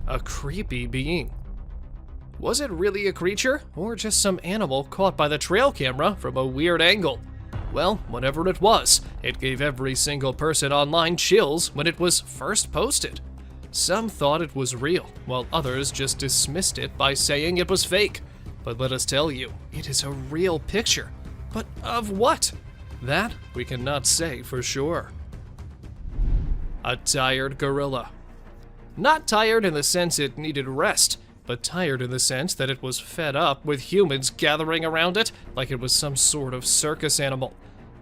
a creepy being. Was it really a creature, or just some animal caught by the trail camera from a weird angle? Well, whatever it was, it gave every single person online chills when it was first posted. Some thought it was real, while others just dismissed it by saying it was fake. But let us tell you, it is a real picture. But of what? That we cannot say for sure. A tired gorilla. Not tired in the sense it needed rest, but tired in the sense that it was fed up with humans gathering around it like it was some sort of circus animal.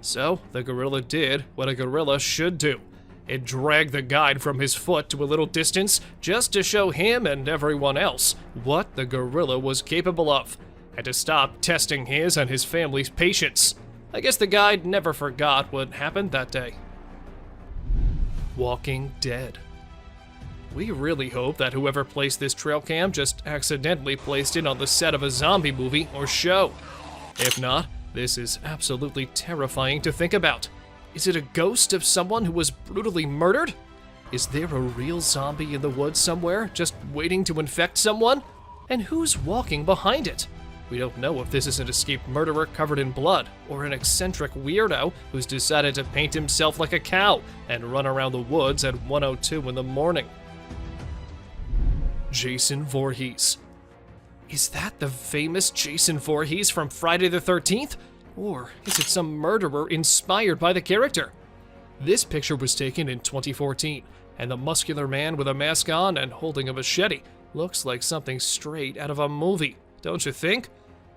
So the gorilla did what a gorilla should do. It dragged the guide from his foot to a little distance just to show him and everyone else what the gorilla was capable of, and to stop testing his and his family's patience. I guess the guide never forgot what happened that day. Walking Dead. We really hope that whoever placed this trail cam just accidentally placed it on the set of a zombie movie or show. If not, this is absolutely terrifying to think about. Is it a ghost of someone who was brutally murdered? Is there a real zombie in the woods somewhere just waiting to infect someone? And who's walking behind it? We don't know if this is an escaped murderer covered in blood, or an eccentric weirdo who's decided to paint himself like a cow and run around the woods at 1:02 in the morning. Jason Voorhees. Is that the famous Jason Voorhees from Friday the 13th? Or is it some murderer inspired by the character? This picture was taken in 2014, and the muscular man with a mask on and holding a machete looks like something straight out of a movie, don't you think?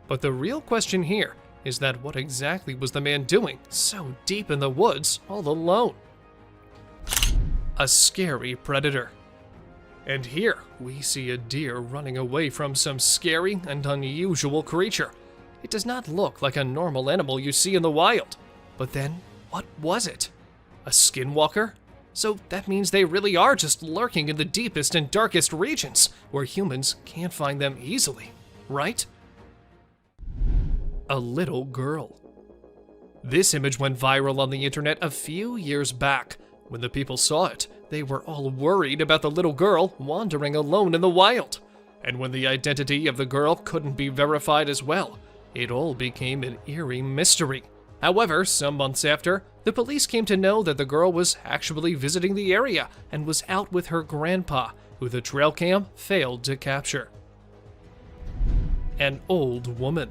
But the real question here is that what exactly was the man doing so deep in the woods all alone? A scary predator. And here we see a deer running away from some scary and unusual creature. It does not look like a normal animal you see in the wild. But then, what was it? A skinwalker? So that means they really are just lurking in the deepest and darkest regions, where humans can't find them easily, right? A little girl. This image went viral on the internet a few years back. When the people saw it, they were all worried about the little girl wandering alone in the wild. And when the identity of the girl couldn't be verified as well, it all became an eerie mystery. However, some months after, the police came to know that the girl was actually visiting the area and was out with her grandpa, who the trail cam failed to capture. An old woman.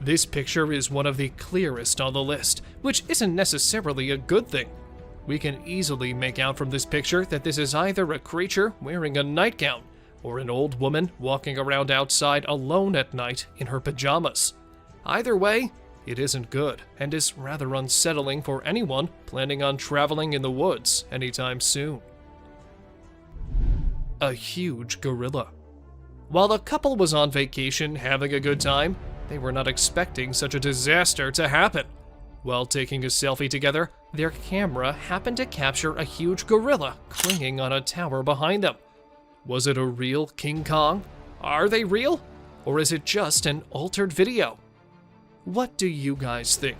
This picture is one of the clearest on the list, which isn't necessarily a good thing. We can easily make out from this picture that this is either a creature wearing a nightgown, or an old woman walking around outside alone at night in her pajamas. Either way, it isn't good, and is rather unsettling for anyone planning on traveling in the woods anytime soon. A huge gorilla. While the couple was on vacation having a good time, they were not expecting such a disaster to happen. While taking a selfie together, their camera happened to capture a huge gorilla clinging on a tower behind them. Was it a real King Kong? Are they real? Or is it just an altered video? What do you guys think?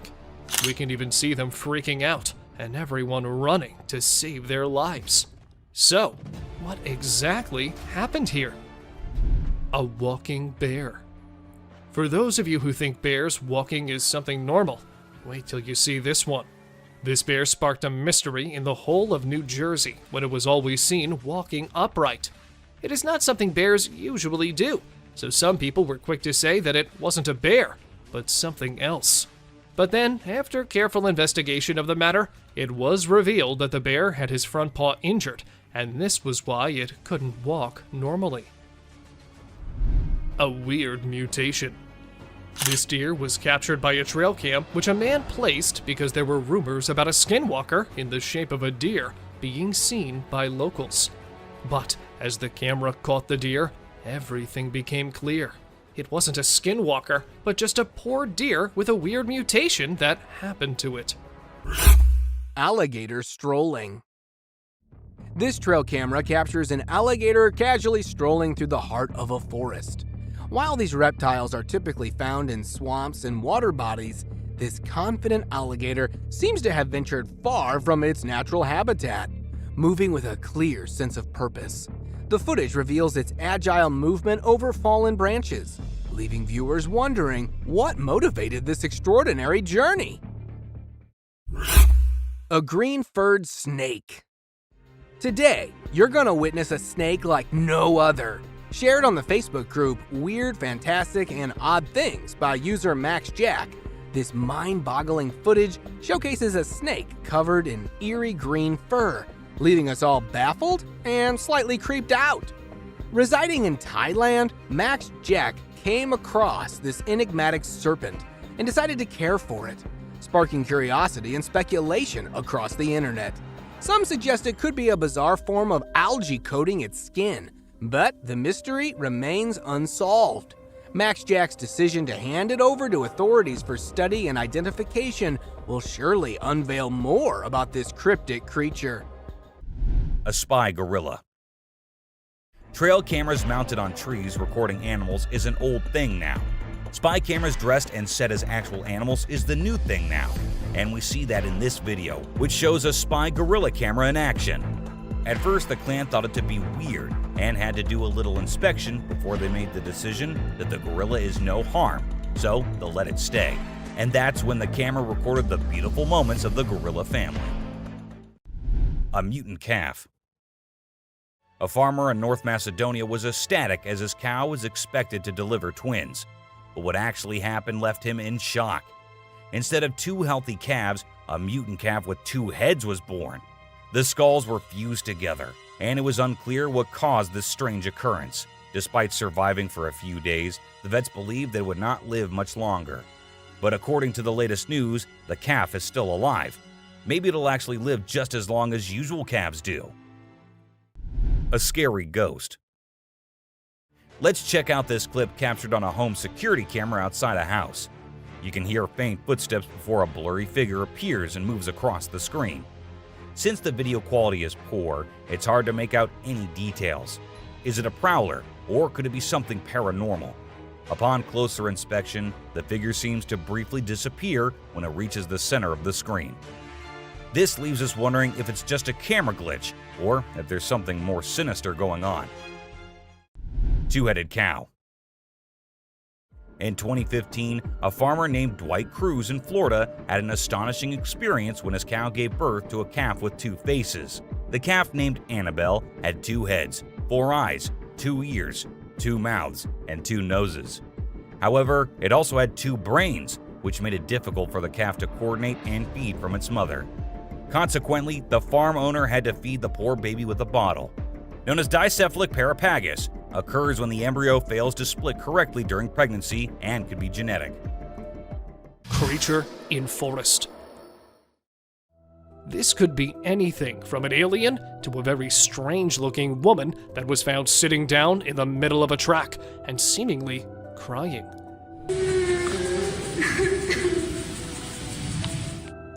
We can even see them freaking out and everyone running to save their lives. So, what exactly happened here? A walking bear. For those of you who think bears walking is something normal, wait till you see this one. This bear sparked a mystery in the whole of New Jersey when it was always seen walking upright. It is not something bears usually do, so some people were quick to say that it wasn't a bear, but something else. But then, after careful investigation of the matter, it was revealed that the bear had his front paw injured, and this was why it couldn't walk normally. A weird mutation. This deer was captured by a trail cam which a man placed because there were rumors about a skinwalker in the shape of a deer being seen by locals. But as the camera caught the deer, everything became clear. It wasn't a skinwalker, but just a poor deer with a weird mutation that happened to it. Alligator strolling. This trail camera captures an alligator casually strolling through the heart of a forest. While these reptiles are typically found in swamps and water bodies, this confident alligator seems to have ventured far from its natural habitat, moving with a clear sense of purpose. The footage reveals its agile movement over fallen branches, leaving viewers wondering what motivated this extraordinary journey. A green-furred snake. Today, you're gonna witness a snake like no other. Shared on the Facebook group Weird, Fantastic, and Odd Things by user Max Jack, this mind-boggling footage showcases a snake covered in eerie green fur, leaving us all baffled and slightly creeped out. Residing in Thailand, Max Jack came across this enigmatic serpent and decided to care for it, sparking curiosity and speculation across the internet. Some suggest it could be a bizarre form of algae coating its skin, but the mystery remains unsolved. Max Jack's decision to hand it over to authorities for study and identification will surely unveil more about this cryptic creature. A spy gorilla. Trail cameras mounted on trees recording animals is an old thing now. Spy cameras dressed and set as actual animals is the new thing now, and we see that in this video, which shows a spy gorilla camera in action. At first, the clan thought it to be weird and had to do a little inspection before they made the decision that the gorilla is no harm, so they'll let it stay. And that's when the camera recorded the beautiful moments of the gorilla family. A mutant calf. A farmer in North Macedonia was ecstatic as his cow was expected to deliver twins. But what actually happened left him in shock. Instead of 2 healthy calves, a mutant calf with 2 heads was born. The skulls were fused together, and it was unclear what caused this strange occurrence. Despite surviving for a few days, the vets believed that it would not live much longer. But according to the latest news, the calf is still alive. Maybe it'll actually live just as long as usual calves do. A scary ghost. Let's check out this clip captured on a home security camera outside a house. You can hear faint footsteps before a blurry figure appears and moves across the screen. Since the video quality is poor, it's hard to make out any details. Is it a prowler, or could it be something paranormal? Upon closer inspection, the figure seems to briefly disappear when it reaches the center of the screen. This leaves us wondering if it's just a camera glitch, or if there's something more sinister going on. Two-headed cow. In 2015, a farmer named Dwight Cruz in Florida had an astonishing experience when his cow gave birth to a calf with 2 faces. The calf, named Annabelle, had 2 heads, 4 eyes, 2 ears, 2 mouths, and 2 noses. However, it also had 2 brains, which made it difficult for the calf to coordinate and feed from its mother. Consequently, the farm owner had to feed the poor baby with a bottle. Known as dicephalic parapagus, occurs when the embryo fails to split correctly during pregnancy and could be genetic. Creature in forest. This could be anything from an alien to a very strange-looking woman that was found sitting down in the middle of a track and seemingly crying.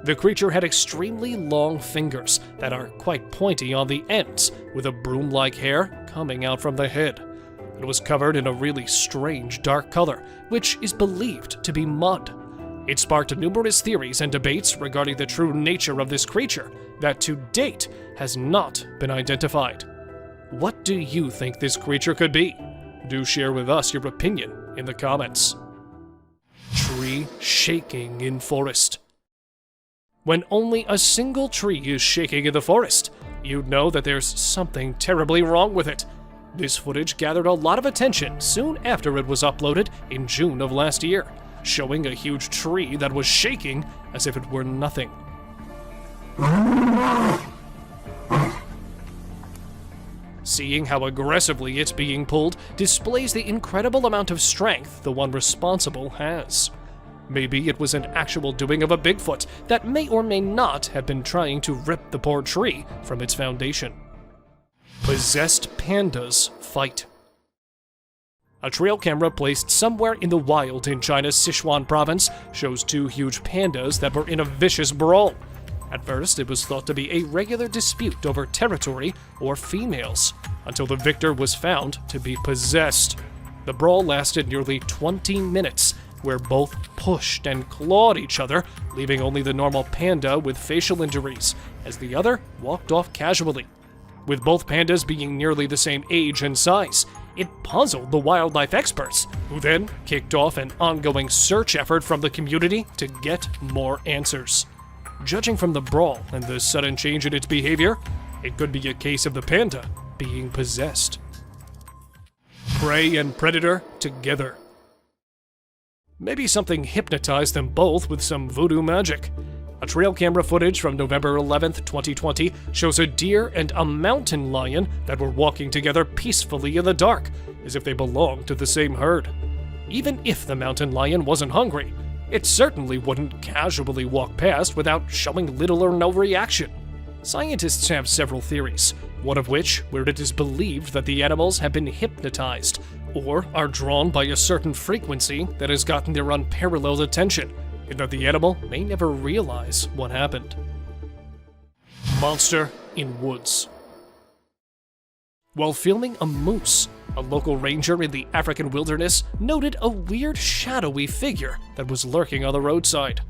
The creature had extremely long fingers that are quite pointy on the ends, with a broom-like hair coming out from the head. It was covered in a really strange dark color, which is believed to be mud. It sparked numerous theories and debates regarding the true nature of this creature that to date has not been identified. What do you think this creature could be? Do share with us your opinion in the comments. Tree shaking in forest. When only a single tree is shaking in the forest, you'd know that there's something terribly wrong with it. This footage gathered a lot of attention soon after it was uploaded in June of last year, showing a huge tree that was shaking as if it were nothing. Seeing how aggressively it's being pulled displays the incredible amount of strength the one responsible has. Maybe it was an actual doing of a Bigfoot that may or may not have been trying to rip the poor tree from its foundation. Possessed pandas fight. A trail camera placed somewhere in the wild in China's Sichuan province shows 2 huge pandas that were in a vicious brawl. At first, it was thought to be a regular dispute over territory or females, until the victor was found to be possessed. The brawl lasted nearly 20 minutes, where both pushed and clawed each other, leaving only the normal panda with facial injuries, as the other walked off casually. with both pandas being nearly the same age and size. It puzzled the wildlife experts, who then kicked off an ongoing search effort from the community to get more answers. Judging from the brawl and the sudden change in its behavior, it could be a case of the panda being possessed. Prey and predator together. Maybe something hypnotized them both with some voodoo magic. A trail camera footage from November 11th, 2020 shows a deer and a mountain lion that were walking together peacefully in the dark, as if they belonged to the same herd. Even if the mountain lion wasn't hungry, it certainly wouldn't casually walk past without showing little or no reaction. Scientists have several theories, one of which where it is believed that the animals have been hypnotized, or are drawn by a certain frequency that has gotten their unparalleled attention, and that the animal may never realize what happened. Monster in woods. While filming a moose, a local ranger in the African wilderness noted a weird shadowy figure that was lurking on the roadside.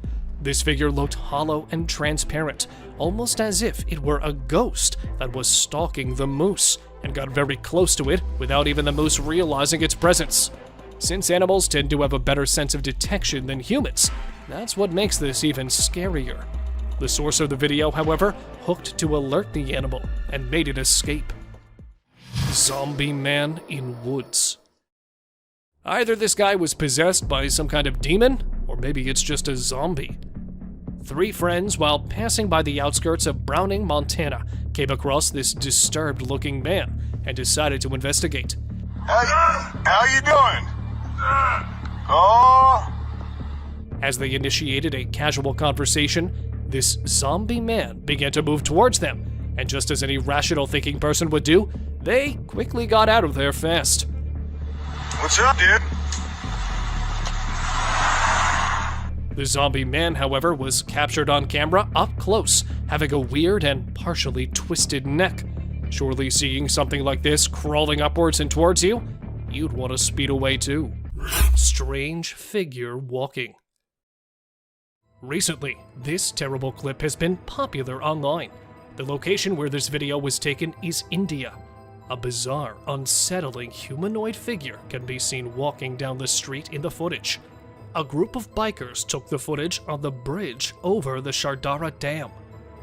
This figure looked hollow and transparent, almost as if it were a ghost that was stalking the moose, and got very close to it without even the moose realizing its presence. Since animals tend to have a better sense of detection than humans, that's what makes this even scarier. The source of the video, however, hooked to alert the animal and made it escape. Zombie man in woods. Either this guy was possessed by some kind of demon, or maybe it's just a zombie. 3 friends, while passing by the outskirts of Browning, Montana, came across this disturbed-looking man and decided to investigate. How you doing? Oh. As they initiated a casual conversation, this zombie man began to move towards them, and just as any rational thinking person would do, they quickly got out of there fast. What's up, dude? The zombie man, however, was captured on camera up close, having a weird and partially twisted neck. Surely seeing something like this crawling upwards and towards you, you'd want to speed away too. Strange figure walking. Recently, this terrible clip has been popular online. The location where this video was taken is India. A bizarre, unsettling humanoid figure can be seen walking down the street in the footage. A group of bikers took the footage on the bridge over the Shardara Dam.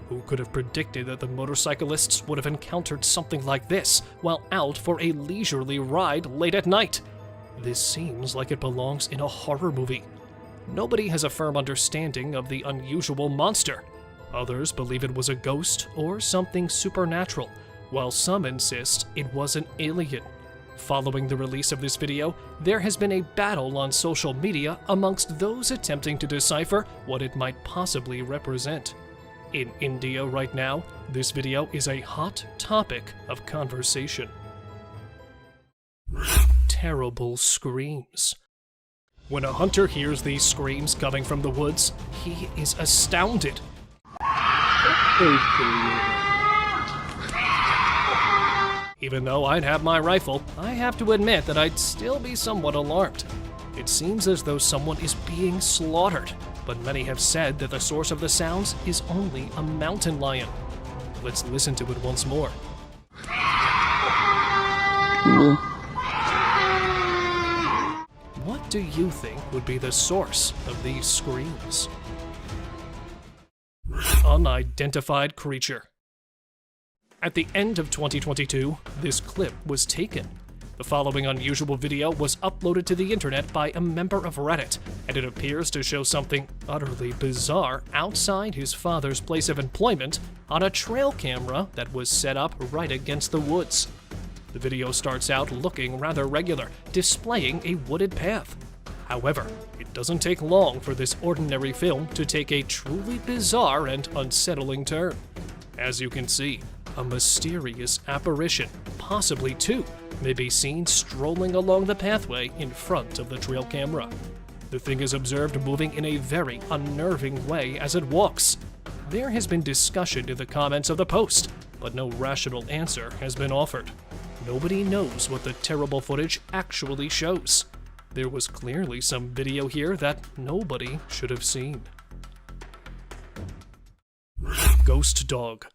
Who could have predicted that the motorcyclists would have encountered something like this while out for a leisurely ride late at night? This seems like it belongs in a horror movie. Nobody has a firm understanding of the unusual monster. Others believe it was a ghost or something supernatural, while some insist it was an alien. Following the release of this video, there has been a battle on social media amongst those attempting to decipher what it might possibly represent. In India right now, this video is a hot topic of conversation. Terrible screams. When a hunter hears these screams coming from the woods, he is astounded. Even though I'd have my rifle, I have to admit that I'd still be somewhat alarmed. It seems as though someone is being slaughtered, but many have said that the source of the sounds is only a mountain lion. Let's listen to it once more. What do you think would be the source of these screams? Unidentified creature. At the end of 2022, this clip was taken. The following unusual video was uploaded to the internet by a member of Reddit, and it appears to show something utterly bizarre outside his father's place of employment on a trail camera that was set up right against the woods. The video starts out looking rather regular, displaying a wooded path. However, it doesn't take long for this ordinary film to take a truly bizarre and unsettling turn. As you can see, a mysterious apparition, possibly 2, may be seen strolling along the pathway in front of the trail camera. The thing is observed moving in a very unnerving way as it walks. There has been discussion in the comments of the post, but no rational answer has been offered. Nobody knows what the terrible footage actually shows. There was clearly some video here that nobody should have seen. Ghost dog.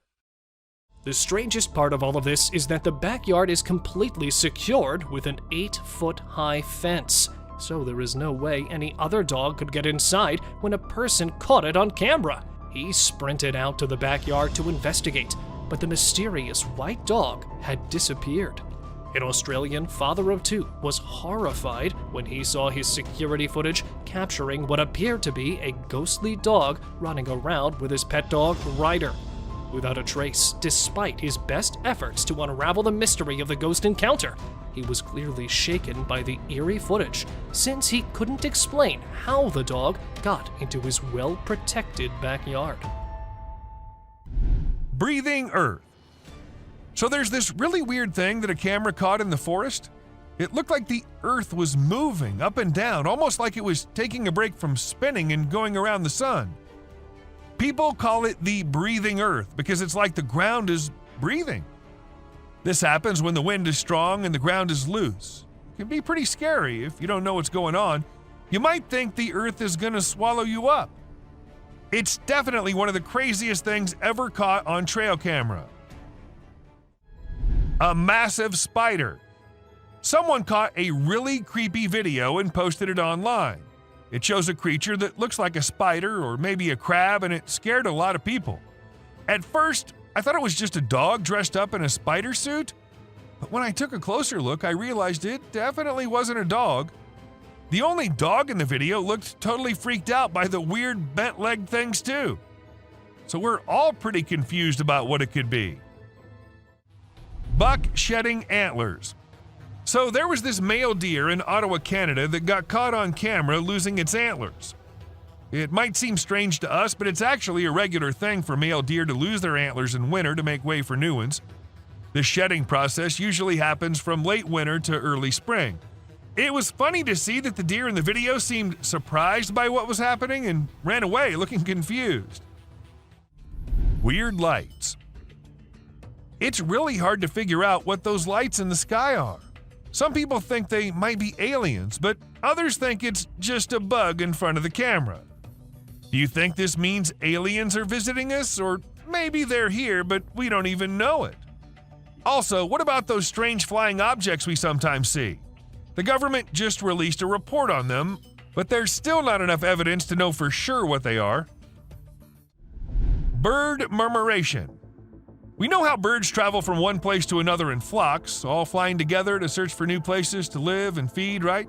The strangest part of all of this is that the backyard is completely secured with an 8-foot-high fence, so there is no way any other dog could get inside when a person caught it on camera. He sprinted out to the backyard to investigate, but the mysterious white dog had disappeared. An Australian father of 2 was horrified when he saw his security footage capturing what appeared to be a ghostly dog running around with his pet dog, Ryder. Without a trace, despite his best efforts to unravel the mystery of the ghost encounter, he was clearly shaken by the eerie footage, since he couldn't explain how the dog got into his well-protected backyard. Breathing Earth. So there's this really weird thing that a camera caught in the forest. It looked like the earth was moving up and down, almost like it was taking a break from spinning and going around the sun. People call it the breathing earth because it's like the ground is breathing. This happens when the wind is strong and the ground is loose. It can be pretty scary if you don't know what's going on. You might think the earth is going to swallow you up. It's definitely one of the craziest things ever caught on trail camera. A massive spider. Someone caught a really creepy video and posted it online. It shows a creature that looks like a spider or maybe a crab, and it scared a lot of people. At first, I thought it was just a dog dressed up in a spider suit, but when I took a closer look, I realized it definitely wasn't a dog. The only dog in the video looked totally freaked out by the weird bent-legged things too. So we're all pretty confused about what it could be. Buck shedding antlers. So there was this male deer in Ottawa, Canada that got caught on camera losing its antlers. It might seem strange to us, but it's actually a regular thing for male deer to lose their antlers in winter to make way for new ones. The shedding process usually happens from late winter to early spring. It was funny to see that the deer in the video seemed surprised by what was happening and ran away looking confused. Weird lights. It's really hard to figure out what those lights in the sky are. Some people think they might be aliens, but others think it's just a bug in front of the camera. Do you think this means aliens are visiting us, or maybe they're here but we don't even know it? Also, what about those strange flying objects we sometimes see? The government just released a report on them, but there's still not enough evidence to know for sure what they are. Bird murmuration. We know how birds travel from one place to another in flocks, all flying together to search for new places to live and feed, right?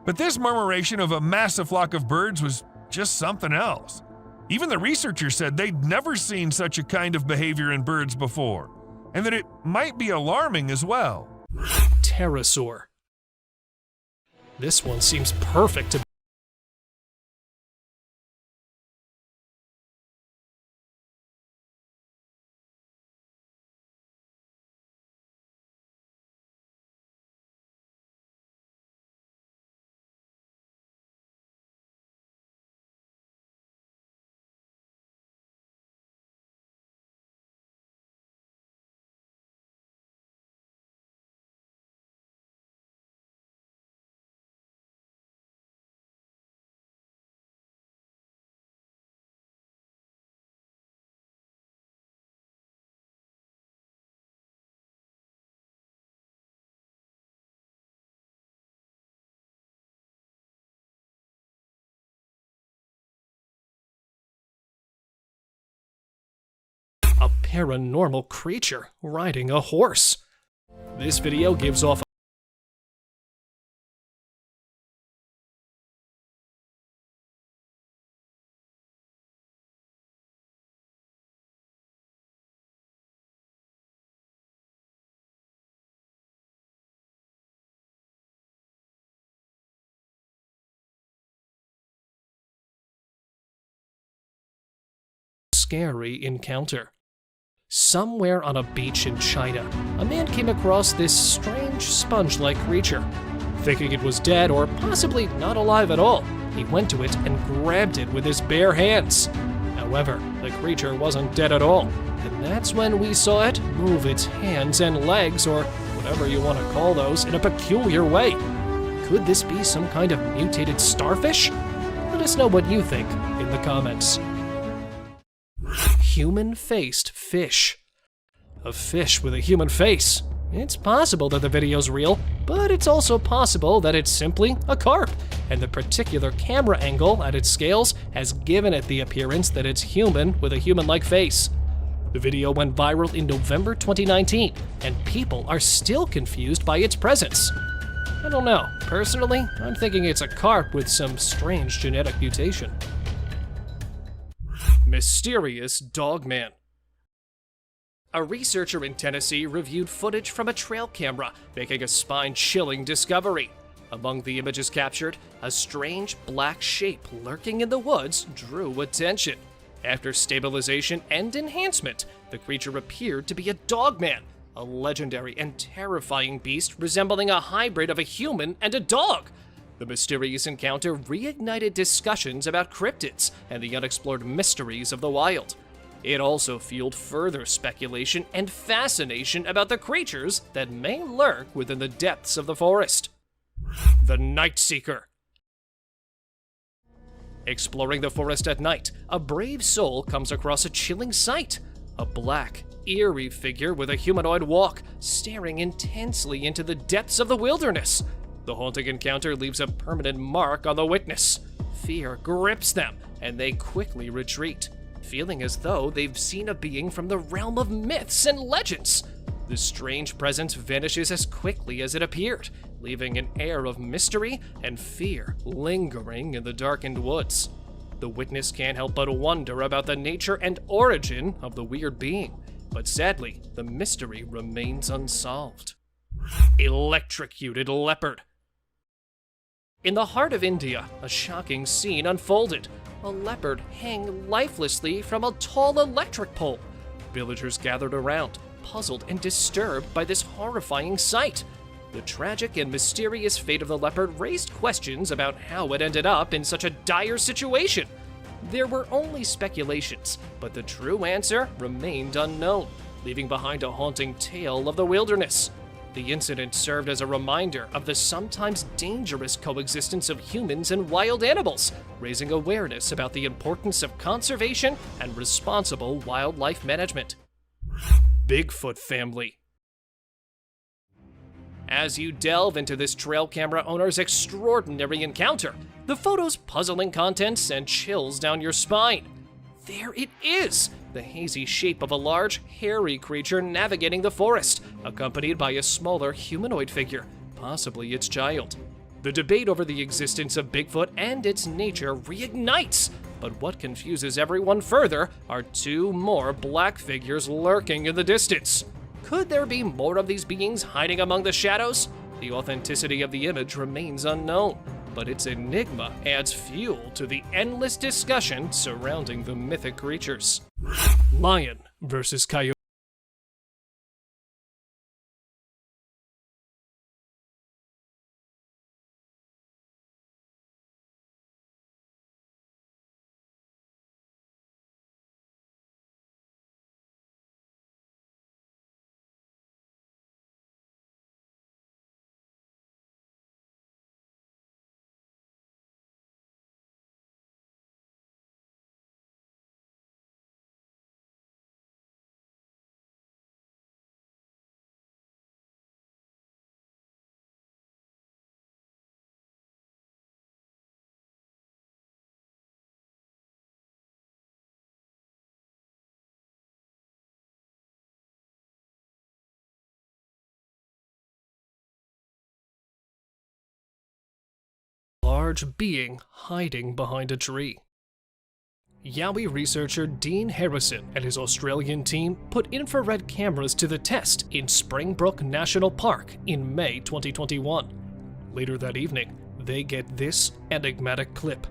But this murmuration of a massive flock of birds was just something else. Even the researchers said they'd never seen such a kind of behavior in birds before, and that it might be alarming as well. Pterosaur. This one seems perfect to a paranormal creature riding a horse. This video gives off a scary encounter. Somewhere on a beach in China, a man came across this strange sponge-like creature. Thinking it was dead or possibly not alive at all, he went to it and grabbed it with his bare hands. However, the creature wasn't dead at all, and that's when we saw it move its hands and legs, or whatever you want to call those, in a peculiar way. Could this be some kind of mutated starfish? Let us know what you think in the comments. Human-faced fish. A fish with a human face. It's possible that the video's real, but it's also possible that it's simply a carp, and the particular camera angle at its scales has given it the appearance that it's human with a human-like face. The video went viral in November 2019, and people are still confused by its presence. I don't know. Personally, I'm thinking it's a carp with some strange genetic mutation. Mysterious Dogman. A researcher in Tennessee reviewed footage from a trail camera, making a spine-chilling discovery. Among the images captured, a strange black shape lurking in the woods drew attention. After stabilization and enhancement, the creature appeared to be a dogman, a legendary and terrifying beast resembling a hybrid of a human and a dog. The mysterious encounter reignited discussions about cryptids and the unexplored mysteries of the wild. It also fueled further speculation and fascination about the creatures that may lurk within the depths of the forest. The Night Seeker. Exploring the forest at night, a brave soul comes across a chilling sight. A black, eerie figure with a humanoid walk, staring intensely into the depths of the wilderness. The haunting encounter leaves a permanent mark on the witness. Fear grips them, and they quickly retreat, feeling as though they've seen a being from the realm of myths and legends. The strange presence vanishes as quickly as it appeared, leaving an air of mystery and fear lingering in the darkened woods. The witness can't help but wonder about the nature and origin of the weird being, but sadly, the mystery remains unsolved. Electrocuted leopard. In the heart of India, a shocking scene unfolded. A leopard hung lifelessly from a tall electric pole. Villagers gathered around, puzzled and disturbed by this horrifying sight. The tragic and mysterious fate of the leopard raised questions about how it ended up in such a dire situation. There were only speculations, but the true answer remained unknown, leaving behind a haunting tale of the wilderness. The incident served as a reminder of the sometimes dangerous coexistence of humans and wild animals, raising awareness about the importance of conservation and responsible wildlife management. Bigfoot family. As you delve into this trail camera owner's extraordinary encounter, the photo's puzzling content send chills down your spine. There it is! The hazy shape of a large, hairy creature navigating the forest, accompanied by a smaller humanoid figure, possibly its child. The debate over the existence of Bigfoot and its nature reignites, but what confuses everyone further are two more black figures lurking in the distance. Could there be more of these beings hiding among the shadows? The authenticity of the image remains unknown, but its enigma adds fuel to the endless discussion surrounding the mythic creatures. Lion versus coyote. Large being hiding behind a tree. Yowie researcher Dean Harrison and his Australian team put infrared cameras to the test in Springbrook National Park in May 2021. Later that evening, they get this enigmatic clip.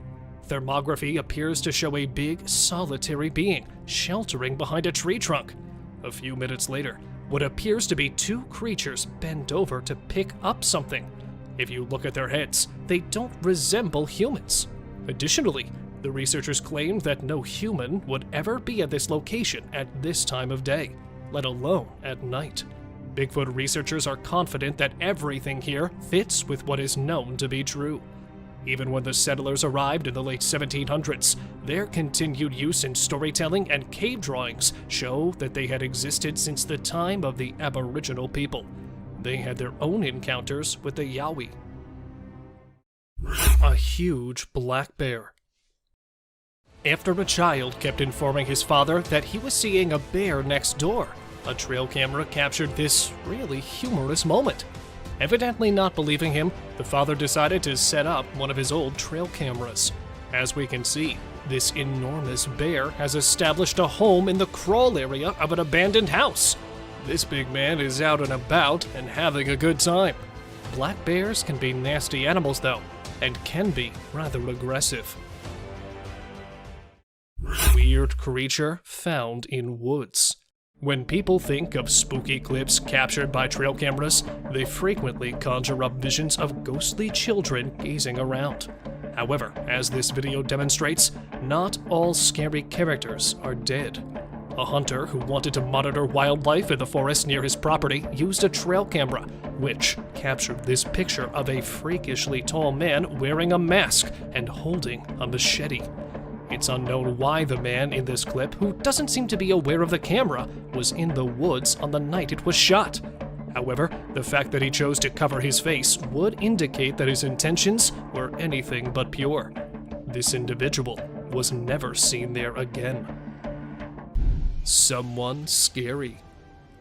Thermography appears to show a big, solitary being sheltering behind a tree trunk. A few minutes later, what appears to be two creatures bend over to pick up something. If you look at their heads, they don't resemble humans. Additionally, the researchers claimed that no human would ever be at this location at this time of day, let alone at night. Bigfoot researchers are confident that everything here fits with what is known to be true. Even when the settlers arrived in the late 1700s, their continued use in storytelling and cave drawings show that they had existed since the time of the Aboriginal people. They had their own encounters with the Yowie. A huge black bear. After a child kept informing his father that he was seeing a bear next door, a trail camera captured this really humorous moment. Evidently not believing him, the father decided to set up one of his old trail cameras. As we can see, this enormous bear has established a home in the crawl area of an abandoned house. This big man is out and about and having a good time. Black bears can be nasty animals though, and can be rather aggressive. Weird creature found in woods. When people think of spooky clips captured by trail cameras, they frequently conjure up visions of ghostly children gazing around. However, as this video demonstrates, not all scary characters are dead. A hunter who wanted to monitor wildlife in the forest near his property used a trail camera, which captured this picture of a freakishly tall man wearing a mask and holding a machete. It's unknown why the man in this clip, who doesn't seem to be aware of the camera, was in the woods on the night it was shot. However, the fact that he chose to cover his face would indicate that his intentions were anything but pure. This individual was never seen there again. Someone scary.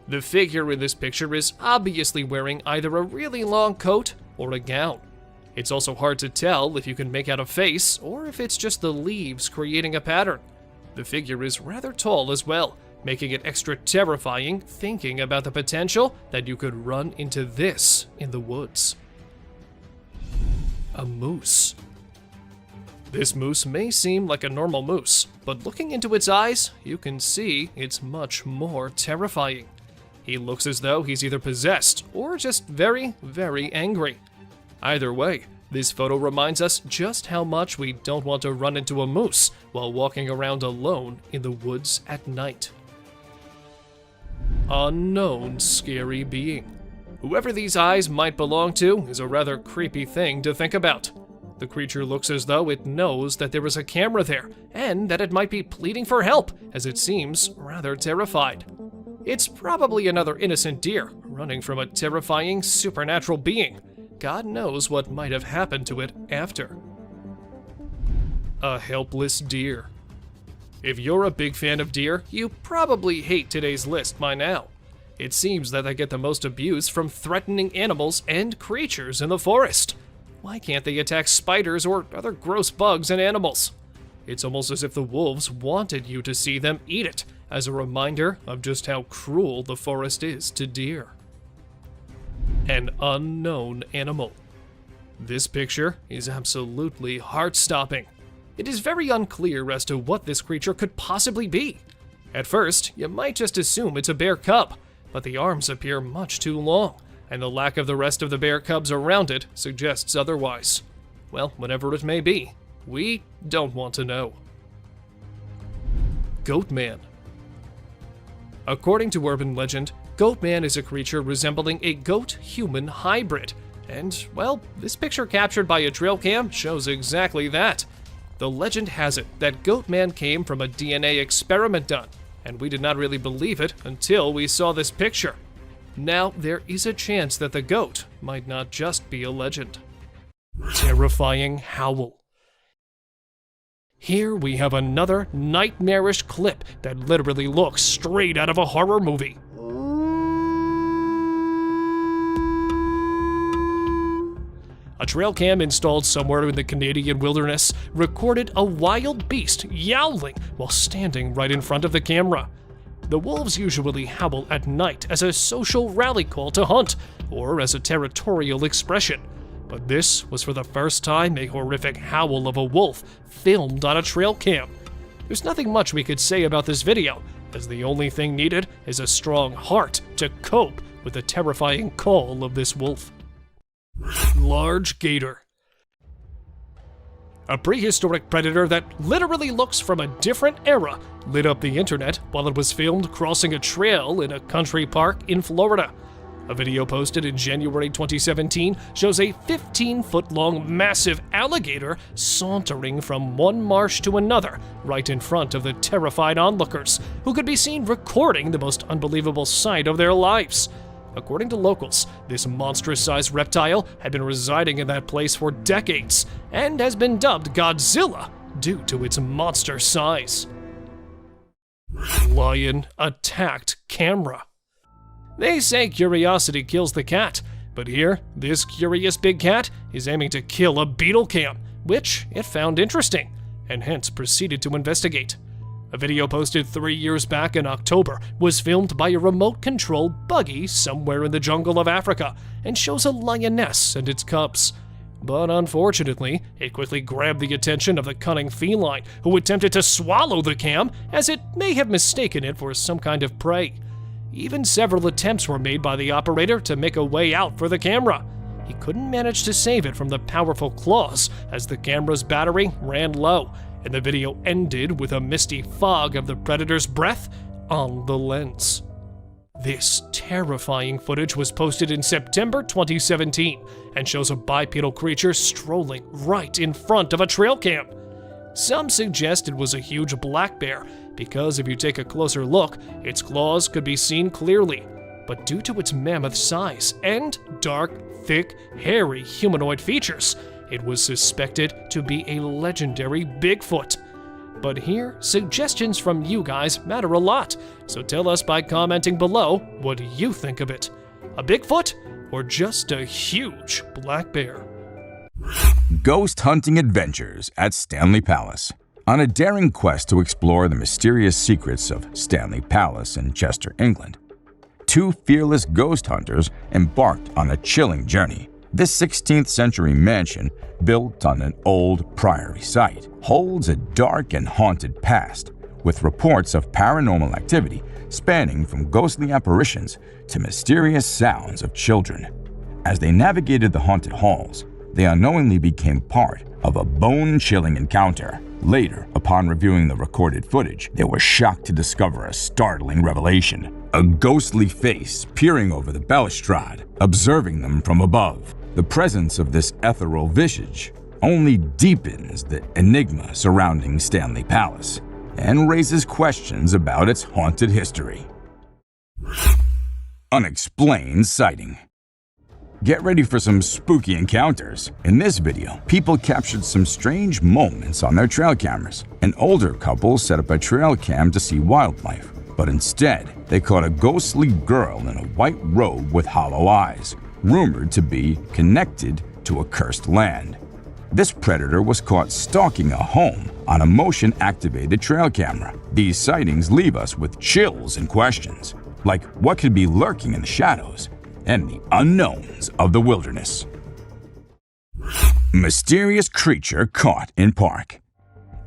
The figure in this picture is obviously wearing either a really long coat or a gown. It's also hard to tell if you can make out a face or if it's just the leaves creating a pattern. The figure is rather tall as well, making it extra terrifying thinking about the potential that you could run into this in the woods. A moose. This moose may seem like a normal moose, but looking into its eyes, you can see it's much more terrifying. He looks as though he's either possessed or just very, very angry. Either way, this photo reminds us just how much we don't want to run into a moose while walking around alone in the woods at night. Unknown scary being. Whoever these eyes might belong to is a rather creepy thing to think about. The creature looks as though it knows that there is a camera there, and that it might be pleading for help, as it seems rather terrified. It's probably another innocent deer running from a terrifying supernatural being. God knows what might have happened to it after. A helpless deer. If you're a big fan of deer, you probably hate today's list by now. It seems that they get the most abuse from threatening animals and creatures in the forest. Why can't they attack spiders or other gross bugs and animals? It's almost as if the wolves wanted you to see them eat it, as a reminder of just how cruel the forest is to deer. An unknown animal. This picture is absolutely heart-stopping. It is very unclear as to what this creature could possibly be. At first, you might just assume it's a bear cub, but the arms appear much too long, and the lack of the rest of the bear cubs around it suggests otherwise. Well, whatever it may be, we don't want to know. Goatman. According to urban legend, Goatman is a creature resembling a goat-human hybrid, and, well, this picture captured by a trail cam shows exactly that. The legend has it that Goatman came from a DNA experiment done, and we did not really believe it until we saw this picture. Now, there is a chance that the goat might not just be a legend. Terrifying howl. Here we have another nightmarish clip that literally looks straight out of a horror movie. A trail cam installed somewhere in the Canadian wilderness recorded a wild beast yowling while standing right in front of the camera. The wolves usually howl at night as a social rally call to hunt, or as a territorial expression. But this was for the first time a horrific howl of a wolf filmed on a trail cam. There's nothing much we could say about this video, as the only thing needed is a strong heart to cope with the terrifying call of this wolf. Large gator. A prehistoric predator that literally looks from a different era lit up the internet while it was filmed crossing a trail in a country park in Florida. A video posted in January 2017 shows a 15-foot-long massive alligator sauntering from one marsh to another, right in front of the terrified onlookers, who could be seen recording the most unbelievable sight of their lives. According to locals, this monstrous-sized reptile had been residing in that place for decades and has been dubbed Godzilla due to its monster size. Lion attacked camera. They say curiosity kills the cat, but here, this curious big cat is aiming to kill a beetle cam, which it found interesting, and hence proceeded to investigate. A video posted 3 years back in October was filmed by a remote-controlled buggy somewhere in the jungle of Africa and shows a lioness and its cubs. But unfortunately, it quickly grabbed the attention of the cunning feline, who attempted to swallow the cam as it may have mistaken it for some kind of prey. Even several attempts were made by the operator to make a way out for the camera. He couldn't manage to save it from the powerful claws as the camera's battery ran low, and the video ended with a misty fog of the predator's breath on the lens. This terrifying footage was posted in September 2017 and shows a bipedal creature strolling right in front of a trail cam. Some suggest it was a huge black bear because if you take a closer look, its claws could be seen clearly. But due to its mammoth size and dark, thick, hairy humanoid features, it was suspected to be a legendary Bigfoot. But here, suggestions from you guys matter a lot, so tell us by commenting below what you think of it. A Bigfoot or just a huge black bear? Ghost hunting adventures at Stanley Palace. On a daring quest to explore the mysterious secrets of Stanley Palace in Chester, England, two fearless ghost hunters embarked on a chilling journey. This 16th century mansion, built on an old priory site, holds a dark and haunted past, with reports of paranormal activity spanning from ghostly apparitions to mysterious sounds of children. As they navigated the haunted halls, they unknowingly became part of a bone-chilling encounter. Later, upon reviewing the recorded footage, they were shocked to discover a startling revelation. A ghostly face peering over the balustrade, observing them from above. The presence of this ethereal visage only deepens the enigma surrounding Stanley Palace and raises questions about its haunted history. Unexplained sighting. Get ready for some spooky encounters. In this video, people captured some strange moments on their trail cameras. An older couple set up a trail cam to see wildlife, but instead, they caught a ghostly girl in a white robe with hollow eyes, rumored to be connected to a cursed land. This predator was caught stalking a home on a motion-activated trail camera. These sightings leave us with chills and questions, like what could be lurking in the shadows and the unknowns of the wilderness. Mysterious creature caught in park.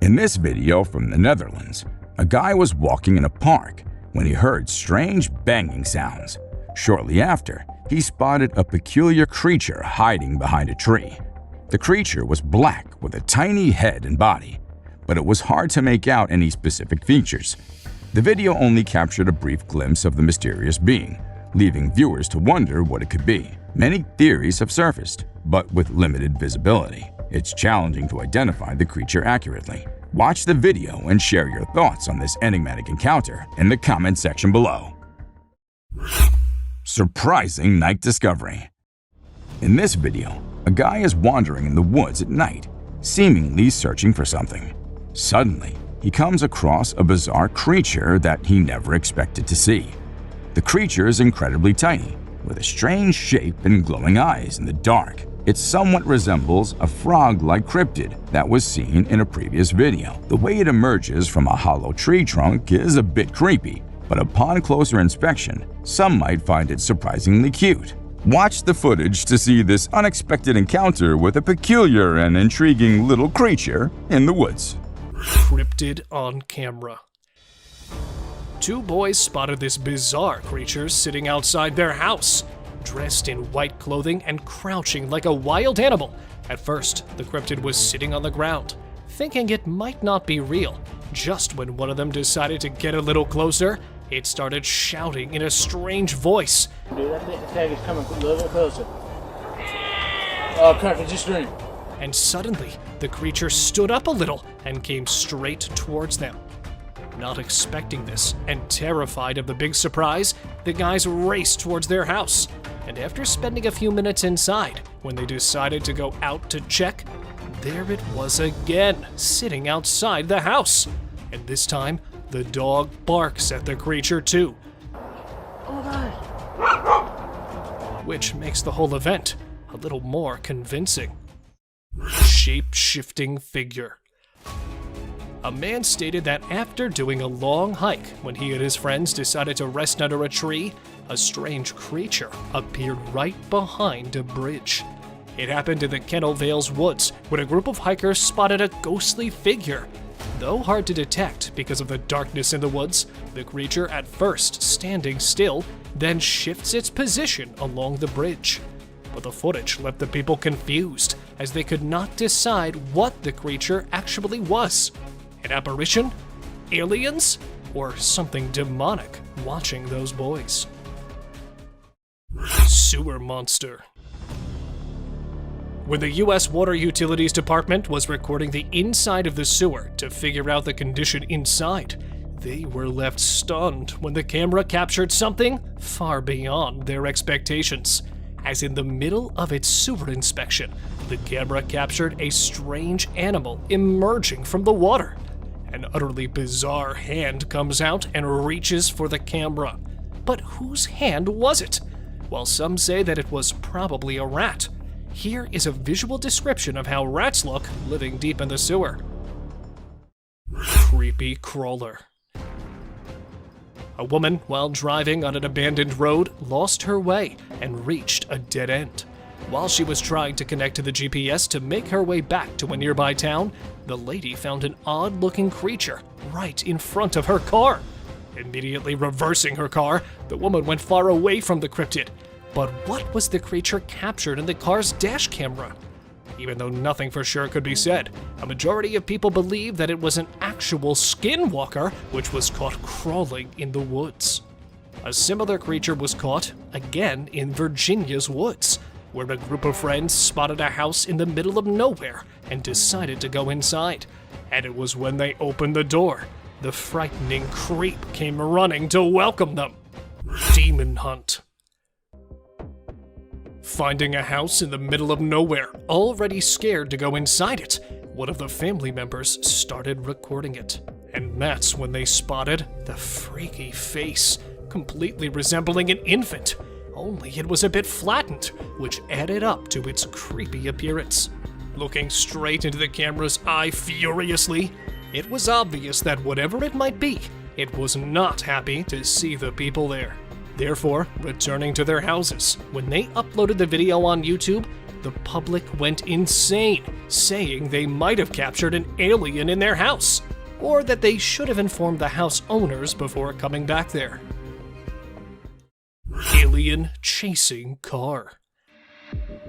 In this video from the Netherlands, a guy was walking in a park when he heard strange banging sounds. Shortly after, he spotted a peculiar creature hiding behind a tree. The creature was black with a tiny head and body, but it was hard to make out any specific features. The video only captured a brief glimpse of the mysterious being, leaving viewers to wonder what it could be. Many theories have surfaced, but with limited visibility. It's challenging to identify the creature accurately. Watch the video and share your thoughts on this enigmatic encounter in the comment section below. Surprising night discovery. In this video, a guy is wandering in the woods at night, seemingly searching for something. Suddenly, he comes across a bizarre creature that he never expected to see. The creature is incredibly tiny, with a strange shape and glowing eyes in the dark. It somewhat resembles a frog-like cryptid that was seen in a previous video. The way it emerges from a hollow tree trunk is a bit creepy, but upon closer inspection, some might find it surprisingly cute. Watch the footage to see this unexpected encounter with a peculiar and intriguing little creature in the woods. Cryptid on camera. Two boys spotted this bizarre creature sitting outside their house, dressed in white clothing and crouching like a wild animal. At first, the cryptid was sitting on the ground, thinking it might not be real. Just when one of them decided to get a little closer, It started shouting in a strange voice, Dude, I think the tag is coming a little bit closer. Oh crap, it just screamed. and suddenly the creature stood up a little and came straight towards them. Not expecting this and terrified of the big surprise, the guys raced towards their house. And after spending a few minutes inside, when they decided to go out to check, there it was again, sitting outside the house. And this time, the dog barks at the creature too. Oh my. Which makes the whole event a little more convincing. Shape-shifting figure. A man stated that after doing a long hike, when he and his friends decided to rest under a tree, a strange creature appeared right behind a bridge. It happened in the Kennel Vales woods, when a group of hikers spotted a ghostly figure. Though hard to detect because of the darkness in the woods, the creature at first standing still, then shifts its position along the bridge. But the footage left the people confused, as they could not decide what the creature actually was. An apparition? Aliens? Or something demonic watching those boys? Sewer monster. When the U.S. Water Utilities Department was recording the inside of the sewer to figure out the condition inside, they were left stunned when the camera captured something far beyond their expectations. As in the middle of its sewer inspection, the camera captured a strange animal emerging from the water. An utterly bizarre hand comes out and reaches for the camera. But whose hand was it? While some say that it was probably a rat, here is a visual description of how rats look living deep in the sewer. Creepy crawler. A woman, while driving on an abandoned road, lost her way and reached a dead end. While she was trying to connect to the GPS to make her way back to a nearby town, the lady found an odd-looking creature right in front of her car. Immediately reversing her car, the woman went far away from the cryptid. But what was the creature captured in the car's dash camera? Even though nothing for sure could be said, a majority of people believe that it was an actual skinwalker which was caught crawling in the woods. A similar creature was caught, again, in Virginia's woods, where a group of friends spotted a house in the middle of nowhere and decided to go inside. And it was when they opened the door, the frightening creep came running to welcome them. Demon hunt. Finding a house in the middle of nowhere, already scared to go inside it, one of the family members started recording it. And that's when they spotted the freaky face, completely resembling an infant, only it was a bit flattened, which added up to its creepy appearance. Looking straight into the camera's eye furiously, it was obvious that whatever it might be, it was not happy to see the people there. Therefore, returning to their houses, when they uploaded the video on YouTube, the public went insane, saying they might have captured an alien in their house, or that they should have informed the house owners before coming back there. Alien chasing car.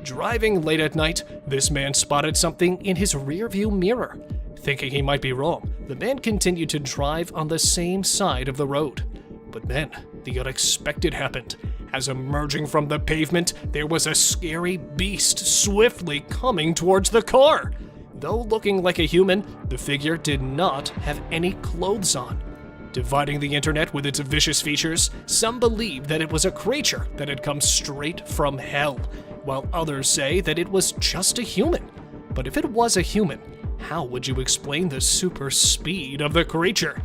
Driving late at night, this man spotted something in his rearview mirror. Thinking he might be wrong, the man continued to drive on the same side of the road. But then, the unexpected happened. As emerging from the pavement, there was a scary beast swiftly coming towards the car. Though looking like a human, the figure did not have any clothes on. Dividing the internet with its vicious features, some believe that it was a creature that had come straight from hell, while others say that it was just a human. But if it was a human, how would you explain the super speed of the creature?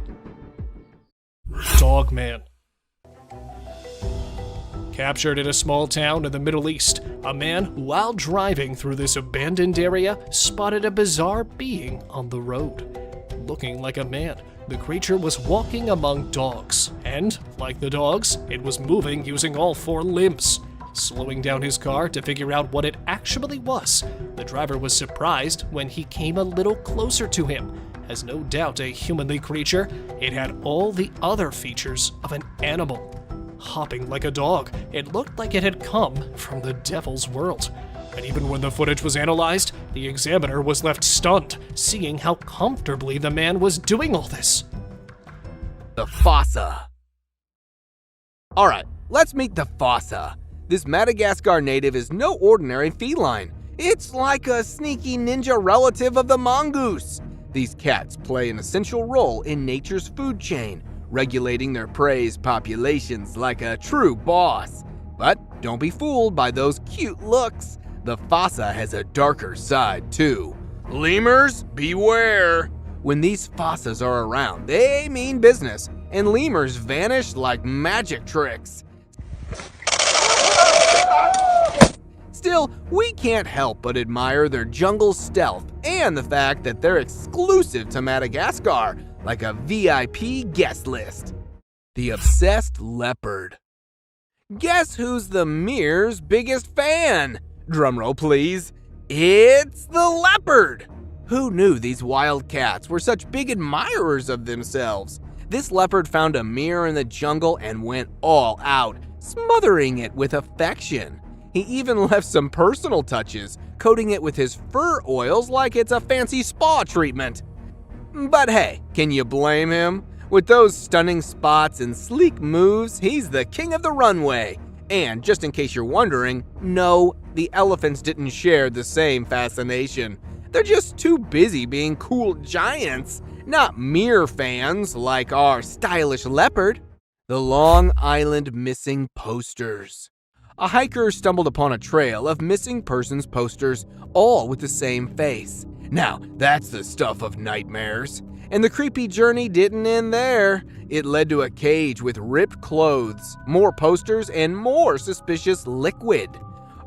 Dogman. Captured in a small town in the Middle East, a man, while driving through this abandoned area, spotted a bizarre being on the road. Looking like a man, the creature was walking among dogs, and, like the dogs, it was moving using all four limbs. Slowing down his car to figure out what it actually was, the driver was surprised when he came a little closer to him. As no doubt a humanly creature, it had all the other features of an animal. Hopping like a dog, it looked like it had come from the devil's world. And even when the footage was analyzed, the examiner was left stunned, seeing how comfortably the man was doing all this. The fossa. Alright, let's meet the fossa. This Madagascar native is no ordinary feline. It's like a sneaky ninja relative of the mongoose. These cats play an essential role in nature's food chain, regulating their prey's populations like a true boss. But don't be fooled by those cute looks. The fossa has a darker side too. Lemurs, beware! When these fossas are around, they mean business, and lemurs vanish like magic tricks. Still, we can't help but admire their jungle stealth and the fact that they're exclusive to Madagascar, like a VIP guest list. The obsessed leopard. Guess who's the Mirror's biggest fan? Drumroll please. It's the leopard! Who knew these wild cats were such big admirers of themselves? This leopard found a mirror in the jungle and went all out, smothering it with affection. He even left some personal touches, coating it with his fur oils like it's a fancy spa treatment. But hey, can you blame him? With those stunning spots and sleek moves, he's the king of the runway. And just in case you're wondering, no, the elephants didn't share the same fascination. They're just too busy being cool giants, not mere fans like our stylish leopard. The Long Island missing posters. A hiker stumbled upon a trail of missing persons posters, all with the same face. Now, that's the stuff of nightmares. And the creepy journey didn't end there. It led to a cage with ripped clothes, more posters, and more suspicious liquid.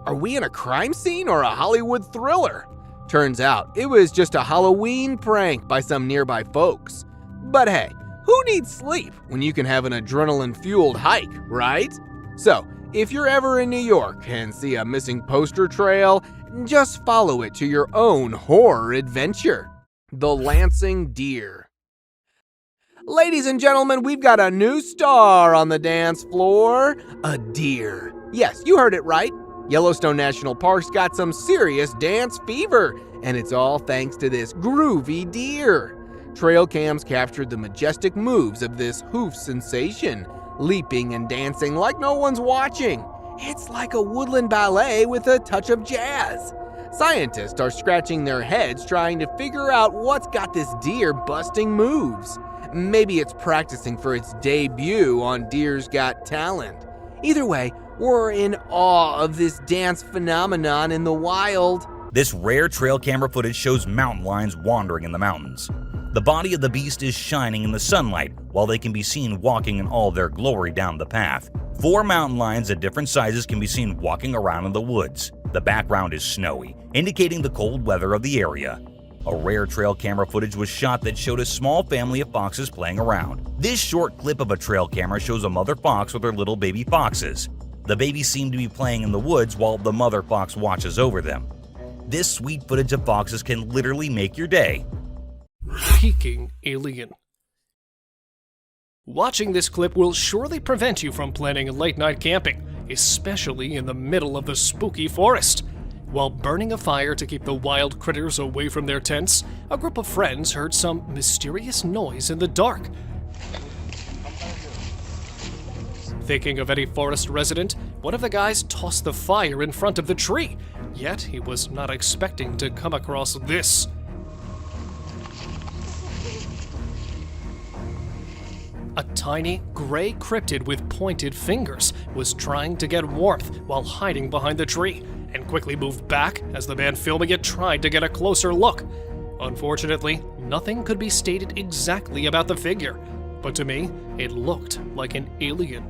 Are we in a crime scene or a Hollywood thriller? Turns out, it was just a Halloween prank by some nearby folks. But hey, who needs sleep when you can have an adrenaline-fueled hike, right? So, if you're ever in New York and see a missing poster trail, just follow it to your own horror adventure. The Lansing Deer. Ladies and gentlemen, we've got a new star on the dance floor. A deer. Yes, you heard it right. Yellowstone National Park's got some serious dance fever, and it's all thanks to this groovy deer. Trail cams captured the majestic moves of this hoof sensation, leaping and dancing like no one's watching. It's like a woodland ballet with a touch of jazz. Scientists are scratching their heads trying to figure out what's got this deer busting moves. Maybe it's practicing for its debut on Deer's Got Talent. Either way, we're in awe of this dance phenomenon in the wild. This rare trail camera footage shows mountain lions wandering in the mountains. The body of the beast is shining in the sunlight, while they can be seen walking in all their glory down the path. 4 mountain lions at different sizes can be seen walking around in the woods. The background is snowy, indicating the cold weather of the area. A rare trail camera footage was shot that showed a small family of foxes playing around. This short clip of a trail camera shows a mother fox with her little baby foxes. The babies seem to be playing in the woods while the mother fox watches over them. This sweet footage of foxes can literally make your day. Peeking alien. Watching this clip will surely prevent you from planning late-night camping, especially in the middle of the spooky forest. While burning a fire to keep the wild critters away from their tents, a group of friends heard some mysterious noise in the dark. Thinking of any forest resident, one of the guys tossed the fire in front of the tree, yet he was not expecting to come across this. A tiny, gray cryptid with pointed fingers was trying to get warmth while hiding behind the tree, and quickly moved back as the man filming it tried to get a closer look. Unfortunately, nothing could be stated exactly about the figure, but to me, it looked like an alien.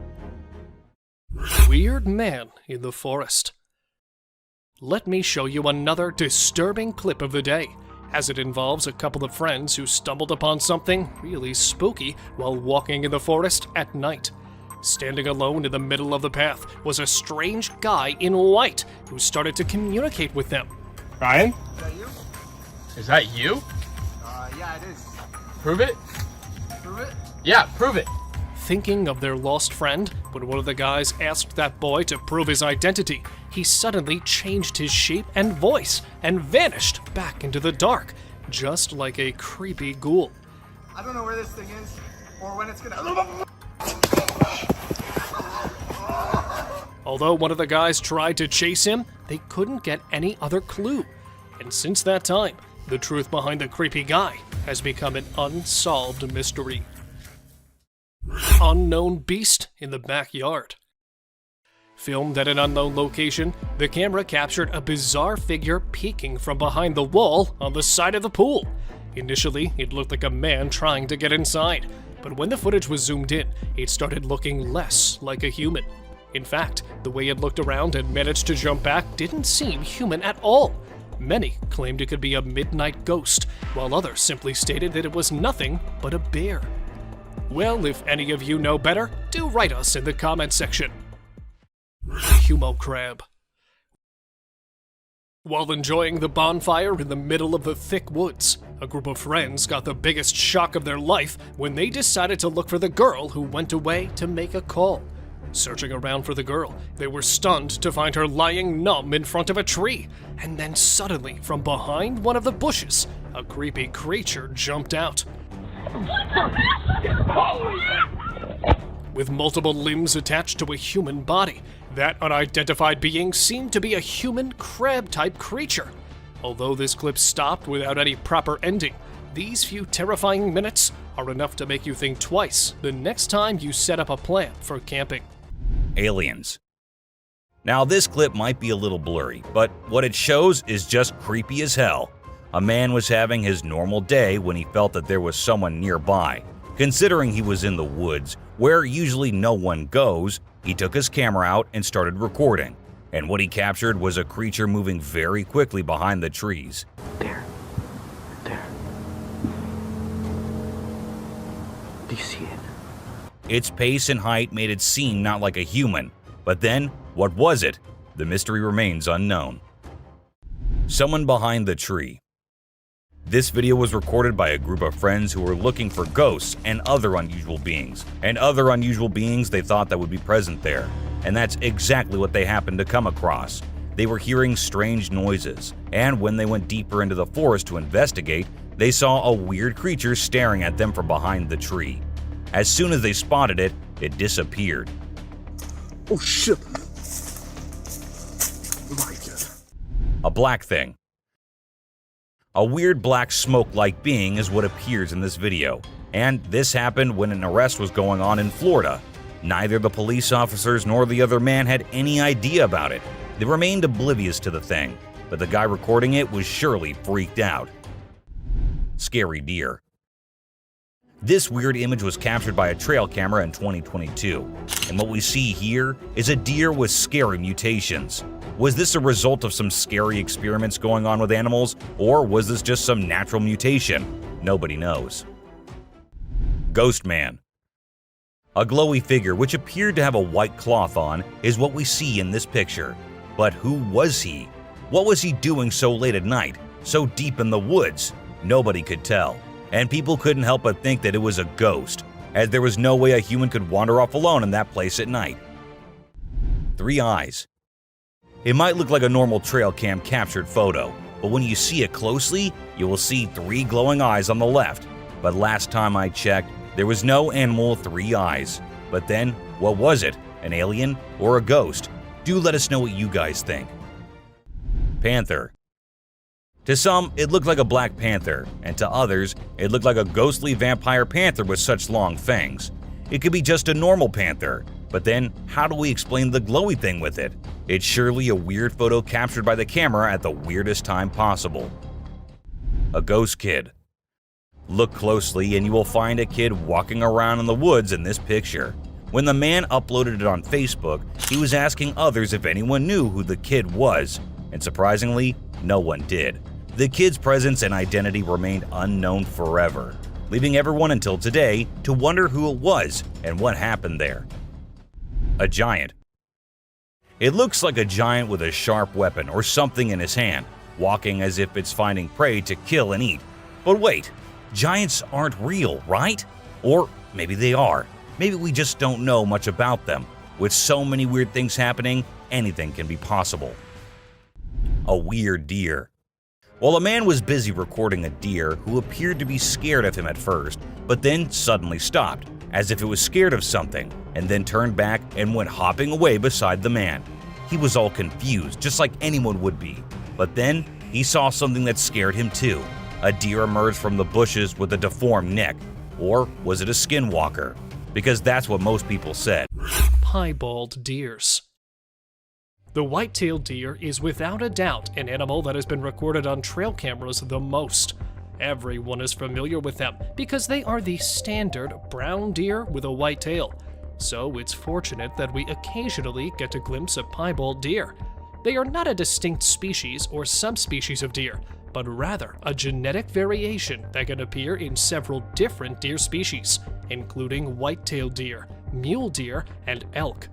Weird man in the forest. Let me show you another disturbing clip of the day, as it involves a couple of friends who stumbled upon something really spooky while walking in the forest at night. Standing alone in the middle of the path was a strange guy in white who started to communicate with them. Ryan? Is that you? Is that you? Yeah, it is. Prove it? Prove it? Yeah, prove it. Thinking of their lost friend, when one of the guys asked that boy to prove his identity, he suddenly changed his shape and voice and vanished back into the dark, just like a creepy ghoul. I don't know where this thing is or when it's gonna. Although one of the guys tried to chase him, they couldn't get any other clue. And since that time, the truth behind the creepy guy has become an unsolved mystery. Unknown beast in the backyard. Filmed at an unknown location, the camera captured a bizarre figure peeking from behind the wall on the side of the pool. Initially, it looked like a man trying to get inside, but when the footage was zoomed in, it started looking less like a human. In fact, the way it looked around and managed to jump back didn't seem human at all. Many claimed it could be a midnight ghost, while others simply stated that it was nothing but a bear. Well, if any of you know better, do write us in the comments section. Humo crab. While enjoying the bonfire in the middle of the thick woods, a group of friends got the biggest shock of their life when they decided to look for the girl who went away to make a call. Searching around for the girl, they were stunned to find her lying numb in front of a tree, and then suddenly, from behind one of the bushes, a creepy creature jumped out. With multiple limbs attached to a human body, that unidentified being seemed to be a human crab-type creature. Although this clip stopped without any proper ending, these few terrifying minutes are enough to make you think twice the next time you set up a plan for camping. Aliens. Now this clip might be a little blurry, but what it shows is just creepy as hell. A man was having his normal day when he felt that there was someone nearby. Considering he was in the woods, where usually no one goes, he took his camera out and started recording. And what he captured was a creature moving very quickly behind the trees. There. Do you see it? Its pace and height made it seem not like a human. But then, what was it? The mystery remains unknown. Someone behind the tree. This video was recorded by a group of friends who were looking for ghosts and other unusual beings. They thought that would be present there. And that's exactly what they happened to come across. They were hearing strange noises, and when they went deeper into the forest to investigate, they saw a weird creature staring at them from behind the tree. As soon as they spotted it, it disappeared. Oh shit! My God. A black thing. A weird black smoke-like being is what appears in this video, and this happened when an arrest was going on in Florida. Neither the police officers nor the other man had any idea about it. They remained oblivious to the thing, but the guy recording it was surely freaked out. Scary deer. This weird image was captured by a trail camera in 2022, and what we see here is a deer with scary mutations. Was this a result of some scary experiments going on with animals, or was this just some natural mutation? Nobody knows. Ghost Man. A glowy figure which appeared to have a white cloth on is what we see in this picture. But who was he? What was he doing so late at night, so deep in the woods? Nobody could tell, and people couldn't help but think that it was a ghost, as there was no way a human could wander off alone in that place at night. 3 eyes. It might look like a normal trail cam captured photo, but when you see it closely, you will see 3 glowing eyes on the left. But last time I checked, there was no animal with 3 eyes. But then, what was it? An alien or a ghost? Do let us know what you guys think. Panther. To some, it looked like a black panther, and to others, it looked like a ghostly vampire panther with such long fangs. It could be just a normal panther, but then how do we explain the glowy thing with it? It's surely a weird photo captured by the camera at the weirdest time possible. A ghost kid. Look closely and you will find a kid walking around in the woods in this picture. When the man uploaded it on Facebook, he was asking others if anyone knew who the kid was, and surprisingly, no one did. The kid's presence and identity remained unknown forever, leaving everyone until today to wonder who it was and what happened there. A giant. It looks like a giant with a sharp weapon or something in his hand, walking as if it's finding prey to kill and eat. But wait, giants aren't real, right? Or maybe they are. Maybe we just don't know much about them. With so many weird things happening, anything can be possible. A weird deer. While a man was busy recording a deer who appeared to be scared of him at first, but then suddenly stopped, as if it was scared of something. and then turned back and went hopping away beside the man. He was all confused, just like anyone would be. But then he saw something that scared him too. A deer emerged from the bushes with a deformed neck. Or was it a skinwalker? Because that's what most people said. Piebald deers. The white-tailed deer is without a doubt an animal that has been recorded on trail cameras the most. Everyone is familiar with them because they are the standard brown deer with a white tail. So it's fortunate that we occasionally get a glimpse of piebald deer. They are not a distinct species or subspecies of deer, but rather a genetic variation that can appear in several different deer species, including white-tailed deer, mule deer, and elk.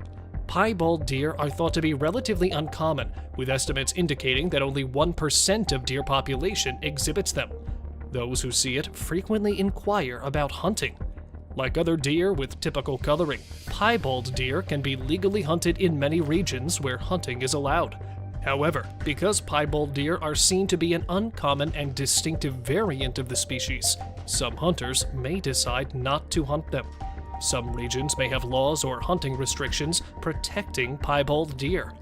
Piebald deer are thought to be relatively uncommon, with estimates indicating that only 1% of deer population exhibits them. Those who see it frequently inquire about hunting. Like other deer with typical coloring, piebald deer can be legally hunted in many regions where hunting is allowed. However, because piebald deer are seen to be an uncommon and distinctive variant of the species, some hunters may decide not to hunt them. Some regions may have laws or hunting restrictions protecting piebald deer.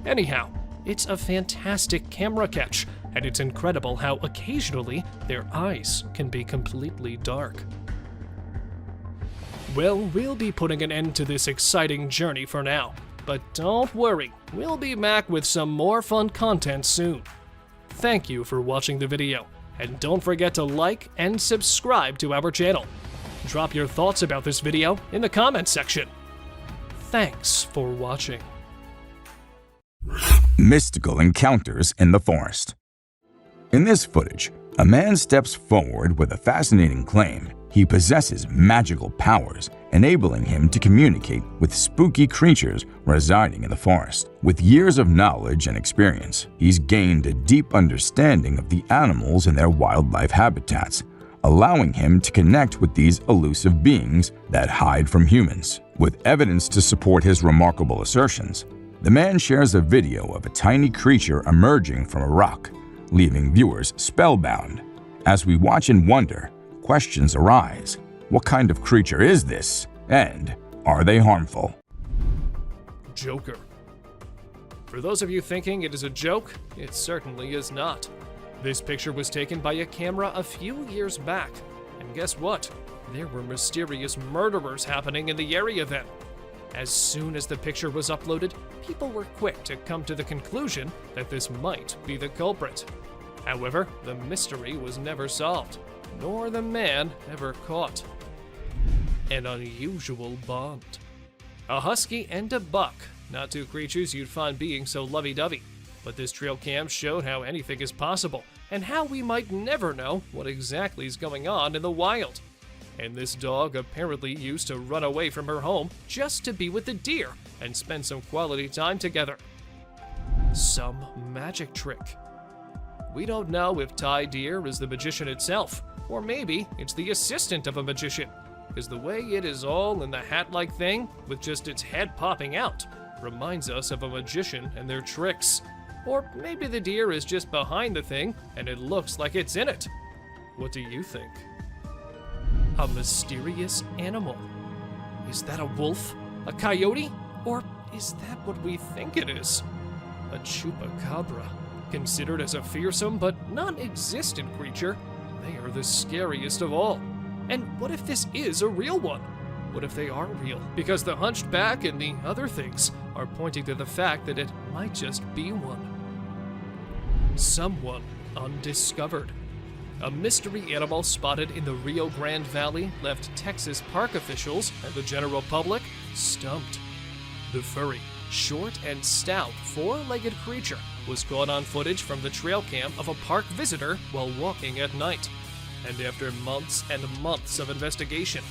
Anyhow, it's a fantastic camera catch, and it's incredible how occasionally their eyes can be completely dark. Well, we'll be putting an end to this exciting journey for now, but don't worry, we'll be back with some more fun content soon. Thank you for watching the video, and don't forget to like and subscribe to our channel. Drop your thoughts about this video in the comments section. Thanks for watching. Mystical encounters in the forest. In this footage, a man steps forward with a fascinating claim. He possesses magical powers, enabling him to communicate with spooky creatures residing in the forest. With years of knowledge and experience, he's gained a deep understanding of the animals and their wildlife habitats, allowing him to connect with these elusive beings that hide from humans. With evidence to support his remarkable assertions, the man shares a video of a tiny creature emerging from a rock, leaving viewers spellbound. As we watch and wonder, questions arise. What kind of creature is this? And are they harmful? Joker. For those of you thinking it is a joke, it certainly is not. This picture was taken by a camera a few years back, and guess what? There were mysterious murderers happening in the area then. As soon as the picture was uploaded, people were quick to come to the conclusion that this might be the culprit. However, the mystery was never solved, nor the man ever caught. An unusual bond. A husky and a buck, not two creatures you'd find being so lovey-dovey. But this trail cam showed how anything is possible, and how we might never know what exactly is going on in the wild. And this dog apparently used to run away from her home just to be with the deer and spend some quality time together. Some magic trick. We don't know if Ty Deer is the magician itself, or maybe it's the assistant of a magician, because the way it is all in the hat-like thing, with just its head popping out, reminds us of a magician and their tricks. Or maybe the deer is just behind the thing and it looks like it's in it. What do you think? A mysterious animal. Is that a wolf? A coyote? Or is that what we think it is? A chupacabra. Considered as a fearsome but non-existent creature, they are the scariest of all. And what if this is a real one? What if they are real? Because the hunched back and the other things are pointing to the fact that it might just be one. Someone undiscovered. A mystery animal spotted in the Rio Grande Valley left Texas park officials and the general public stumped. The furry, short and stout, four-legged creature was caught on footage from the trail cam of a park visitor while walking at night. And after months and months of investigation,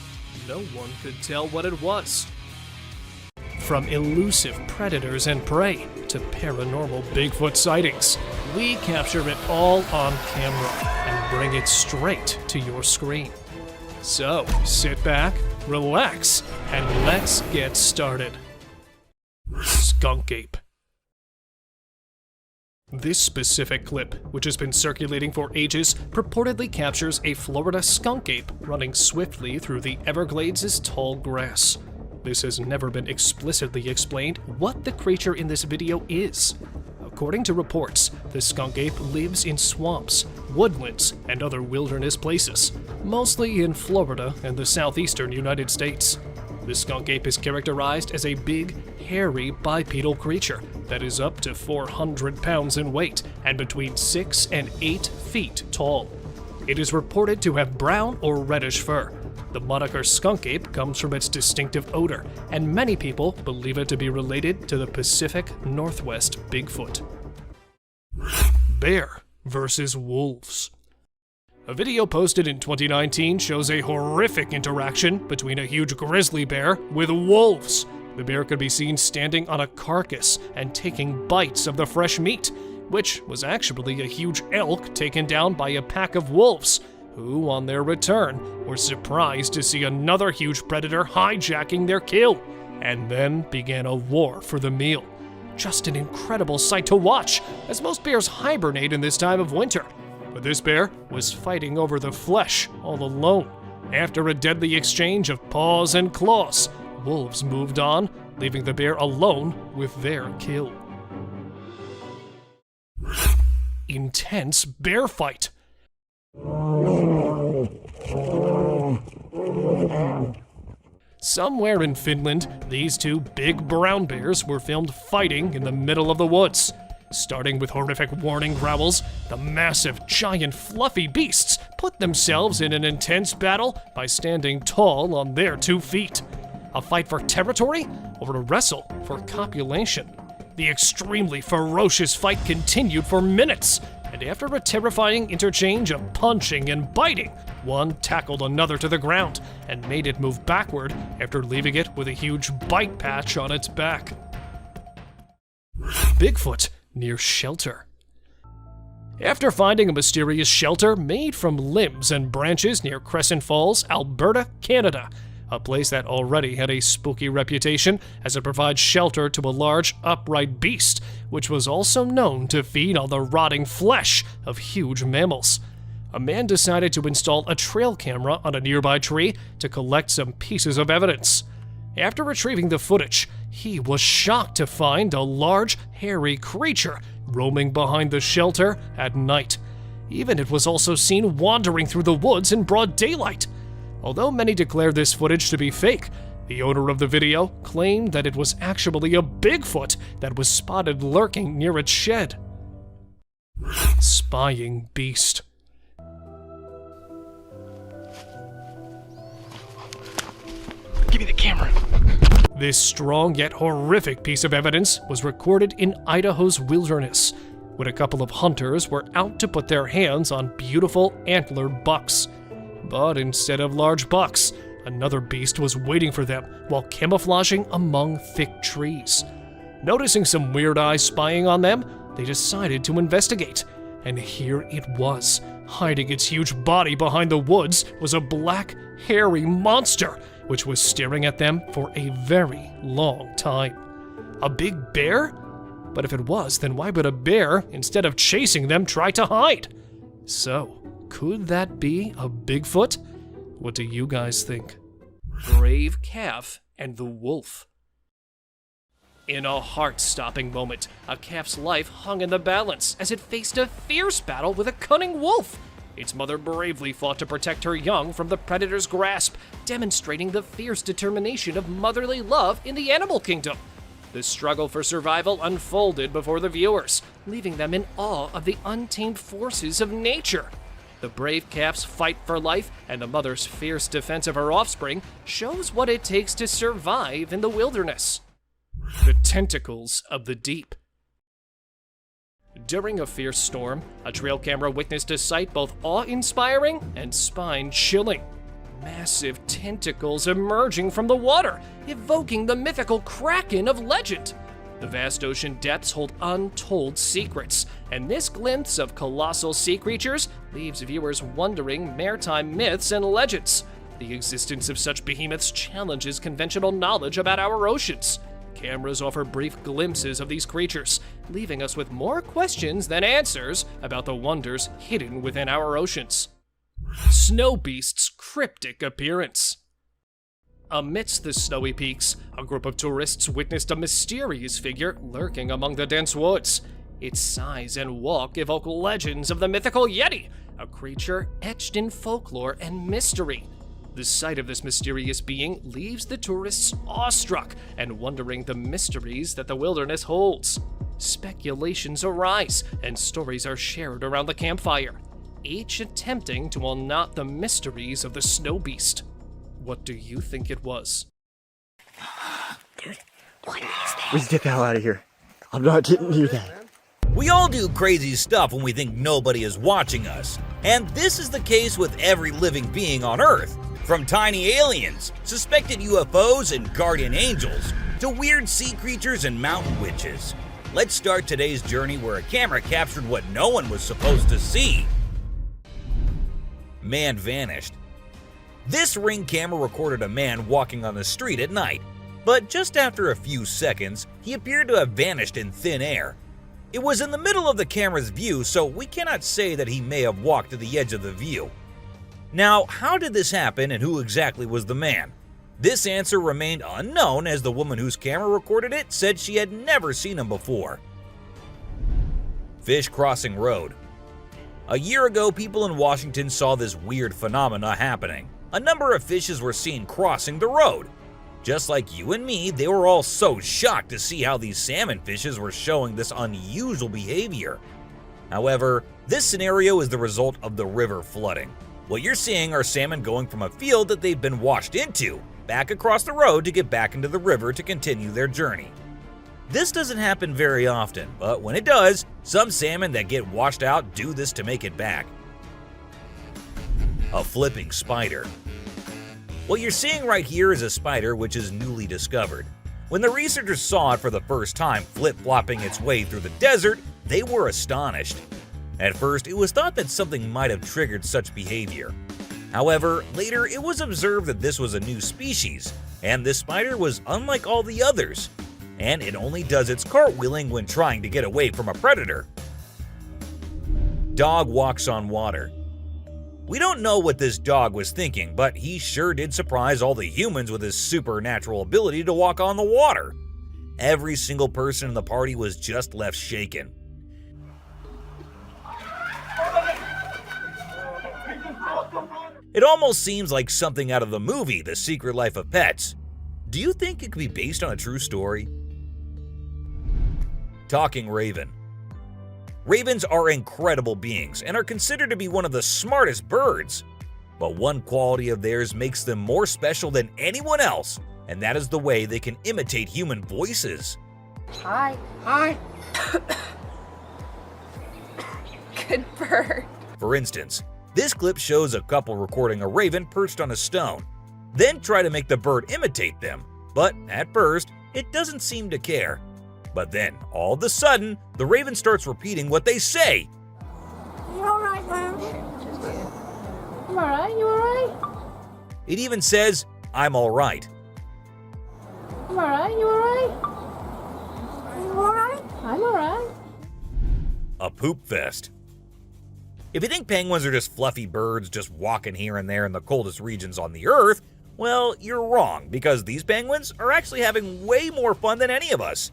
no one could tell what it was. From elusive predators and prey to paranormal Bigfoot sightings, we capture it all on camera and bring it straight to your screen. So, sit back, relax, and let's get started. Skunk ape. This specific clip, which has been circulating for ages, purportedly captures a Florida skunk ape running swiftly through the Everglades' tall grass. This has never been explicitly explained what the creature in this video is. According to reports, the skunk ape lives in swamps, woodlands, and other wilderness places, mostly in Florida and the southeastern United States. The skunk ape is characterized as a big, hairy, bipedal creature that is up to 400 pounds in weight and between 6 and 8 feet tall. It is reported to have brown or reddish fur. The moniker skunk ape comes from its distinctive odor, and many people believe it to be related to the Pacific Northwest Bigfoot. Bear versus wolves. A video posted in 2019 shows a horrific interaction between a huge grizzly bear with wolves. The bear could be seen standing on a carcass and taking bites of the fresh meat, which was actually a huge elk taken down by a pack of wolves, who, on their return, were surprised to see another huge predator hijacking their kill, and then began a war for the meal. Just an incredible sight to watch, as most bears hibernate in this time of winter. But this bear was fighting over the flesh all alone. After a deadly exchange of paws and claws, wolves moved on, leaving the bear alone with their kill. Intense bear fight. Somewhere in Finland, these two big brown bears were filmed fighting in the middle of the woods. Starting with horrific warning growls, the massive, giant, fluffy beasts put themselves in an intense battle by standing tall on their 2 feet. A fight for territory or a wrestle for copulation? The extremely ferocious fight continued for minutes, and after a terrifying interchange of punching and biting, one tackled another to the ground and made it move backward after leaving it with a huge bite patch on its back. Bigfoot near shelter. After finding a mysterious shelter made from limbs and branches near Crescent Falls, Alberta, Canada, a place that already had a spooky reputation as it provides shelter to a large, upright beast, which was also known to feed on the rotting flesh of huge mammals. A man decided to install a trail camera on a nearby tree to collect some pieces of evidence. After retrieving the footage, he was shocked to find a large, hairy creature roaming behind the shelter at night. Even it was also seen wandering through the woods in broad daylight. Although many declared this footage to be fake, the owner of the video claimed that it was actually a Bigfoot that was spotted lurking near its shed. Spying beast. Give me the camera. This strong yet horrific piece of evidence was recorded in Idaho's wilderness, when a couple of hunters were out to put their hands on beautiful antlered bucks. But instead of large bucks, another beast was waiting for them while camouflaging among thick trees. Noticing some weird eyes spying on them, they decided to investigate, and here it was. Hiding its huge body behind the woods was a black, hairy monster, which was staring at them for a very long time. A big bear? But if it was, then why would a bear, instead of chasing them, try to hide? So, could that be a Bigfoot? What do you guys think? Brave calf and the wolf. In a heart-stopping moment, a calf's life hung in the balance as it faced a fierce battle with a cunning wolf. Its mother bravely fought to protect her young from the predator's grasp, demonstrating the fierce determination of motherly love in the animal kingdom. The struggle for survival unfolded before the viewers, leaving them in awe of the untamed forces of nature. The brave calf's fight for life and the mother's fierce defense of her offspring shows what it takes to survive in the wilderness. The tentacles of the deep. During a fierce storm, a trail camera witnessed a sight both awe-inspiring and spine-chilling. Massive tentacles emerging from the water, evoking the mythical kraken of legend. The vast ocean depths hold untold secrets, and this glimpse of colossal sea creatures leaves viewers wondering maritime myths and legends. The existence of such behemoths challenges conventional knowledge about our oceans. Cameras offer brief glimpses of these creatures, leaving us with more questions than answers about the wonders hidden within our oceans. Snow beast's cryptic appearance. Amidst the snowy peaks, a group of tourists witnessed a mysterious figure lurking among the dense woods. Its size and walk evoke legends of the mythical Yeti, a creature etched in folklore and mystery. The sight of this mysterious being leaves the tourists awestruck and wondering the mysteries that the wilderness holds. Speculations arise and stories are shared around the campfire, each attempting to unknot the mysteries of the snow beast. What do you think it was? Dude, what is that? Let's get the hell out of here. I'm not getting near that. We all do crazy stuff when we think nobody is watching us. And this is the case with every living being on Earth. From tiny aliens, suspected UFOs and guardian angels, to weird sea creatures and mountain witches. Let's start today's journey where a camera captured what no one was supposed to see. Man vanished. This Ring camera recorded a man walking on the street at night, but just after a few seconds, he appeared to have vanished in thin air. It was in the middle of the camera's view, so we cannot say that he may have walked to the edge of the view. Now, how did this happen and who exactly was the man? This answer remained unknown as the woman whose camera recorded it said she had never seen him before. Fish crossing road. A year ago, people in Washington saw this weird phenomena happening. A number of fishes were seen crossing the road. Just like you and me, they were all so shocked to see how these salmon fishes were showing this unusual behavior. However, this scenario is the result of the river flooding. What you're seeing are salmon going from a field that they've been washed into, back across the road to get back into the river to continue their journey. This doesn't happen very often, but when it does, some salmon that get washed out do this to make it back. A flipping spider. What you're seeing right here is a spider which is newly discovered. When the researchers saw it for the first time flip-flopping its way through the desert, they were astonished. At first, it was thought that something might have triggered such behavior. However, later it was observed that this was a new species, and this spider was unlike all the others, and it only does its cartwheeling when trying to get away from a predator. Dog walks on water. We don't know what this dog was thinking, but he sure did surprise all the humans with his supernatural ability to walk on the water. Every single person in the party was just left shaken. It almost seems like something out of the movie The Secret Life of Pets. Do you think it could be based on a true story? Talking raven. Ravens are incredible beings and are considered to be one of the smartest birds. But one quality of theirs makes them more special than anyone else, and that is the way they can imitate human voices. Hi. Hi. Good bird. For instance, this clip shows a couple recording a raven perched on a stone, then try to make the bird imitate them. But at first, it doesn't seem to care. But then, all of a sudden, the raven starts repeating what they say. You alright, man? You alright? You alright? It even says, "I'm alright." You alright? You alright? You alright? I'm alright. A poop fest. If you think penguins are just fluffy birds just walking here and there in the coldest regions on the Earth, well, you're wrong, because these penguins are actually having way more fun than any of us.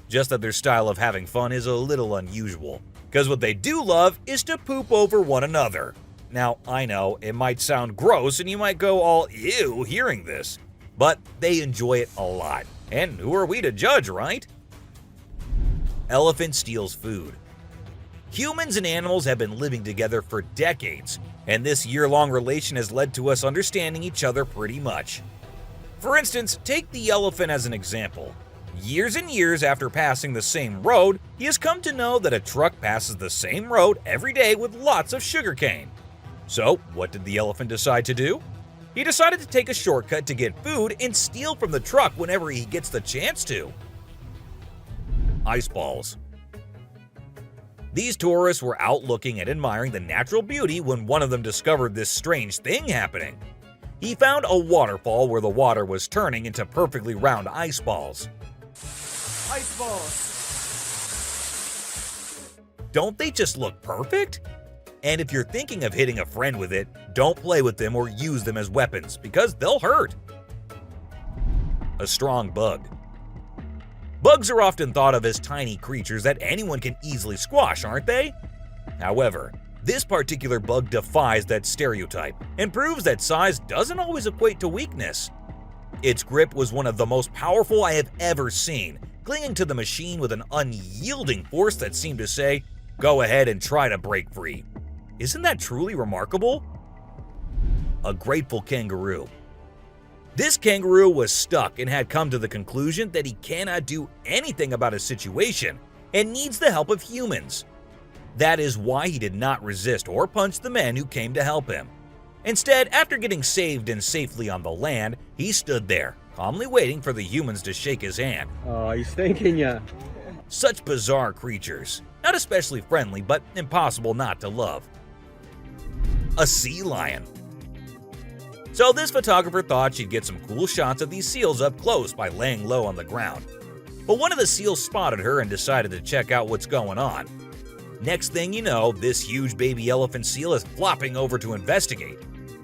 Just that their style of having fun is a little unusual, because what they do love is to poop over one another. Now, I know, it might sound gross and you might go all ew hearing this, but they enjoy it a lot. And who are we to judge, right? Elephant steals food. Humans and animals have been living together for decades, and this year-long relation has led to us understanding each other pretty much. For instance, take the elephant as an example. Years and years after passing the same road, he has come to know that a truck passes the same road every day with lots of sugarcane. So, what did the elephant decide to do? He decided to take a shortcut to get food and steal from the truck whenever he gets the chance to. Ice balls. These tourists were out looking and admiring the natural beauty when one of them discovered this strange thing happening. He found a waterfall where the water was turning into perfectly round ice balls. Ice balls. Don't they just look perfect? And if you're thinking of hitting a friend with it, don't play with them or use them as weapons because they'll hurt. a strong bug. Bugs are often thought of as tiny creatures that anyone can easily squash, aren't they? However, this particular bug defies that stereotype and proves that size doesn't always equate to weakness. Its grip was one of the most powerful I have ever seen, clinging to the machine with an unyielding force that seemed to say, "Go ahead and try to break free." Isn't that truly remarkable? A grateful kangaroo. This kangaroo was stuck and had come to the conclusion that he cannot do anything about his situation and needs the help of humans. That is why he did not resist or punch the men who came to help him. Instead, after getting saved and safely on the land, he stood there, calmly waiting for the humans to shake his hand. Oh, he's thanking ya. Such bizarre creatures, not especially friendly, but impossible not to love. A sea lion. So this photographer thought she'd get some cool shots of these seals up close by laying low on the ground. But one of the seals spotted her and decided to check out what's going on. Next thing you know, this huge baby elephant seal is flopping over to investigate.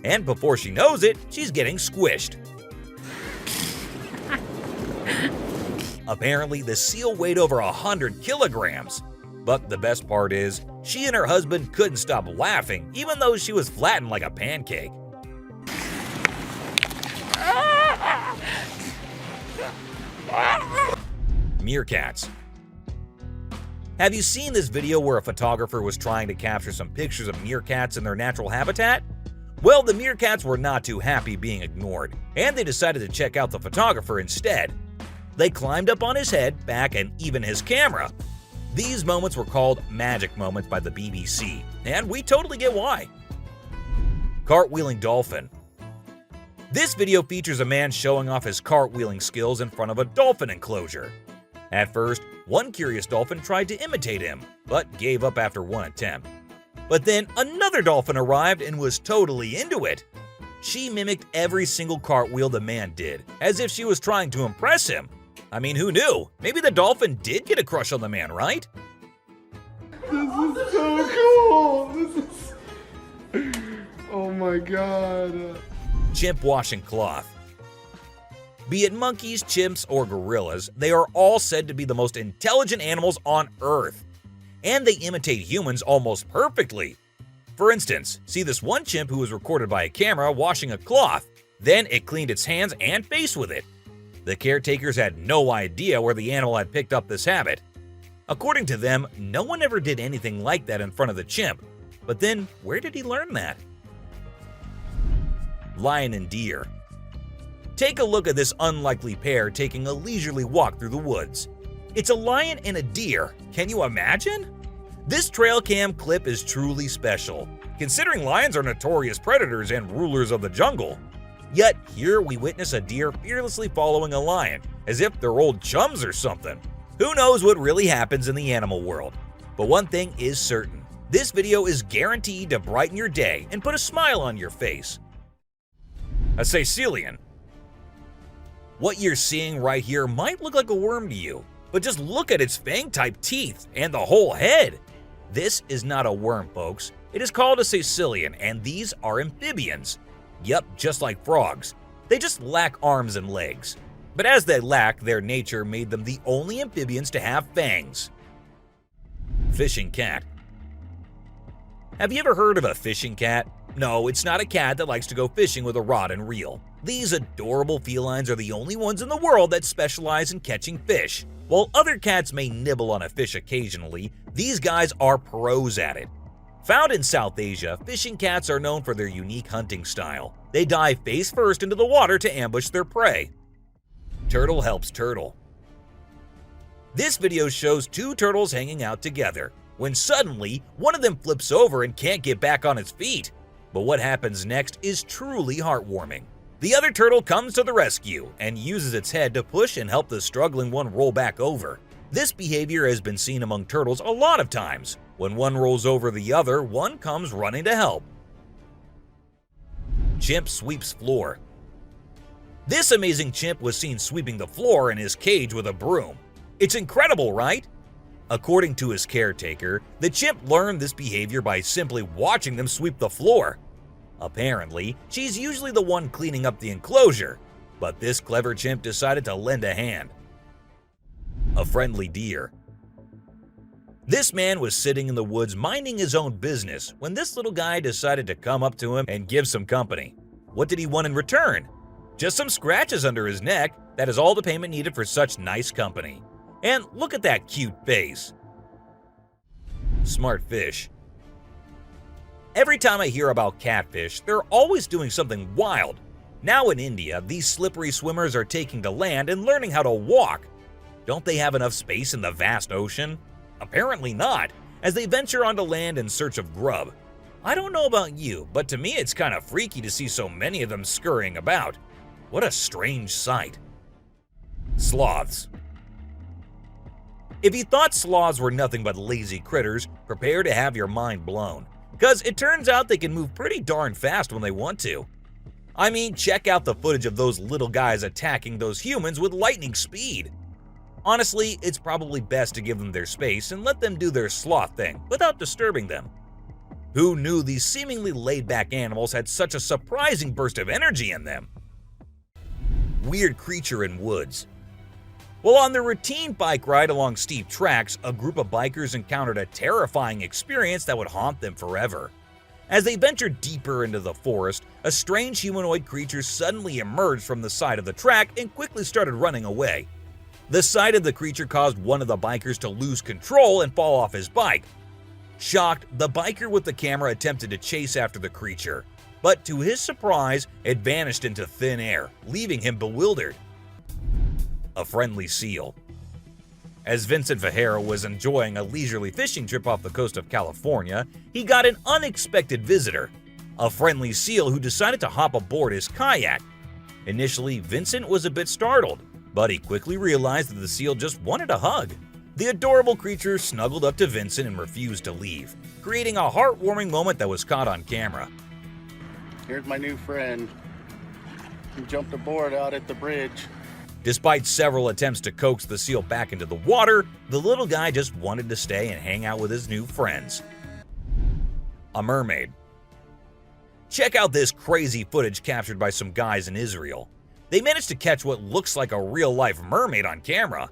And before she knows it, she's getting squished. Apparently, the seal weighed over 100 kilograms. But the best part is, she and her husband couldn't stop laughing, even though she was flattened like a pancake. Meerkats. Have you seen this video where a photographer was trying to capture some pictures of meerkats in their natural habitat? Well, the meerkats were not too happy being ignored, and they decided to check out the photographer instead. They climbed up on his head, back, and even his camera. These moments were called magic moments by the BBC, and we totally get why. Cartwheeling dolphin. This video features a man showing off his cartwheeling skills in front of a dolphin enclosure. At first, one curious dolphin tried to imitate him, but gave up after one attempt. But then another dolphin arrived and was totally into it. She mimicked every single cartwheel the man did, as if she was trying to impress him. I mean, who knew? Maybe the dolphin did get a crush on the man, right? This is so cool. This is... Oh my god. Chimp washing cloth. Be it monkeys, chimps, or gorillas, they are all said to be the most intelligent animals on Earth. And they imitate humans almost perfectly. For instance, see this one chimp who was recorded by a camera washing a cloth. Then it cleaned its hands and face with it. The caretakers had no idea where the animal had picked up this habit. According to them, no one ever did anything like that in front of the chimp. But then, where did he learn that? Lion and deer. Take a look at this unlikely pair taking a leisurely walk through the woods. It's a lion and a deer. Can you imagine? This trail cam clip is truly special, considering lions are notorious predators and rulers of the jungle. Yet here we witness a deer fearlessly following a lion, as if they're old chums or something. Who knows what really happens in the animal world? But one thing is certain, this video is guaranteed to brighten your day and put a smile on your face. A Sicilian. What you're seeing right here might look like a worm to you, but just look at its fang-type teeth and the whole head. This is not a worm, folks. It is called a Sicilian, and these are amphibians. Yep, just like frogs. They just lack arms and legs. But as they lack, their nature made them the only amphibians to have fangs. Fishing cat. Have you ever heard of a fishing cat? No, it's not a cat that likes to go fishing with a rod and reel. These adorable felines are the only ones in the world that specialize in catching fish. While other cats may nibble on a fish occasionally, these guys are pros at it. Found in South Asia, fishing cats are known for their unique hunting style. They dive face first into the water to ambush their prey. Turtle helps turtle. This video shows two turtles hanging out together, when suddenly one of them flips over and can't get back on its feet. But what happens next is truly heartwarming. The other turtle comes to the rescue and uses its head to push and help the struggling one roll back over. This behavior has been seen among turtles a lot of times. When one rolls over the other, one comes running to help. Chimp sweeps floor. This amazing chimp was seen sweeping the floor in his cage with a broom. It's incredible, right? According to his caretaker, the chimp learned this behavior by simply watching them sweep the floor. Apparently, she's usually the one cleaning up the enclosure, but this clever chimp decided to lend a hand. A friendly deer. This man was sitting in the woods minding his own business when this little guy decided to come up to him and give some company. What did he want in return? Just some scratches under his neck. That is all the payment needed for such nice company. And look at that cute face. Smart fish. Every time I hear about catfish, they're always doing something wild. Now in India, these slippery swimmers are taking to land and learning how to walk. Don't they have enough space in the vast ocean? Apparently not, as they venture onto land in search of grub. I don't know about you, but to me it's kind of freaky to see so many of them scurrying about. What a strange sight. Sloths. If you thought sloths were nothing but lazy critters, prepare to have your mind blown. Because it turns out they can move pretty darn fast when they want to. I mean, check out the footage of those little guys attacking those humans with lightning speed. Honestly, it's probably best to give them their space and let them do their sloth thing without disturbing them. Who knew these seemingly laid-back animals had such a surprising burst of energy in them? Weird creature in woods. Well, on their routine bike ride along steep tracks, a group of bikers encountered a terrifying experience that would haunt them forever. As they ventured deeper into the forest, a strange humanoid creature suddenly emerged from the side of the track and quickly started running away. The sight of the creature caused one of the bikers to lose control and fall off his bike. Shocked, the biker with the camera attempted to chase after the creature, but to his surprise, it vanished into thin air, leaving him bewildered. A friendly seal. As Vincent Vajera was enjoying a leisurely fishing trip off the coast of California, he got an unexpected visitor, a friendly seal who decided to hop aboard his kayak. Initially, Vincent was a bit startled, but he quickly realized that the seal just wanted a hug. The adorable creature snuggled up to Vincent and refused to leave, creating a heartwarming moment that was caught on camera. Here's my new friend. He jumped aboard out at the bridge. Despite several attempts to coax the seal back into the water, the little guy just wanted to stay and hang out with his new friends. A mermaid. Check out this crazy footage captured by some guys in Israel. They managed to catch what looks like a real-life mermaid on camera.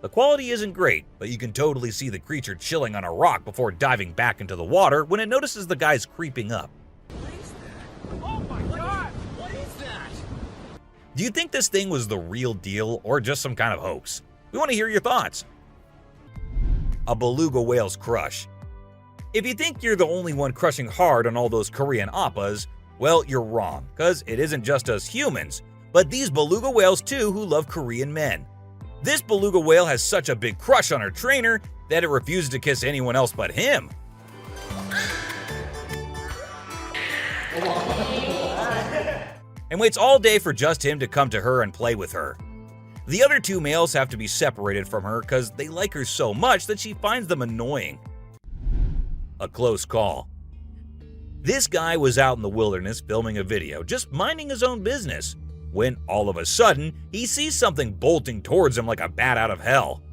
The quality isn't great, but you can totally see the creature chilling on a rock before diving back into the water when it notices the guys creeping up. Do you think this thing was the real deal or just some kind of hoax? We want to hear your thoughts. A beluga whale's crush. If you think you're the only one crushing hard on all those Korean oppas, well, you're wrong, because it isn't just us humans, but these beluga whales too who love Korean men. This beluga whale has such a big crush on her trainer that it refuses to kiss anyone else but him. And waits all day for just him to come to her and play with her. The other two males have to be separated from her because they like her so much that she finds them annoying. A close call. This guy was out in the wilderness filming a video, just minding his own business, when all of a sudden, he sees something bolting towards him like a bat out of hell.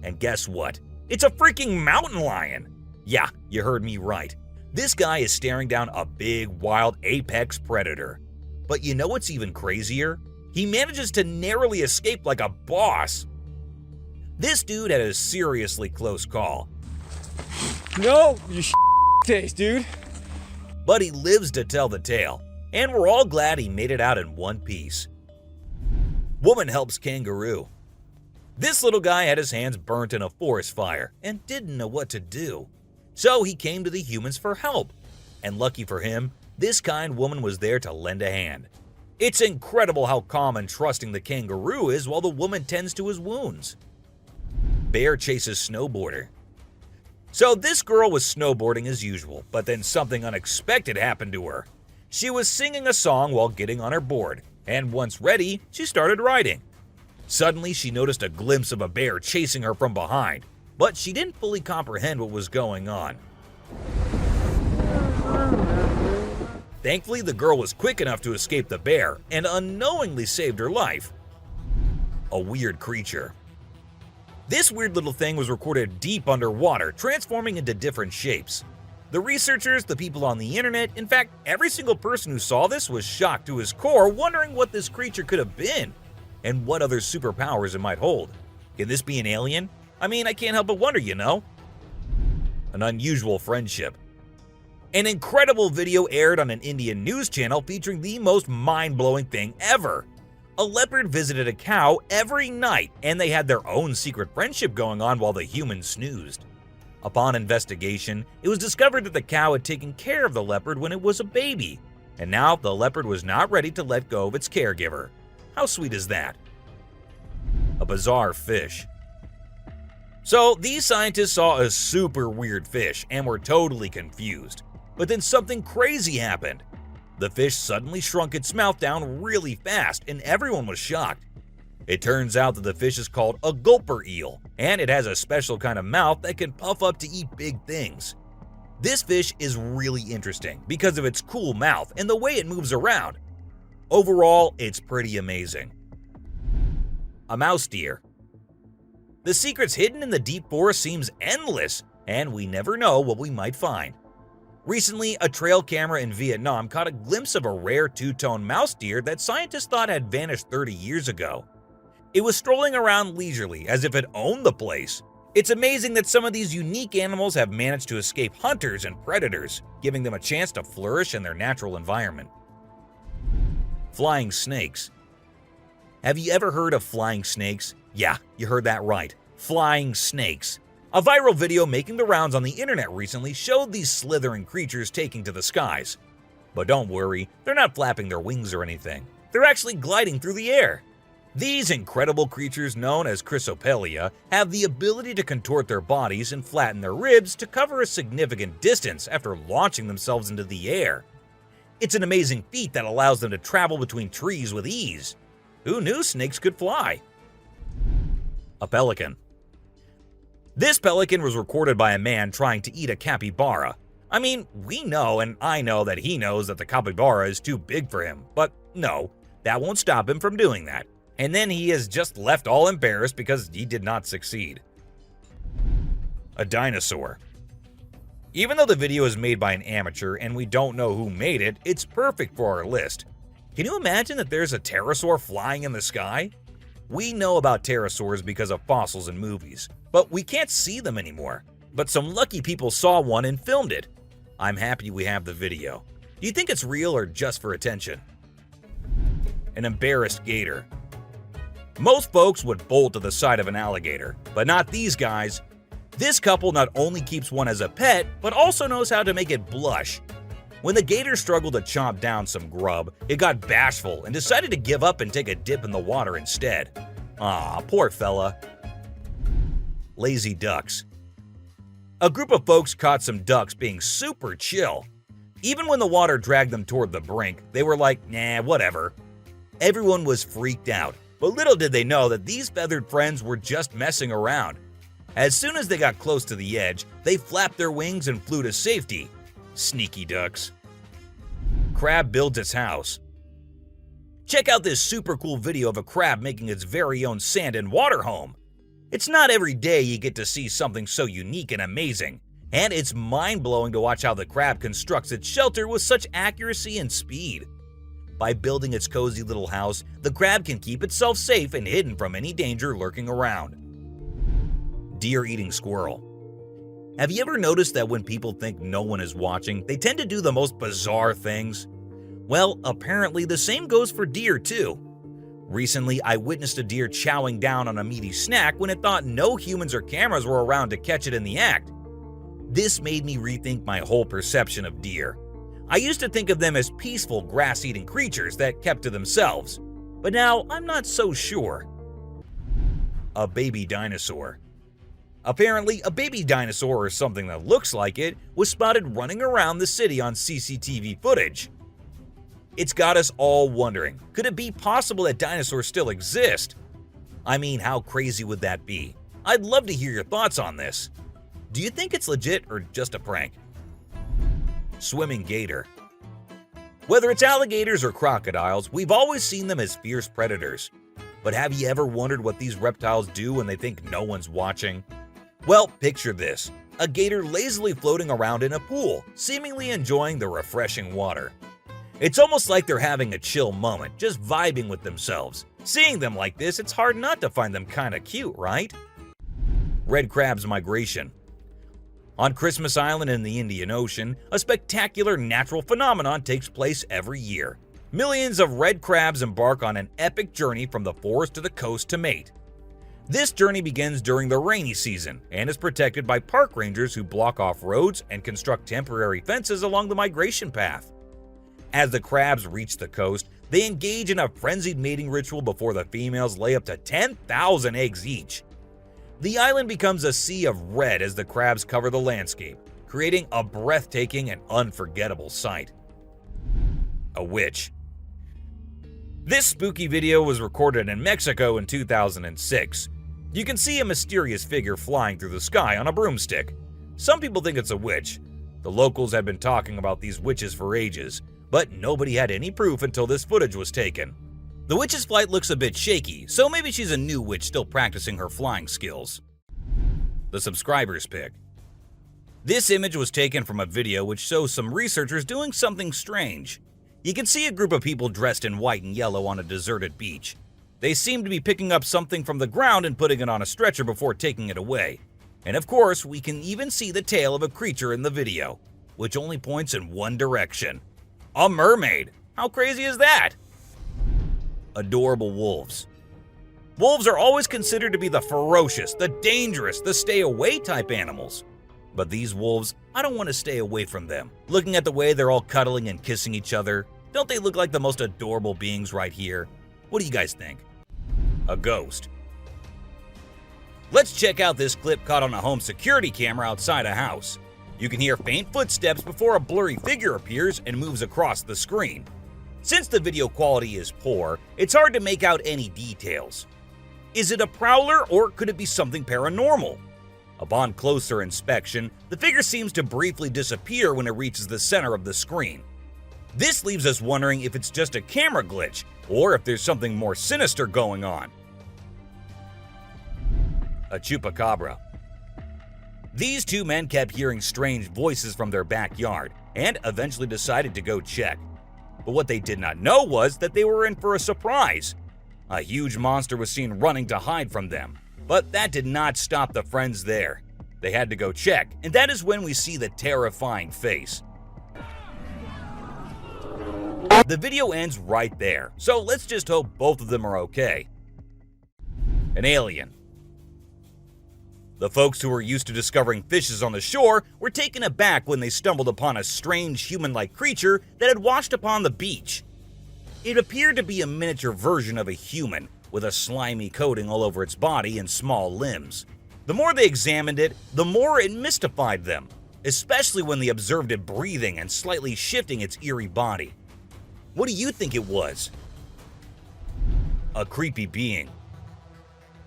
And guess what? It's a freaking mountain lion! Yeah, you heard me right. This guy is staring down a big, wild apex predator. But you know what's even crazier? He manages to narrowly escape like a boss. This dude had a seriously close call. No, you taste, dude. But he lives to tell the tale, and we're all glad he made it out in one piece. Woman helps kangaroo. This little guy had his hands burnt in a forest fire and didn't know what to do. So he came to the humans for help. And lucky for him, this kind woman was there to lend a hand. It's incredible how calm and trusting the kangaroo is while the woman tends to his wounds. Bear chases snowboarder. So this girl was snowboarding as usual, but then something unexpected happened to her. She was singing a song while getting on her board, and once ready, she started riding. Suddenly, she noticed a glimpse of a bear chasing her from behind, but she didn't fully comprehend what was going on. Thankfully, the girl was quick enough to escape the bear and unknowingly saved her life. A weird creature. This weird little thing was recorded deep underwater, transforming into different shapes. The researchers, the people on the internet, in fact, every single person who saw this was shocked to his core, wondering what this creature could have been. and what other superpowers it might hold. Can this be an alien? I mean, I can't help but wonder, you know? An unusual friendship. An incredible video aired on an Indian news channel featuring the most mind-blowing thing ever. A leopard visited a cow every night, and they had their own secret friendship going on while the humans snoozed. Upon investigation, it was discovered that the cow had taken care of the leopard when it was a baby, and now the leopard was not ready to let go of its caregiver. How sweet is that? A bizarre fish. So, these scientists saw a super weird fish and were totally confused. But then something crazy happened. The fish suddenly shrunk its mouth down really fast, and everyone was shocked. It turns out that the fish is called a gulper eel, and it has a special kind of mouth that can puff up to eat big things. This fish is really interesting because of its cool mouth and the way it moves around. Overall, it's pretty amazing. A mouse deer. The secrets hidden in the deep forest seems endless, and we never know what we might find. Recently, a trail camera in Vietnam caught a glimpse of a rare two-tone mouse deer that scientists thought had vanished 30 years ago. It was strolling around leisurely as if it owned the place. It's amazing that some of these unique animals have managed to escape hunters and predators, giving them a chance to flourish in their natural environment. Flying snakes. Have you ever heard of flying snakes? Yeah, you heard that right. Flying snakes. A viral video making the rounds on the internet recently showed these slithering creatures taking to the skies. But don't worry, they're not flapping their wings or anything. They're actually gliding through the air. These incredible creatures, known as Chrysopelia, have the ability to contort their bodies and flatten their ribs to cover a significant distance after launching themselves into the air. It's an amazing feat that allows them to travel between trees with ease. Who knew snakes could fly? A pelican. This pelican was recorded by a man trying to eat a capybara. I mean, we know and I know that he knows that the capybara is too big for him, but no, that won't stop him from doing that. And then he is just left all embarrassed because he did not succeed. A dinosaur. Even though the video is made by an amateur and we don't know who made it, it's perfect for our list. Can you imagine that there's a pterosaur flying in the sky? We know about pterosaurs because of fossils in movies, but we can't see them anymore. But some lucky people saw one and filmed it. I'm happy we have the video. Do you think it's real or just for attention? An embarrassed gator. Most folks would bolt to the side of an alligator, but not these guys. This couple not only keeps one as a pet, but also knows how to make it blush. When the gator struggled to chomp down some grub, it got bashful and decided to give up and take a dip in the water instead. Aw, poor fella. Lazy ducks. A group of folks caught some ducks being super chill. Even when the water dragged them toward the brink, they were like, nah, whatever. Everyone was freaked out, but little did they know that these feathered friends were just messing around. As soon as they got close to the edge, they flapped their wings and flew to safety. Sneaky ducks. Crab builds its house. Check out this super cool video of a crab making its very own sand and water home. It's not every day you get to see something so unique and amazing, and it's mind-blowing to watch how the crab constructs its shelter with such accuracy and speed. By building its cozy little house, the crab can keep itself safe and hidden from any danger lurking around. Deer eating squirrel. Have you ever noticed that when people think no one is watching, they tend to do the most bizarre things? Well, apparently the same goes for deer too. Recently, I witnessed a deer chowing down on a meaty snack when it thought no humans or cameras were around to catch it in the act. This made me rethink my whole perception of deer. I used to think of them as peaceful, grass-eating creatures that kept to themselves, but now I'm not so sure. A baby dinosaur. Apparently, a baby dinosaur or something that looks like it was spotted running around the city on CCTV footage. It's got us all wondering, could it be possible that dinosaurs still exist? I mean, how crazy would that be? I'd love to hear your thoughts on this. Do you think it's legit or just a prank? Swimming gator. Whether it's alligators or crocodiles, we've always seen them as fierce predators. But have you ever wondered what these reptiles do when they think no one's watching? Well, picture this. A gator lazily floating around in a pool, seemingly enjoying the refreshing water. It's almost like they're having a chill moment, just vibing with themselves. Seeing them like this, it's hard not to find them kinda cute, right? Red crab's migration. On Christmas Island in the Indian Ocean, a spectacular natural phenomenon takes place every year. Millions of red crabs embark on an epic journey from the forest to the coast to mate. This journey begins during the rainy season and is protected by park rangers who block off roads and construct temporary fences along the migration path. As the crabs reach the coast, they engage in a frenzied mating ritual before the females lay up to 10,000 eggs each. The island becomes a sea of red as the crabs cover the landscape, creating a breathtaking and unforgettable sight. A witch. This spooky video was recorded in Mexico in 2006. You can see a mysterious figure flying through the sky on a broomstick. Some people think it's a witch. The locals had been talking about these witches for ages, but nobody had any proof until this footage was taken. The witch's flight looks a bit shaky, so maybe she's a new witch still practicing her flying skills. The subscriber's pick. This image was taken from a video which shows some researchers doing something strange. You can see a group of people dressed in white and yellow on a deserted beach. They seem to be picking up something from the ground and putting it on a stretcher before taking it away. And of course, we can even see the tail of a creature in the video, which only points in one direction. A mermaid! How crazy is that? Adorable wolves. Wolves are always considered to be the ferocious, the dangerous, the stay-away type animals. But these wolves, I don't want to stay away from them. Looking at the way they're all cuddling and kissing each other, don't they look like the most adorable beings right here? What do you guys think? A ghost. Let's check out this clip caught on a home security camera outside a house. You can hear faint footsteps before a blurry figure appears and moves across the screen. Since the video quality is poor, it's hard to make out any details. Is it a prowler or could it be something paranormal? Upon closer inspection, the figure seems to briefly disappear when it reaches the center of the screen. This leaves us wondering if it's just a camera glitch or if there's something more sinister going on. A chupacabra. These two men kept hearing strange voices from their backyard and eventually decided to go check. But what they did not know was that they were in for a surprise. A huge monster was seen running to hide from them. But that did not stop the friends there. They had to go check, and that is when we see the terrifying face. The video ends right there, so let's just hope both of them are okay. An alien. The folks who were used to discovering fishes on the shore were taken aback when they stumbled upon a strange human-like creature that had washed upon the beach. It appeared to be a miniature version of a human, with a slimy coating all over its body and small limbs. The more they examined it, the more it mystified them, especially when they observed it breathing and slightly shifting its eerie body. What do you think it was? A creepy being.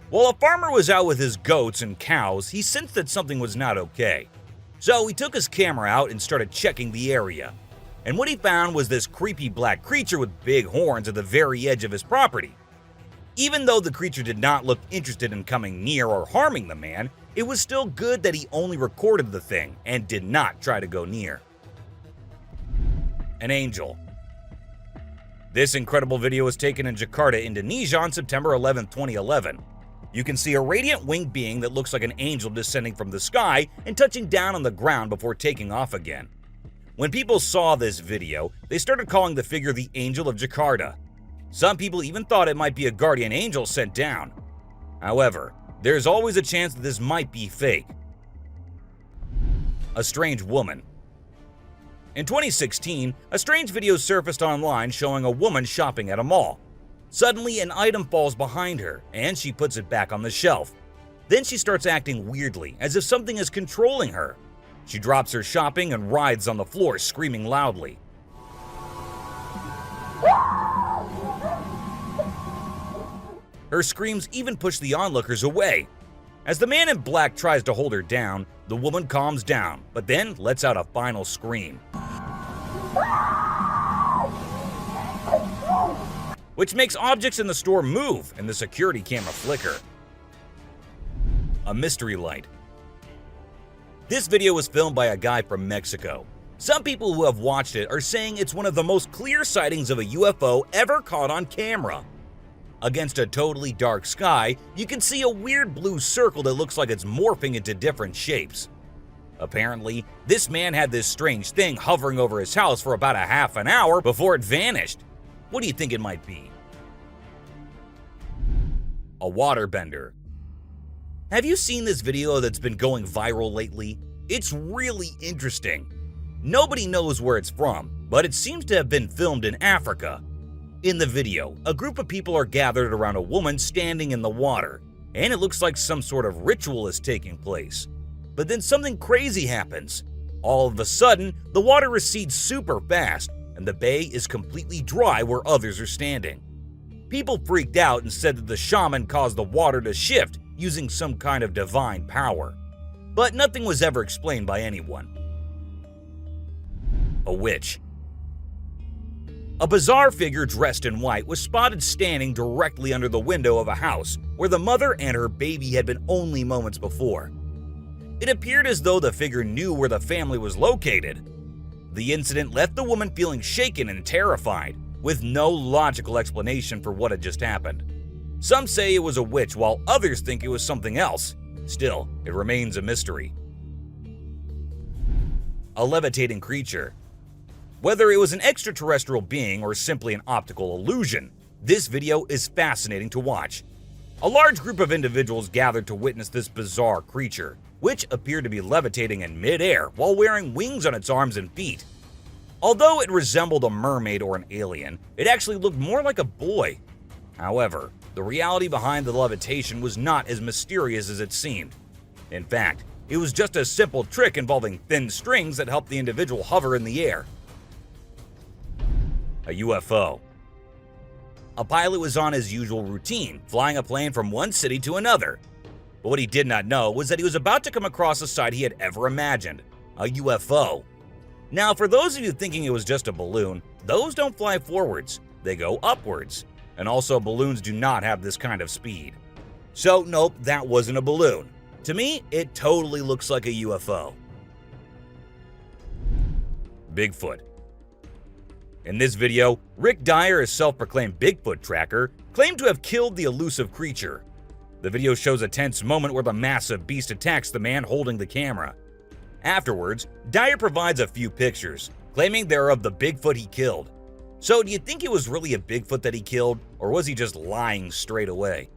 While a farmer was out with his goats and cows, he sensed that something was not okay. So he took his camera out and started checking the area. And what he found was this creepy black creature with big horns at the very edge of his property. Even though the creature did not look interested in coming near or harming the man, it was still good that he only recorded the thing and did not try to go near. An angel. This incredible video was taken in Jakarta, Indonesia on September 11, 2011. You can see a radiant winged being that looks like an angel descending from the sky and touching down on the ground before taking off again. When people saw this video, they started calling the figure the Angel of Jakarta. Some people even thought it might be a guardian angel sent down. However, there's always a chance that this might be fake. A strange woman. In 2016, a strange video surfaced online showing a woman shopping at a mall. Suddenly, an item falls behind her, and she puts it back on the shelf. Then she starts acting weirdly, as if something is controlling her. She drops her shopping and writhes on the floor, screaming loudly. Her screams even push the onlookers away. As the man in black tries to hold her down, the woman calms down, but then lets out a final scream, which makes objects in the store move and the security camera flicker. A mystery light. This video was filmed by a guy from Mexico. Some people who have watched it are saying it's one of the most clear sightings of a UFO ever caught on camera. Against a totally dark sky, you can see a weird blue circle that looks like it's morphing into different shapes. Apparently, this man had this strange thing hovering over his house for about a half an hour before it vanished. What do you think it might be? A waterbender. Have you seen this video that's been going viral lately? It's really interesting. Nobody knows where it's from, but it seems to have been filmed in Africa. In the video, a group of people are gathered around a woman standing in the water, and it looks like some sort of ritual is taking place. But then something crazy happens. All of a sudden, the water recedes super fast, and the bay is completely dry where others are standing. People freaked out and said that the shaman caused the water to shift using some kind of divine power. But nothing was ever explained by anyone. A witch. A bizarre figure dressed in white was spotted standing directly under the window of a house where the mother and her baby had been only moments before. It appeared as though the figure knew where the family was located. The incident left the woman feeling shaken and terrified, with no logical explanation for what had just happened. Some say it was a witch, while others think it was something else. Still, it remains a mystery. A levitating creature. Whether it was an extraterrestrial being or simply an optical illusion, this video is fascinating to watch. A large group of individuals gathered to witness this bizarre creature, which appeared to be levitating in midair while wearing wings on its arms and feet. Although it resembled a mermaid or an alien, it actually looked more like a boy. However, the reality behind the levitation was not as mysterious as it seemed. In fact, it was just a simple trick involving thin strings that helped the individual hover in the air. A UFO. A pilot was on his usual routine, flying a plane from one city to another. But what he did not know was that he was about to come across a sight he had ever imagined, a UFO. Now, for those of you thinking it was just a balloon, those don't fly forwards, they go upwards. And also, balloons do not have this kind of speed. So, nope, that wasn't a balloon. To me, it totally looks like a UFO. Bigfoot. In this video, Rick Dyer, a self-proclaimed Bigfoot tracker, claimed to have killed the elusive creature. The video shows a tense moment where the massive beast attacks the man holding the camera. Afterwards, Dyer provides a few pictures, claiming they're of the Bigfoot he killed. So do you think it was really a Bigfoot that he killed, or was he just lying straight away?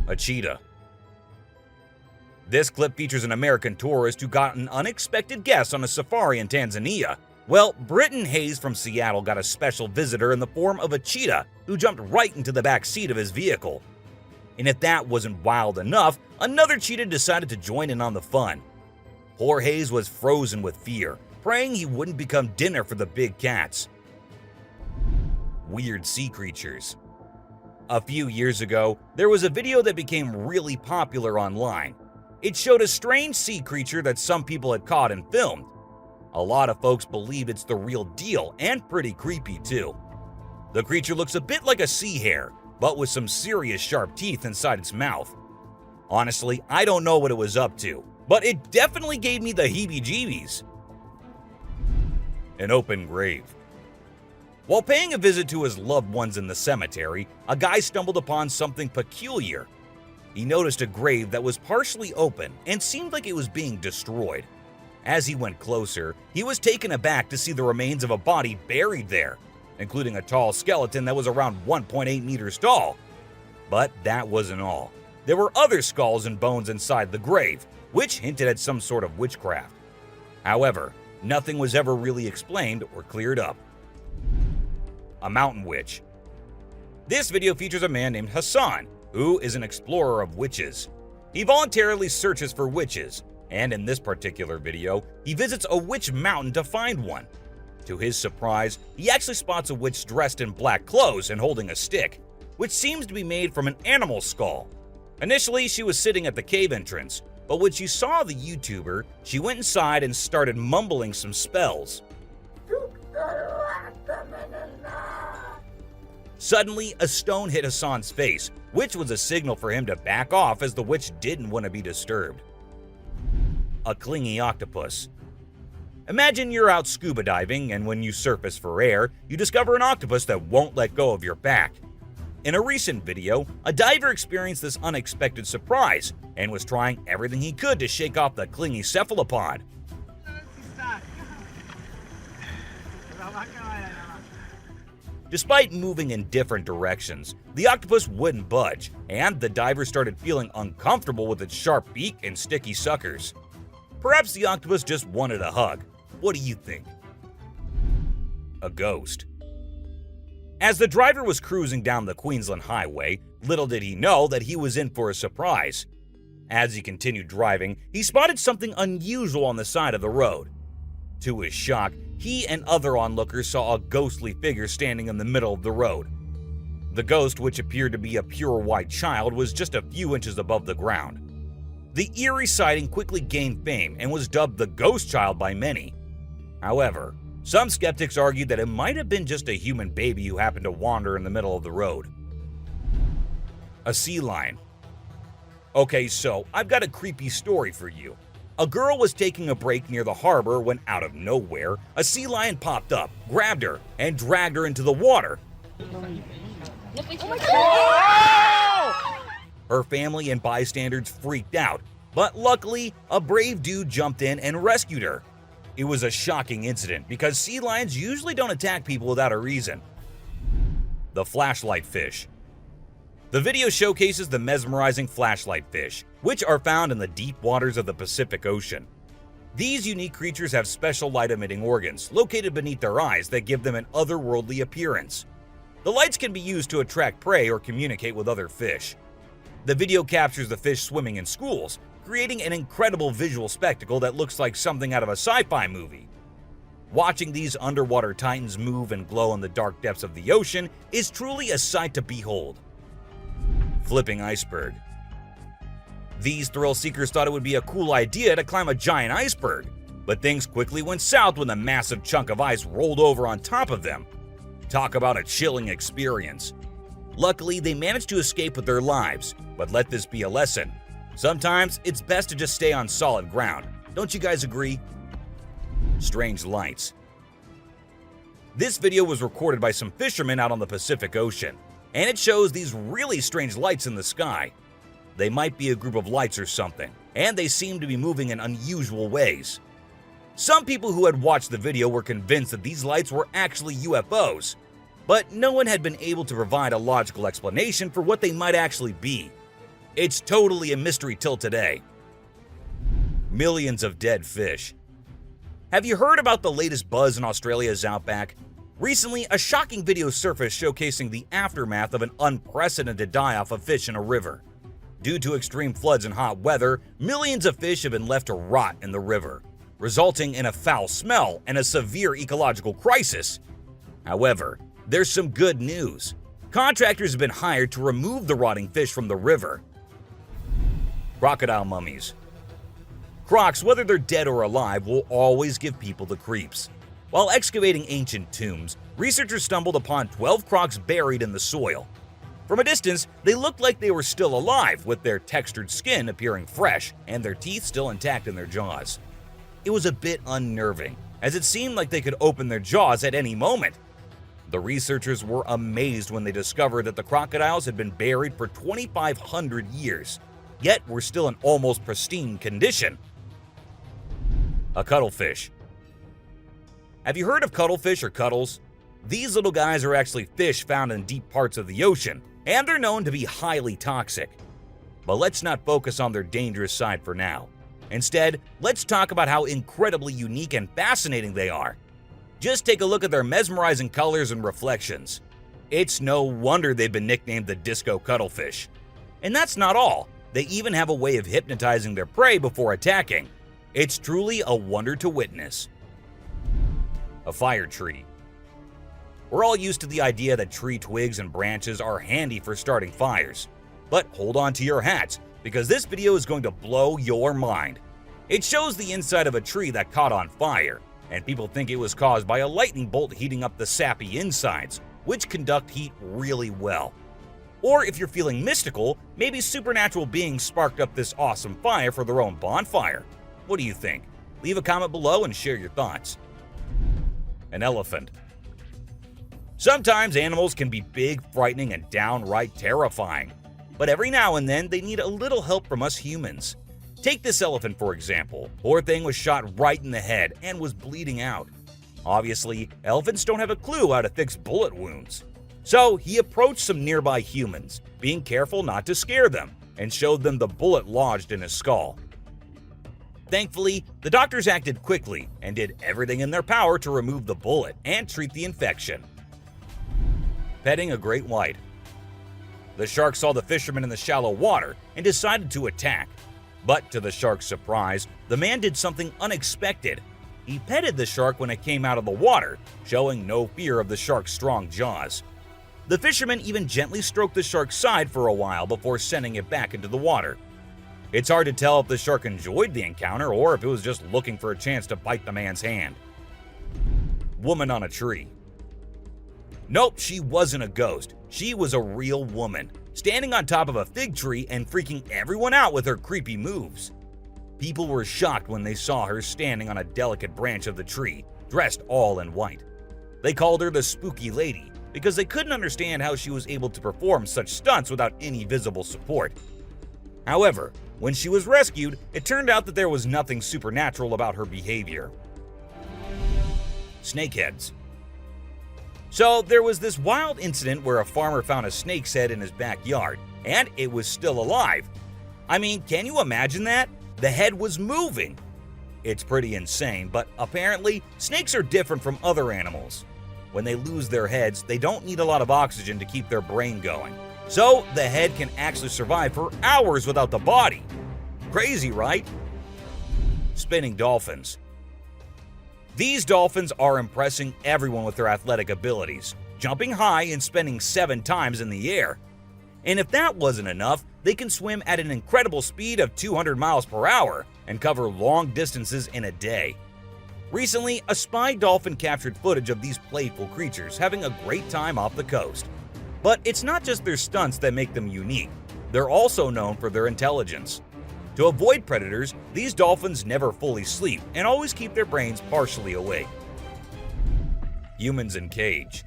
A cheetah. This clip features an American tourist who got an unexpected guest on a safari in Tanzania. Well, Britton Hayes from Seattle got a special visitor in the form of a cheetah who jumped right into the back seat of his vehicle. And if that wasn't wild enough, another cheetah decided to join in on the fun. Poor Hayes was frozen with fear, praying he wouldn't become dinner for the big cats. Weird sea creatures. A few years ago, there was a video that became really popular online. It showed a strange sea creature that some people had caught and filmed. A lot of folks believe it's the real deal, and pretty creepy too. The creature looks a bit like a sea hare, but with some serious sharp teeth inside its mouth. Honestly, I don't know what it was up to, but it definitely gave me the heebie-jeebies. An open grave. While paying a visit to his loved ones in the cemetery, a guy stumbled upon something peculiar. He noticed a grave that was partially open and seemed like it was being destroyed. As he went closer, he was taken aback to see the remains of a body buried there, including a tall skeleton that was around 1.8 meters tall. But that wasn't all. There were other skulls and bones inside the grave, which hinted at some sort of witchcraft. However, nothing was ever really explained or cleared up. A mountain witch. This video features a man named Hassan, who is an explorer of witches. He voluntarily searches for witches, and in this particular video, he visits a witch mountain to find one. To his surprise, he actually spots a witch dressed in black clothes and holding a stick, which seems to be made from an animal skull. Initially, she was sitting at the cave entrance, but when she saw the YouTuber, she went inside and started mumbling some spells. Suddenly, a stone hit Hassan's face, which was a signal for him to back off as the witch didn't want to be disturbed. A clingy octopus. Imagine you're out scuba diving, and when you surface for air, you discover an octopus that won't let go of your back. In a recent video, a diver experienced this unexpected surprise and was trying everything he could to shake off the clingy cephalopod. Despite moving in different directions, the octopus wouldn't budge, and the diver started feeling uncomfortable with its sharp beak and sticky suckers. Perhaps the octopus just wanted a hug. What do you think? A ghost. As the driver was cruising down the Queensland Highway, little did he know that he was in for a surprise. As he continued driving, he spotted something unusual on the side of the road. To his shock, he and other onlookers saw a ghostly figure standing in the middle of the road. The ghost, which appeared to be a pure white child, was just a few inches above the ground. The eerie sighting quickly gained fame and was dubbed the Ghost Child by many. However, some skeptics argued that it might have been just a human baby who happened to wander in the middle of the road. A sea lion. Okay, so I've got a creepy story for you. A girl was taking a break near the harbor when, out of nowhere, a sea lion popped up, grabbed her, and dragged her into the water. Her family and bystanders freaked out, but luckily, a brave dude jumped in and rescued her. It was a shocking incident because sea lions usually don't attack people without a reason. The flashlight fish. The video showcases the mesmerizing flashlight fish, which are found in the deep waters of the Pacific Ocean. These unique creatures have special light-emitting organs located beneath their eyes that give them an otherworldly appearance. The lights can be used to attract prey or communicate with other fish. The video captures the fish swimming in schools, creating an incredible visual spectacle that looks like something out of a sci-fi movie. Watching these underwater titans move and glow in the dark depths of the ocean is truly a sight to behold. Flipping iceberg. These thrill seekers thought it would be a cool idea to climb a giant iceberg, but things quickly went south when a massive chunk of ice rolled over on top of them. Talk about a chilling experience. Luckily, they managed to escape with their lives, but let this be a lesson. Sometimes it's best to just stay on solid ground. Don't you guys agree? Strange lights. This video was recorded by some fishermen out on the Pacific Ocean, and it shows these really strange lights in the sky. They might be a group of lights or something, and they seem to be moving in unusual ways. Some people who had watched the video were convinced that these lights were actually UFOs, but no one had been able to provide a logical explanation for what they might actually be. It's totally a mystery till today. Millions of dead fish. Have you heard about the latest buzz in Australia's outback? Recently, a shocking video surfaced showcasing the aftermath of an unprecedented die-off of fish in a river. Due to extreme floods and hot weather, millions of fish have been left to rot in the river, resulting in a foul smell and a severe ecological crisis. However, there's some good news. Contractors have been hired to remove the rotting fish from the river. Crocodile mummies. Crocs, whether they're dead or alive, will always give people the creeps. While excavating ancient tombs, researchers stumbled upon 12 crocs buried in the soil. From a distance, they looked like they were still alive, with their textured skin appearing fresh and their teeth still intact in their jaws. It was a bit unnerving, as it seemed like they could open their jaws at any moment. The researchers were amazed when they discovered that the crocodiles had been buried for 2,500 years, yet were still in almost pristine condition. A cuttlefish. Have you heard of cuttlefish or cuttles? These little guys are actually fish found in deep parts of the ocean, and they're known to be highly toxic. But let's not focus on their dangerous side for now. Instead, let's talk about how incredibly unique and fascinating they are. Just take a look at their mesmerizing colors and reflections. It's no wonder they've been nicknamed the disco cuttlefish. And that's not all. They even have a way of hypnotizing their prey before attacking. It's truly a wonder to witness. A fire tree. We're all used to the idea that tree twigs and branches are handy for starting fires. But hold on to your hats, because this video is going to blow your mind. It shows the inside of a tree that caught on fire, and people think it was caused by a lightning bolt heating up the sappy insides, which conduct heat really well. Or if you're feeling mystical, maybe supernatural beings sparked up this awesome fire for their own bonfire. What do you think? Leave a comment below and share your thoughts. An elephant. Sometimes animals can be big, frightening, and downright terrifying. But every now and then, they need a little help from us humans. Take this elephant, for example. Poor thing was shot right in the head and was bleeding out. Obviously, elephants don't have a clue how to fix bullet wounds. So he approached some nearby humans, being careful not to scare them, and showed them the bullet lodged in his skull. Thankfully, the doctors acted quickly and did everything in their power to remove the bullet and treat the infection. Petting a great white. The shark saw the fisherman in the shallow water and decided to attack. But to the shark's surprise, the man did something unexpected. He petted the shark when it came out of the water, showing no fear of the shark's strong jaws. The fisherman even gently stroked the shark's side for a while before sending it back into the water. It's hard to tell if the shark enjoyed the encounter or if it was just looking for a chance to bite the man's hand. Woman on a tree. Nope, she wasn't a ghost. She was a real woman, standing on top of a fig tree and freaking everyone out with her creepy moves. People were shocked when they saw her standing on a delicate branch of the tree, dressed all in white. They called her the Spooky Lady because they couldn't understand how she was able to perform such stunts without any visible support. However, when she was rescued, it turned out that there was nothing supernatural about her behavior. Snakeheads. So there was this wild incident where a farmer found a snake's head in his backyard, and it was still alive. I mean, can you imagine that? The head was moving. It's pretty insane, but apparently snakes are different from other animals. When they lose their heads, they don't need a lot of oxygen to keep their brain going. So the head can actually survive for hours without the body. Crazy, right? Spinning dolphins. These dolphins are impressing everyone with their athletic abilities, jumping high and spinning 7 times in the air. And if that wasn't enough, they can swim at an incredible speed of 200 miles per hour and cover long distances in a day. Recently, a spy dolphin captured footage of these playful creatures having a great time off the coast. But it's not just their stunts that make them unique. They're also known for their intelligence. To avoid predators, these dolphins never fully sleep and always keep their brains partially awake. Humans in cage.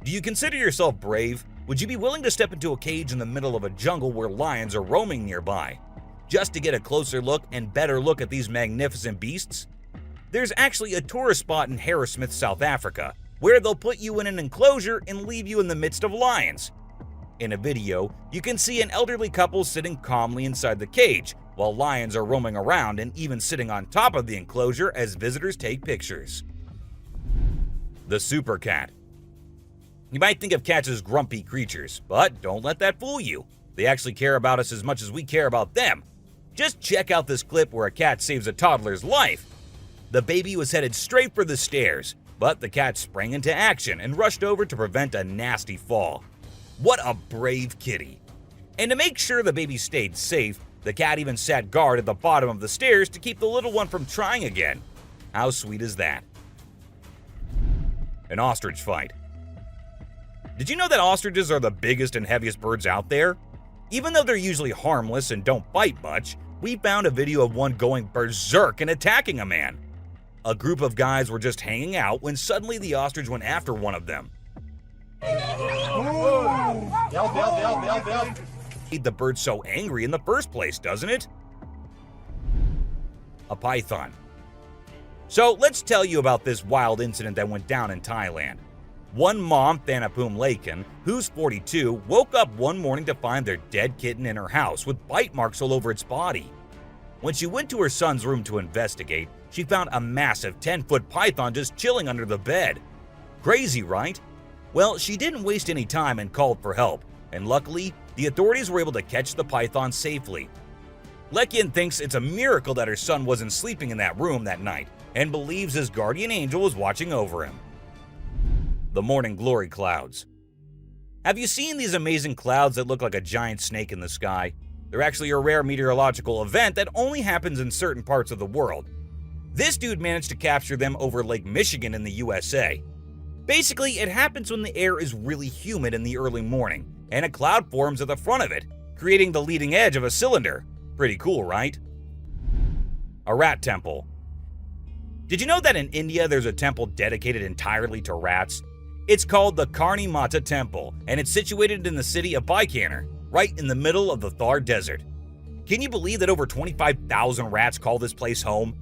Do you consider yourself brave? Would you be willing to step into a cage in the middle of a jungle where lions are roaming nearby, just to get a closer look and better look at these magnificent beasts? There's actually a tourist spot in Harrismith, South Africa, where they'll put you in an enclosure and leave you in the midst of lions. In a video, you can see an elderly couple sitting calmly inside the cage, while lions are roaming around and even sitting on top of the enclosure as visitors take pictures. The super cat. You might think of cats as grumpy creatures, but don't let that fool you. They actually care about us as much as we care about them. Just check out this clip where a cat saves a toddler's life. The baby was headed straight for the stairs, but the cat sprang into action and rushed over to prevent a nasty fall. What a brave kitty. And to make sure the baby stayed safe, the cat even sat guard at the bottom of the stairs to keep the little one from trying again. How sweet is that? An ostrich fight. Did you know that ostriches are the biggest and heaviest birds out there? Even though they're usually harmless and don't bite much, we found a video of one going berserk and attacking a man. A group of guys were just hanging out when suddenly the ostrich went after one of them. Made the bird so angry in the first place, doesn't it? A python. So let's tell you about this wild incident that went down in Thailand. One mom, Thanapum Laken, who's 42, woke up one morning to find their dead kitten in her house with bite marks all over its body. When she went to her son's room to investigate, she found a massive 10-foot python just chilling under the bed. Crazy, right? Well, she didn't waste any time and called for help, and luckily, the authorities were able to catch the python safely. Lekian thinks it's a miracle that her son wasn't sleeping in that room that night, and believes his guardian angel was watching over him. The morning glory clouds. Have you seen these amazing clouds that look like a giant snake in the sky? They're actually a rare meteorological event that only happens in certain parts of the world. This dude managed to capture them over Lake Michigan in the USA. Basically, it happens when the air is really humid in the early morning, and a cloud forms at the front of it, creating the leading edge of a cylinder. Pretty cool, right? A rat temple. Did you know that in India there's a temple dedicated entirely to rats? It's called the Karni Mata Temple, and it's situated in the city of Bikaner, right in the middle of the Thar Desert. Can you believe that over 25,000 rats call this place home?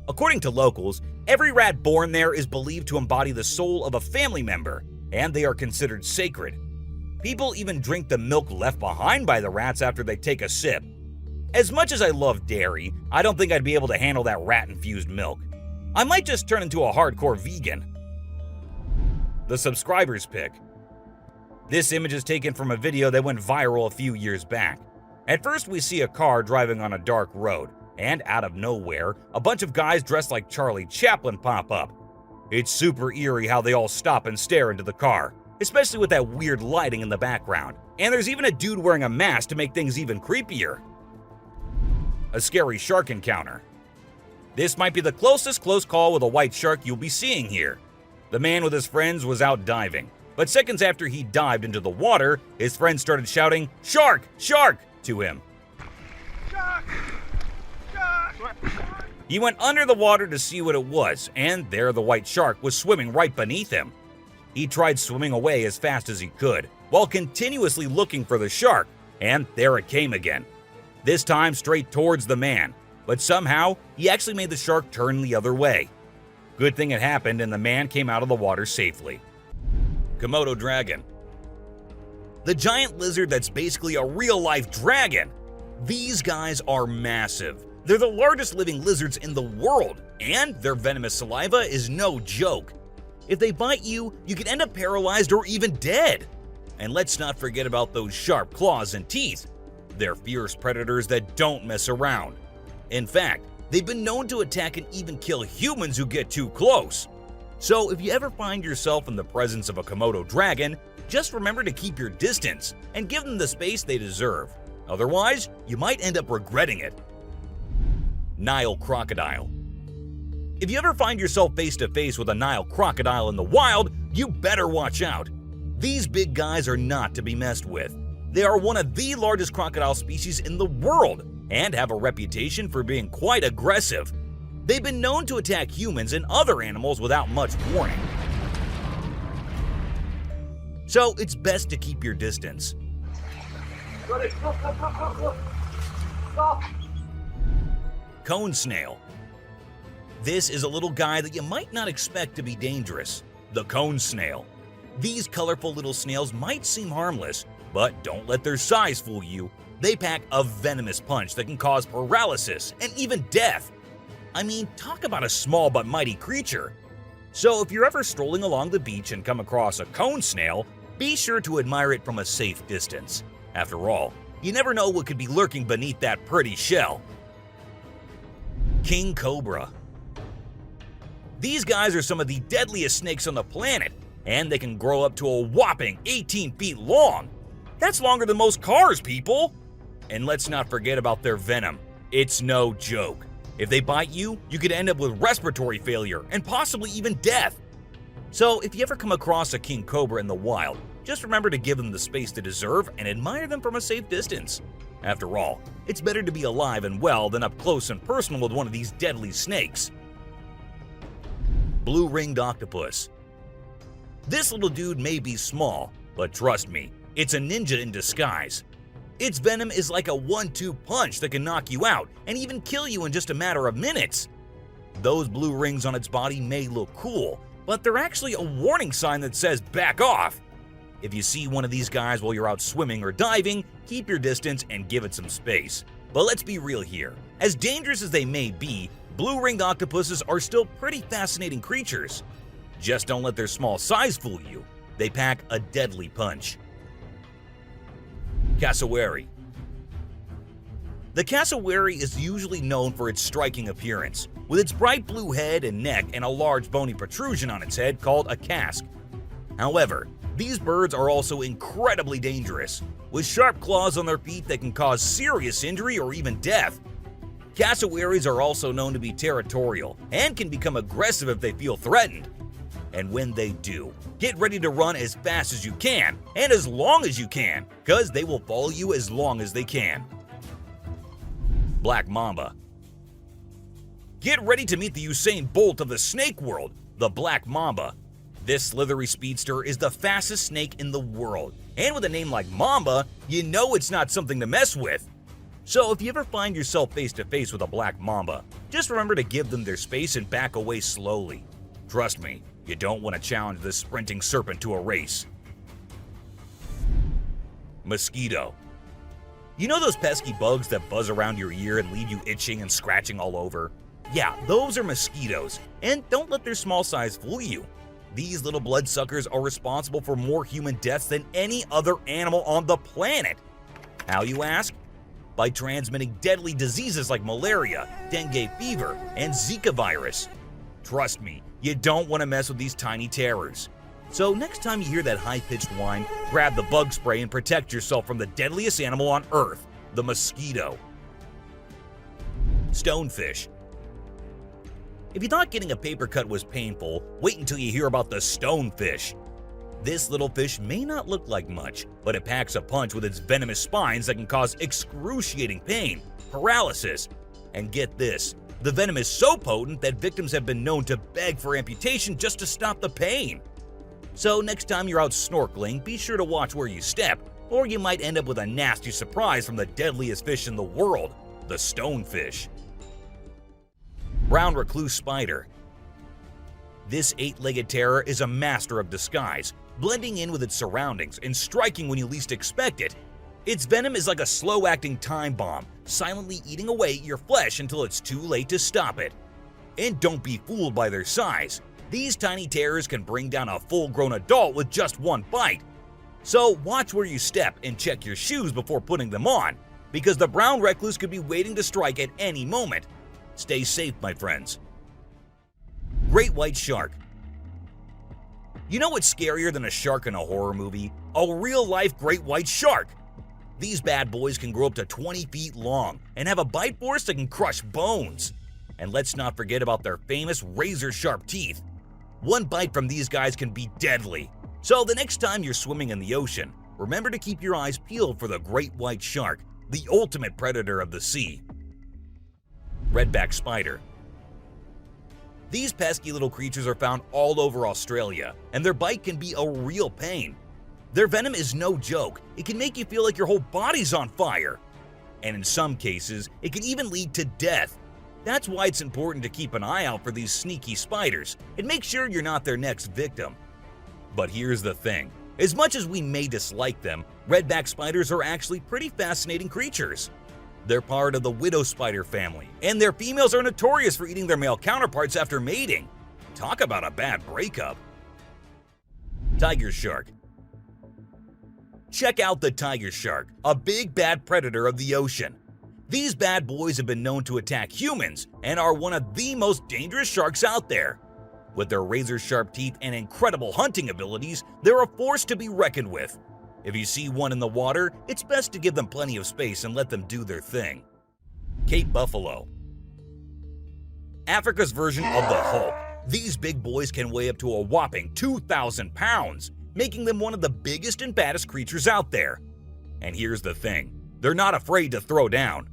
According to locals, every rat born there is believed to embody the soul of a family member, and they are considered sacred. People even drink the milk left behind by the rats after they take a sip. As much as I love dairy, I don't think I'd be able to handle that rat-infused milk. I might just turn into a hardcore vegan. The subscribers pick. This image is taken from a video that went viral a few years back. At first, we see a car driving on a dark road, and out of nowhere, a bunch of guys dressed like Charlie Chaplin pop up. It's super eerie how they all stop and stare into the car, especially with that weird lighting in the background. And there's even a dude wearing a mask to make things even creepier. A scary shark encounter. This might be the closest close call with a white shark you'll be seeing here. The man with his friends was out diving, but seconds after he dived into the water, his friends started shouting, "Shark! Shark!" to him. He went under the water to see what it was, and there the white shark was swimming right beneath him. He tried swimming away as fast as he could, while continuously looking for the shark, and there it came again. This time straight towards the man, but somehow he actually made the shark turn the other way. Good thing it happened and the man came out of the water safely. Komodo dragon. The giant lizard that's basically a real-life dragon. These guys are massive. They're the largest living lizards in the world, and their venomous saliva is no joke. If they bite you, you could end up paralyzed or even dead. And let's not forget about those sharp claws and teeth. They're fierce predators that don't mess around. In fact, they've been known to attack and even kill humans who get too close. So if you ever find yourself in the presence of a Komodo dragon, just remember to keep your distance and give them the space they deserve. Otherwise, you might end up regretting it. Nile crocodile. If you ever find yourself face to face with a Nile crocodile in the wild, you better watch out. These big guys are not to be messed with. They are one of the largest crocodile species in the world and have a reputation for being quite aggressive. They've been known to attack humans and other animals without much warning. So it's best to keep your distance. Cone snail. This is a little guy that you might not expect to be dangerous. The cone snail. These colorful little snails might seem harmless, but don't let their size fool you. They pack a venomous punch that can cause paralysis and even death. I mean, talk about a small but mighty creature. So if you're ever strolling along the beach and come across a cone snail, be sure to admire it from a safe distance. After all, you never know what could be lurking beneath that pretty shell. King cobra. These guys are some of the deadliest snakes on the planet, and they can grow up to a whopping 18 feet long. That's longer than most cars, people! And let's not forget about their venom. It's no joke. If they bite you, you could end up with respiratory failure and possibly even death. So if you ever come across a king cobra in the wild, just remember to give them the space they deserve and admire them from a safe distance. After all, it's better to be alive and well than up close and personal with one of these deadly snakes. Blue-ringed octopus. This little dude may be small, but trust me, it's a ninja in disguise. Its venom is like a 1-2 punch that can knock you out and even kill you in just a matter of minutes. Those blue rings on its body may look cool, but they're actually a warning sign that says back off. If you see one of these guys while you're out swimming or diving, keep your distance and give it some space. But let's be real here. As dangerous as they may be, blue-ringed octopuses are still pretty fascinating creatures. Just don't let their small size fool you. They pack a deadly punch. Cassowary. The cassowary is usually known for its striking appearance, with its bright blue head and neck and a large bony protrusion on its head called a casque. However, these birds are also incredibly dangerous, with sharp claws on their feet that can cause serious injury or even death. Cassowaries are also known to be territorial and can become aggressive if they feel threatened. And when they do, get ready to run as fast as you can and as long as you can, because they will follow you as long as they can. Black mamba. Get ready to meet the Usain Bolt of the snake world, the black mamba. This slithery speedster is the fastest snake in the world, and with a name like Mamba, you know it's not something to mess with. So if you ever find yourself face to face with a black mamba, just remember to give them their space and back away slowly. Trust me, you don't want to challenge this sprinting serpent to a race. Mosquito. You know those pesky bugs that buzz around your ear and leave you itching and scratching all over? Yeah, those are mosquitoes, and don't let their small size fool you. These little bloodsuckers are responsible for more human deaths than any other animal on the planet. How, you ask? By transmitting deadly diseases like malaria, dengue fever, and Zika virus. Trust me, you don't want to mess with these tiny terrors. So next time you hear that high-pitched whine, grab the bug spray and protect yourself from the deadliest animal on Earth, the mosquito. Stonefish. If you thought getting a paper cut was painful, wait until you hear about the stonefish. This little fish may not look like much, but it packs a punch with its venomous spines that can cause excruciating pain, paralysis, and get this, the venom is so potent that victims have been known to beg for amputation just to stop the pain. So next time you're out snorkeling, be sure to watch where you step, or you might end up with a nasty surprise from the deadliest fish in the world, the stonefish. Brown recluse spider. This 8-legged terror is a master of disguise, blending in with its surroundings and striking when you least expect it. Its venom is like a slow-acting time bomb, silently eating away at your flesh until it's too late to stop it. And don't be fooled by their size. These tiny terrors can bring down a full-grown adult with just one bite. So watch where you step and check your shoes before putting them on, because the brown recluse could be waiting to strike at any moment. Stay safe, my friends. Great white shark. You know what's scarier than a shark in a horror movie? A real-life great white shark. These bad boys can grow up to 20 feet long and have a bite force that can crush bones. And let's not forget about their famous razor-sharp teeth. One bite from these guys can be deadly. So the next time you're swimming in the ocean, remember to keep your eyes peeled for the great white shark, the ultimate predator of the sea. Redback spider. These pesky little creatures are found all over Australia, and their bite can be a real pain. Their venom is no joke. It can make you feel like your whole body's on fire. And in some cases, it can even lead to death. That's why it's important to keep an eye out for these sneaky spiders and make sure you're not their next victim. But here's the thing. As much as we may dislike them, redback spiders are actually pretty fascinating creatures. They're part of the widow spider family, and their females are notorious for eating their male counterparts after mating. Talk about a bad breakup. Tiger shark. Check out the tiger shark, a big bad predator of the ocean. These bad boys have been known to attack humans and are one of the most dangerous sharks out there. With their razor-sharp teeth and incredible hunting abilities, they're a force to be reckoned with. If you see one in the water, it's best to give them plenty of space and let them do their thing. Cape buffalo. Africa's version of the Hulk. These big boys can weigh up to a whopping 2,000 pounds, making them one of the biggest and baddest creatures out there. And here's the thing, they're not afraid to throw down.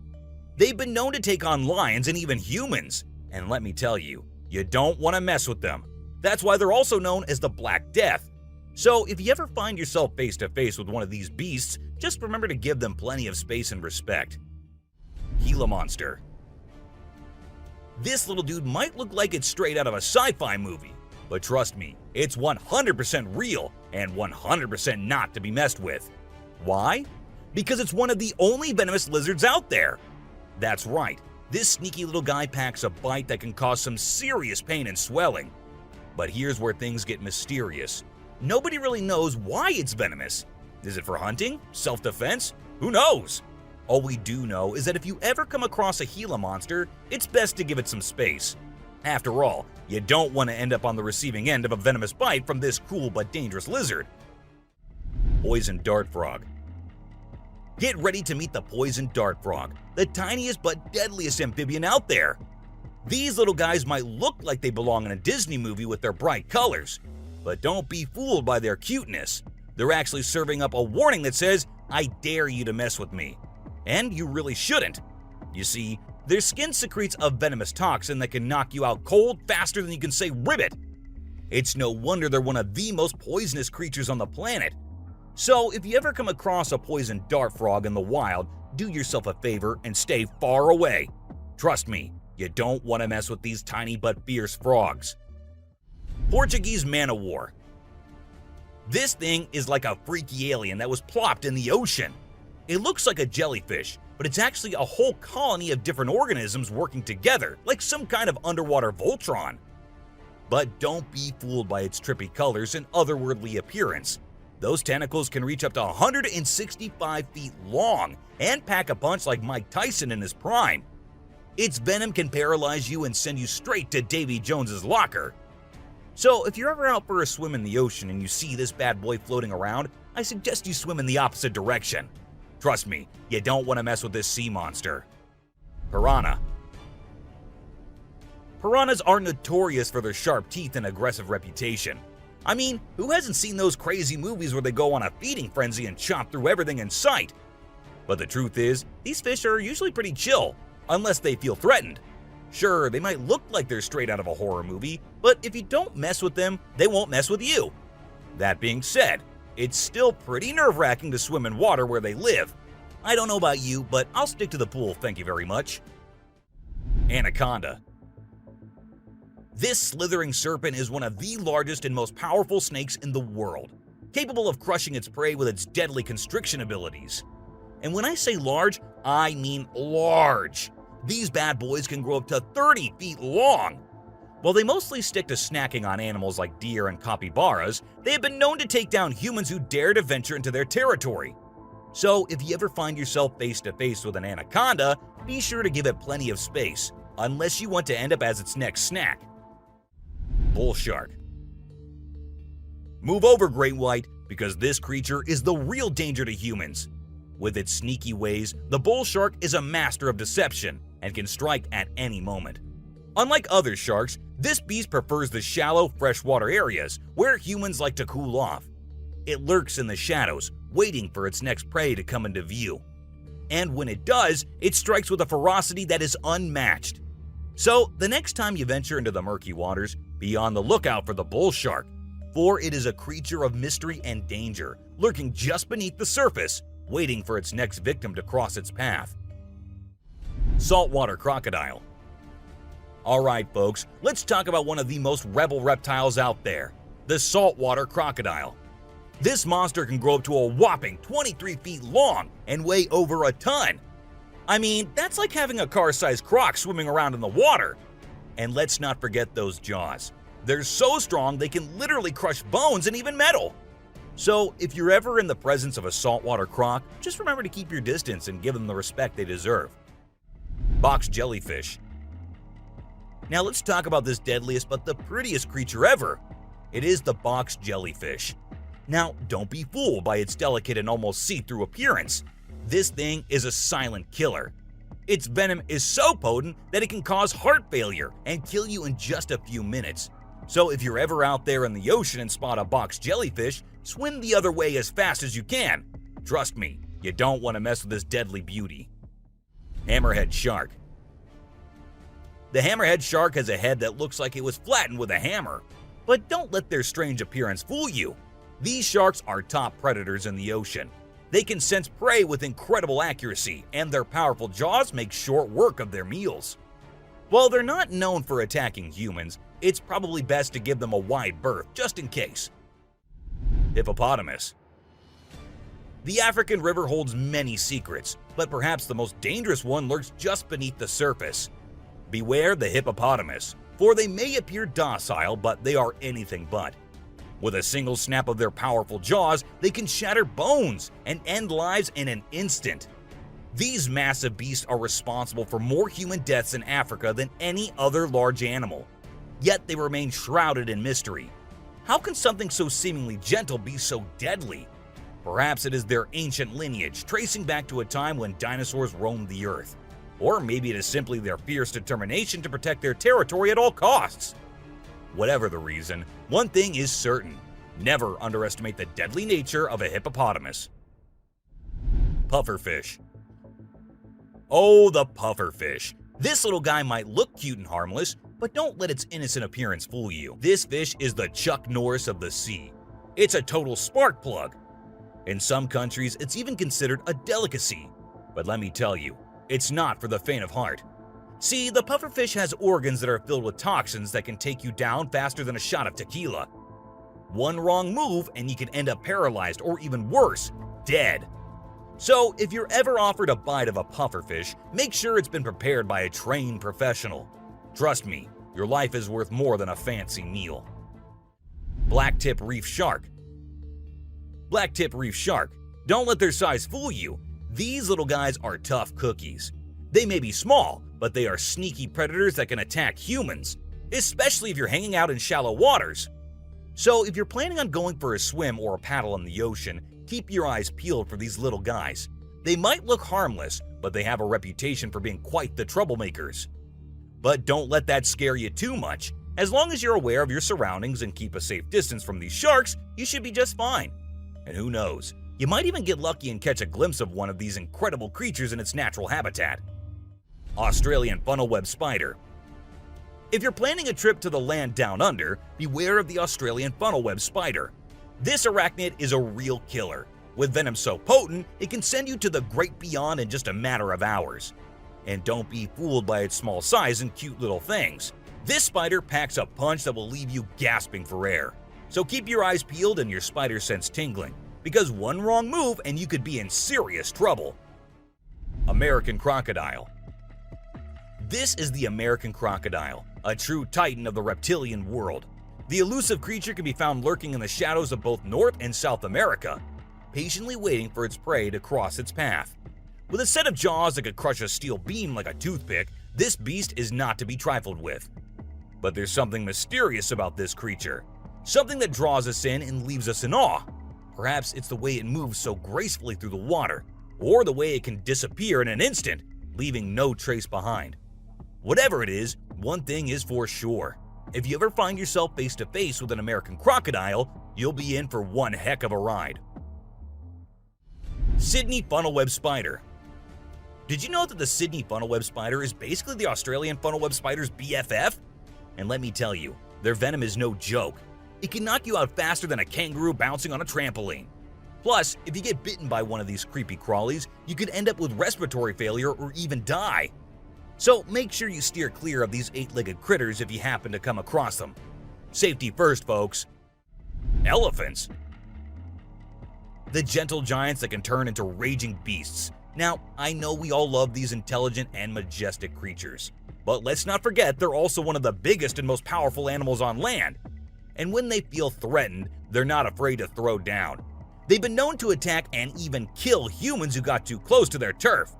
They've been known to take on lions and even humans, and let me tell you, you don't want to mess with them. That's why they're also known as the Black Death. So if you ever find yourself face to face with one of these beasts, just remember to give them plenty of space and respect. Gila monster. This little dude might look like it's straight out of a sci-fi movie, but trust me, it's 100% real and 100% not to be messed with. Why? Because it's one of the only venomous lizards out there. That's right, this sneaky little guy packs a bite that can cause some serious pain and swelling. But here's where things get mysterious. Nobody really knows why it's venomous. Is it for hunting? Self-defense? Who knows? All we do know is that if you ever come across a Gila monster, it's best to give it some space. After all, you don't want to end up on the receiving end of a venomous bite from this cool but dangerous lizard. Poison dart frog. Get ready to meet the poison dart frog, the tiniest but deadliest amphibian out there. These little guys might look like they belong in a Disney movie with their bright colors, but don't be fooled by their cuteness. They're actually serving up a warning that says, "I dare you to mess with me." And you really shouldn't. You see, their skin secretes a venomous toxin that can knock you out cold faster than you can say ribbit. It's no wonder they're one of the most poisonous creatures on the planet. So if you ever come across a poisoned dart frog in the wild, do yourself a favor and stay far away. Trust me, you don't want to mess with these tiny but fierce frogs. Portuguese man-o-war. This thing is like a freaky alien that was plopped in the ocean. It looks like a jellyfish, but it's actually a whole colony of different organisms working together, like some kind of underwater Voltron. But don't be fooled by its trippy colors and otherworldly appearance. Those tentacles can reach up to 165 feet long and pack a punch like Mike Tyson in his prime. Its venom can paralyze you and send you straight to Davy Jones's locker. So if you're ever out for a swim in the ocean and you see this bad boy floating around, I suggest you swim in the opposite direction. Trust me, you don't want to mess with this sea monster. Piranha. Piranhas are notorious for their sharp teeth and aggressive reputation. I mean, who hasn't seen those crazy movies where they go on a feeding frenzy and chomp through everything in sight? But the truth is, these fish are usually pretty chill, unless they feel threatened. Sure, they might look like they're straight out of a horror movie, but if you don't mess with them, they won't mess with you. That being said, it's still pretty nerve-wracking to swim in water where they live. I don't know about you, but I'll stick to the pool, thank you very much. Anaconda. This slithering serpent is one of the largest and most powerful snakes in the world, capable of crushing its prey with its deadly constriction abilities. And when I say large, I mean large. These bad boys can grow up to 30 feet long. While they mostly stick to snacking on animals like deer and capybaras, they have been known to take down humans who dare to venture into their territory. So if you ever find yourself face to face with an anaconda, be sure to give it plenty of space, unless you want to end up as its next snack. Bull shark. Move over, great white, because this creature is the real danger to humans. With its sneaky ways, the bull shark is a master of deception and can strike at any moment. Unlike other sharks, this beast prefers the shallow, freshwater areas where humans like to cool off. It lurks in the shadows, waiting for its next prey to come into view. And when it does, it strikes with a ferocity that is unmatched. So, the next time you venture into the murky waters, be on the lookout for the bull shark, for it is a creature of mystery and danger, lurking just beneath the surface, waiting for its next victim to cross its path. Saltwater crocodile. Alright folks, let's talk about one of the most rebel reptiles out there, the saltwater crocodile. This monster can grow up to a whopping 23 feet long and weigh over a ton. I mean, that's like having a car-sized croc swimming around in the water. And let's not forget those jaws. They're so strong they can literally crush bones and even metal. So if you're ever in the presence of a saltwater croc, just remember to keep your distance and give them the respect they deserve. Box jellyfish. Now let's talk about this deadliest but the prettiest creature ever. It is the box jellyfish. Now don't be fooled by its delicate and almost see-through appearance. This thing is a silent killer. Its venom is so potent that it can cause heart failure and kill you in just a few minutes. So if you're ever out there in the ocean and spot a box jellyfish, swim the other way as fast as you can. Trust me, you don't want to mess with this deadly beauty. Hammerhead shark. The hammerhead shark has a head that looks like it was flattened with a hammer. But don't let their strange appearance fool you. These sharks are top predators in the ocean. They can sense prey with incredible accuracy, and their powerful jaws make short work of their meals. While they're not known for attacking humans, it's probably best to give them a wide berth, just in case. Hippopotamus. The African river holds many secrets, but perhaps the most dangerous one lurks just beneath the surface. Beware the hippopotamus, for they may appear docile, but they are anything but. With a single snap of their powerful jaws, they can shatter bones and end lives in an instant. These massive beasts are responsible for more human deaths in Africa than any other large animal. Yet they remain shrouded in mystery. How can something so seemingly gentle be so deadly? Perhaps it is their ancient lineage, tracing back to a time when dinosaurs roamed the earth. Or maybe it is simply their fierce determination to protect their territory at all costs. Whatever the reason, one thing is certain: never underestimate the deadly nature of a hippopotamus. Pufferfish. Oh, the pufferfish. This little guy might look cute and harmless, But don't let its innocent appearance fool you. This fish is the Chuck Norris of the sea. It's a total spark plug. In some countries, it's even considered a delicacy. But let me tell you, it's not for the faint of heart. See, the pufferfish has organs that are filled with toxins that can take you down faster than a shot of tequila. One wrong move and you can end up paralyzed or even worse, dead. So if you're ever offered a bite of a pufferfish, make sure it's been prepared by a trained professional. Trust me, your life is worth more than a fancy meal. Blacktip reef shark. Blacktip reef shark. Don't let their size fool you. These little guys are tough cookies. They may be small, but they are sneaky predators that can attack humans, especially if you're hanging out in shallow waters. So if you're planning on going for a swim or a paddle in the ocean, keep your eyes peeled for these little guys. They might look harmless, but they have a reputation for being quite the troublemakers. But don't let that scare you too much. As long as you're aware of your surroundings and keep a safe distance from these sharks, you should be just fine. And who knows, you might even get lucky and catch a glimpse of one of these incredible creatures in its natural habitat. Australian funnel-web spider. If you're planning a trip to the land down under, beware of the Australian funnel-web spider. This arachnid is a real killer. With venom so potent, it can send you to the great beyond in just a matter of hours. And don't be fooled by its small size and cute little things. This spider packs a punch that will leave you gasping for air. So keep your eyes peeled and your spider sense tingling, because one wrong move and you could be in serious trouble. American crocodile. This is the American crocodile, a true titan of the reptilian world. The elusive creature can be found lurking in the shadows of both North and South America, patiently waiting for its prey to cross its path. With a set of jaws that could crush a steel beam like a toothpick, this beast is not to be trifled with. But there's something mysterious about this creature, something that draws us in and leaves us in awe. Perhaps it's the way it moves so gracefully through the water, or the way it can disappear in an instant, leaving no trace behind. Whatever it is, one thing is for sure. If you ever find yourself face to face with an American crocodile, you'll be in for one heck of a ride. Sydney funnel-web spider. Did you know that the Sydney funnel-web spider is basically the Australian funnel-web spider's BFF? And let me tell you, their venom is no joke. It can knock you out faster than a kangaroo bouncing on a trampoline. Plus, if you get bitten by one of these creepy crawlies, you could end up with respiratory failure or even die. So make sure you steer clear of these 8-legged critters if you happen to come across them. Safety first, folks. Elephants. The gentle giants that can turn into raging beasts. Now, I know we all love these intelligent and majestic creatures, but let's not forget they're also one of the biggest and most powerful animals on land. And when they feel threatened, they're not afraid to throw down. They've been known to attack and even kill humans who got too close to their turf.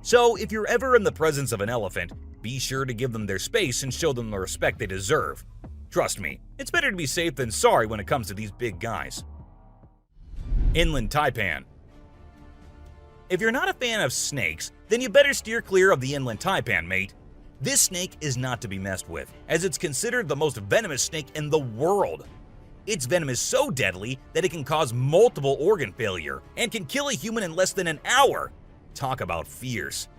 So if you're ever in the presence of an elephant, be sure to give them their space and show them the respect they deserve. Trust me, it's better to be safe than sorry when it comes to these big guys. Inland taipan. If you're not a fan of snakes, then you better steer clear of the inland taipan, mate. This snake is not to be messed with, as it's considered the most venomous snake in the world. Its venom is so deadly that it can cause multiple organ failure and can kill a human in less than an hour. Talk about fierce.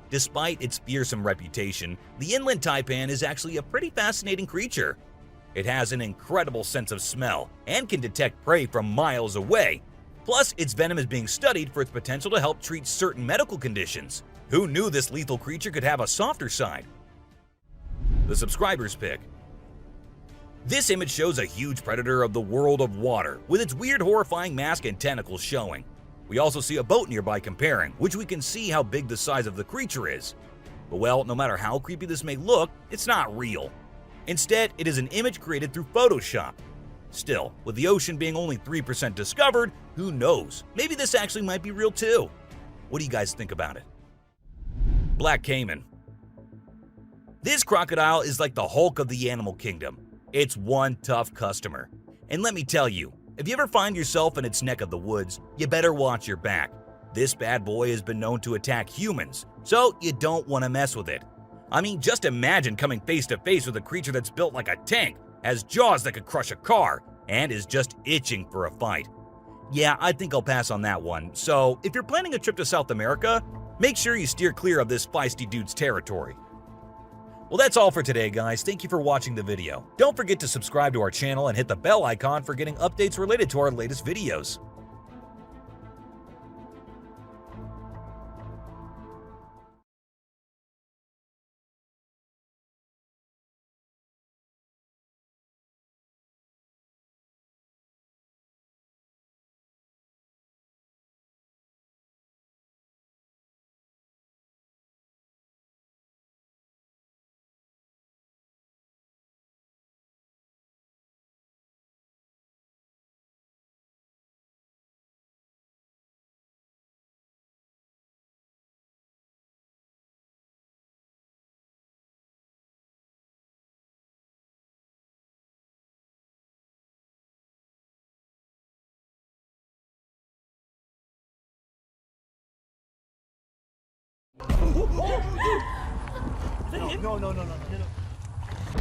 Despite its fearsome reputation, the inland taipan is actually a pretty fascinating creature. It has an incredible sense of smell and can detect prey from miles away. Plus, its venom is being studied for its potential to help treat certain medical conditions. Who knew this lethal creature could have a softer side? The subscriber's pick. This image shows a huge predator of the world of water, with its weird horrifying mask and tentacles showing. We also see a boat nearby comparing, which we can see how big the size of the creature is. But well, no matter how creepy this may look, it's not real. Instead, it is an image created through Photoshop. Still, with the ocean being only 3% discovered, who knows? Maybe this actually might be real too. What do you guys think about it? Black caiman. This crocodile is like the Hulk of the animal kingdom. It's one tough customer. And let me tell you, if you ever find yourself in its neck of the woods, you better watch your back. This bad boy has been known to attack humans, so you don't want to mess with it. I mean, just imagine coming face to face with a creature that's built like a tank, has jaws that could crush a car, and is just itching for a fight. Yeah, I think I'll pass on that one. So, if you're planning a trip to South America, make sure you steer clear of this feisty dude's territory. Well, that's all for today, guys. Thank you for watching the video. Don't forget to subscribe to our channel and hit the bell icon for getting updates related to our latest videos.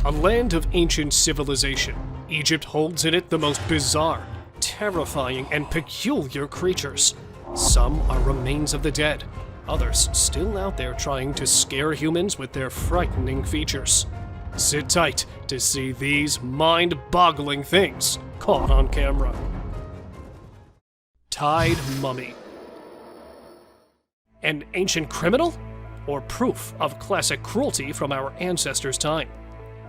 A land of ancient civilization, Egypt holds in it the most bizarre, terrifying, and peculiar creatures. Some are remains of the dead, others still out there trying to scare humans with their frightening features. Sit tight to see these mind-boggling things caught on camera. Tied mummy. An ancient criminal? Or proof of classic cruelty from our ancestors' time?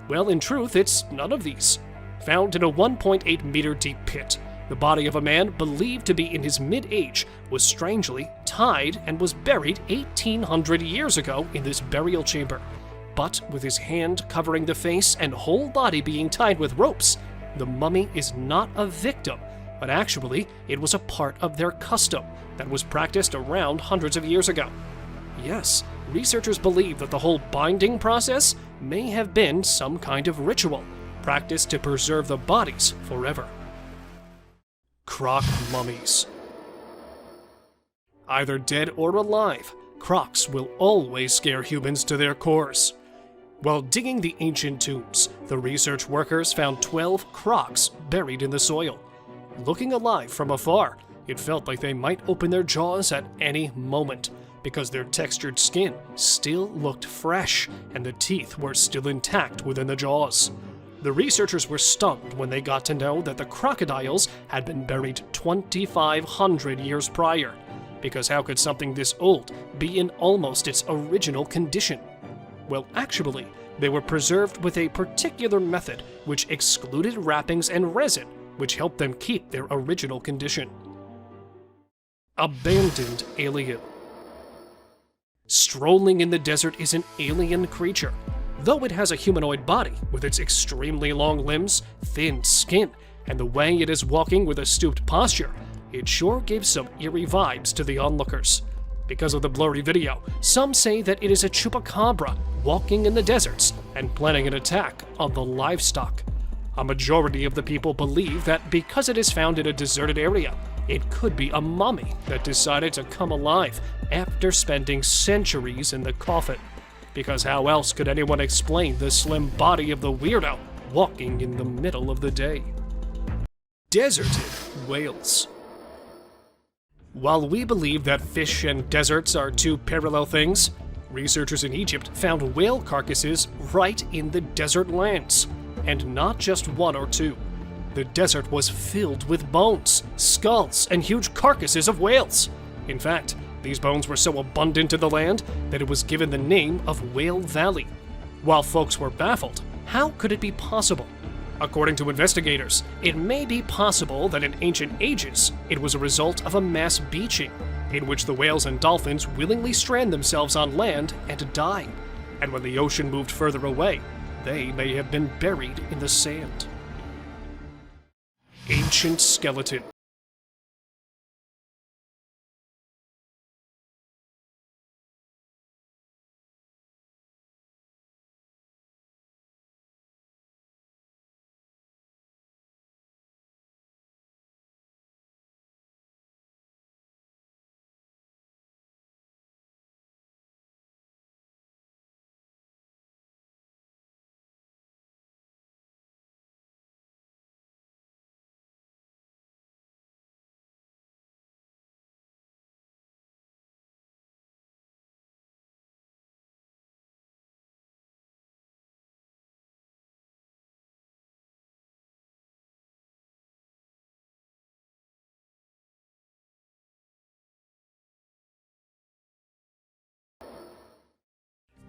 Well, in truth, it's none of these. Found in a 1.8 meter deep pit, the body of a man believed to be in his mid-age was strangely tied and was buried 1,800 years ago in this burial chamber. But with his hand covering the face and whole body being tied with ropes, the mummy is not a victim, but actually it was a part of their custom that was practiced around hundreds of years ago. Yes, researchers believe that the whole binding process may have been some kind of ritual, practiced to preserve the bodies forever. Croc mummies. Either dead or alive, crocs will always scare humans to their cores. While digging the ancient tombs, the research workers found 12 crocs buried in the soil. Looking alive from afar, it felt like they might open their jaws at any moment, because their textured skin still looked fresh and the teeth were still intact within the jaws. The researchers were stunned when they got to know that the crocodiles had been buried 2,500 years prior, because how could something this old be in almost its original condition? Well, actually, they were preserved with a particular method which excluded wrappings and resin, which helped them keep their original condition. Abandoned alien. Strolling in the desert is an alien creature. Though it has a humanoid body with its extremely long limbs, thin skin, and the way it is walking with a stooped posture, it sure gives some eerie vibes to the onlookers. Because of the blurry video, some say that it is a chupacabra walking in the deserts and planning an attack on the livestock. A majority of the people believe that because it is found in a deserted area, it could be a mummy that decided to come alive after spending centuries in the coffin. Because how else could anyone explain the slim body of the weirdo walking in the middle of the day? Deserted whales. While we believe that fish and deserts are two parallel things, researchers in Egypt found whale carcasses right in the desert lands, and not just one or two. The desert was filled with bones, skulls, and huge carcasses of whales. In fact, these bones were so abundant in the land that it was given the name of Whale Valley. While folks were baffled, how could it be possible? According to investigators, it may be possible that in ancient ages, it was a result of a mass beaching, in which the whales and dolphins willingly strand themselves on land and die. And when the ocean moved further away, they may have been buried in the sand. Ancient skeleton.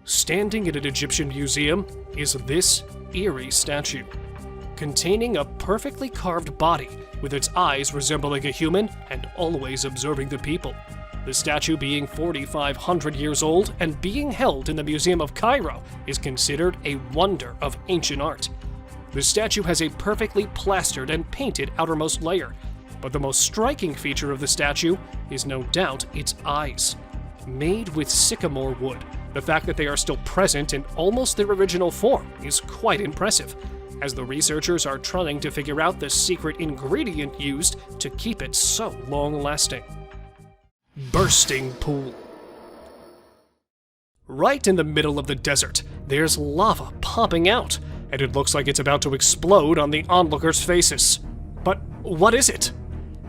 Standing in an Egyptian museum is this eerie statue, containing a perfectly carved body with its eyes resembling a human and always observing the people. The statue, being 4,500 years old and being held in the Museum of Cairo, is considered a wonder of ancient art. The statue has a perfectly plastered and painted outermost layer, but the most striking feature of the statue is no doubt its eyes. Made with sycamore wood, the fact that they are still present in almost their original form is quite impressive, as the researchers are trying to figure out the secret ingredient used to keep it so long-lasting. Bursting pool. Right in the middle of the desert, there's lava popping out, and it looks like it's about to explode on the onlookers' faces. But what is it?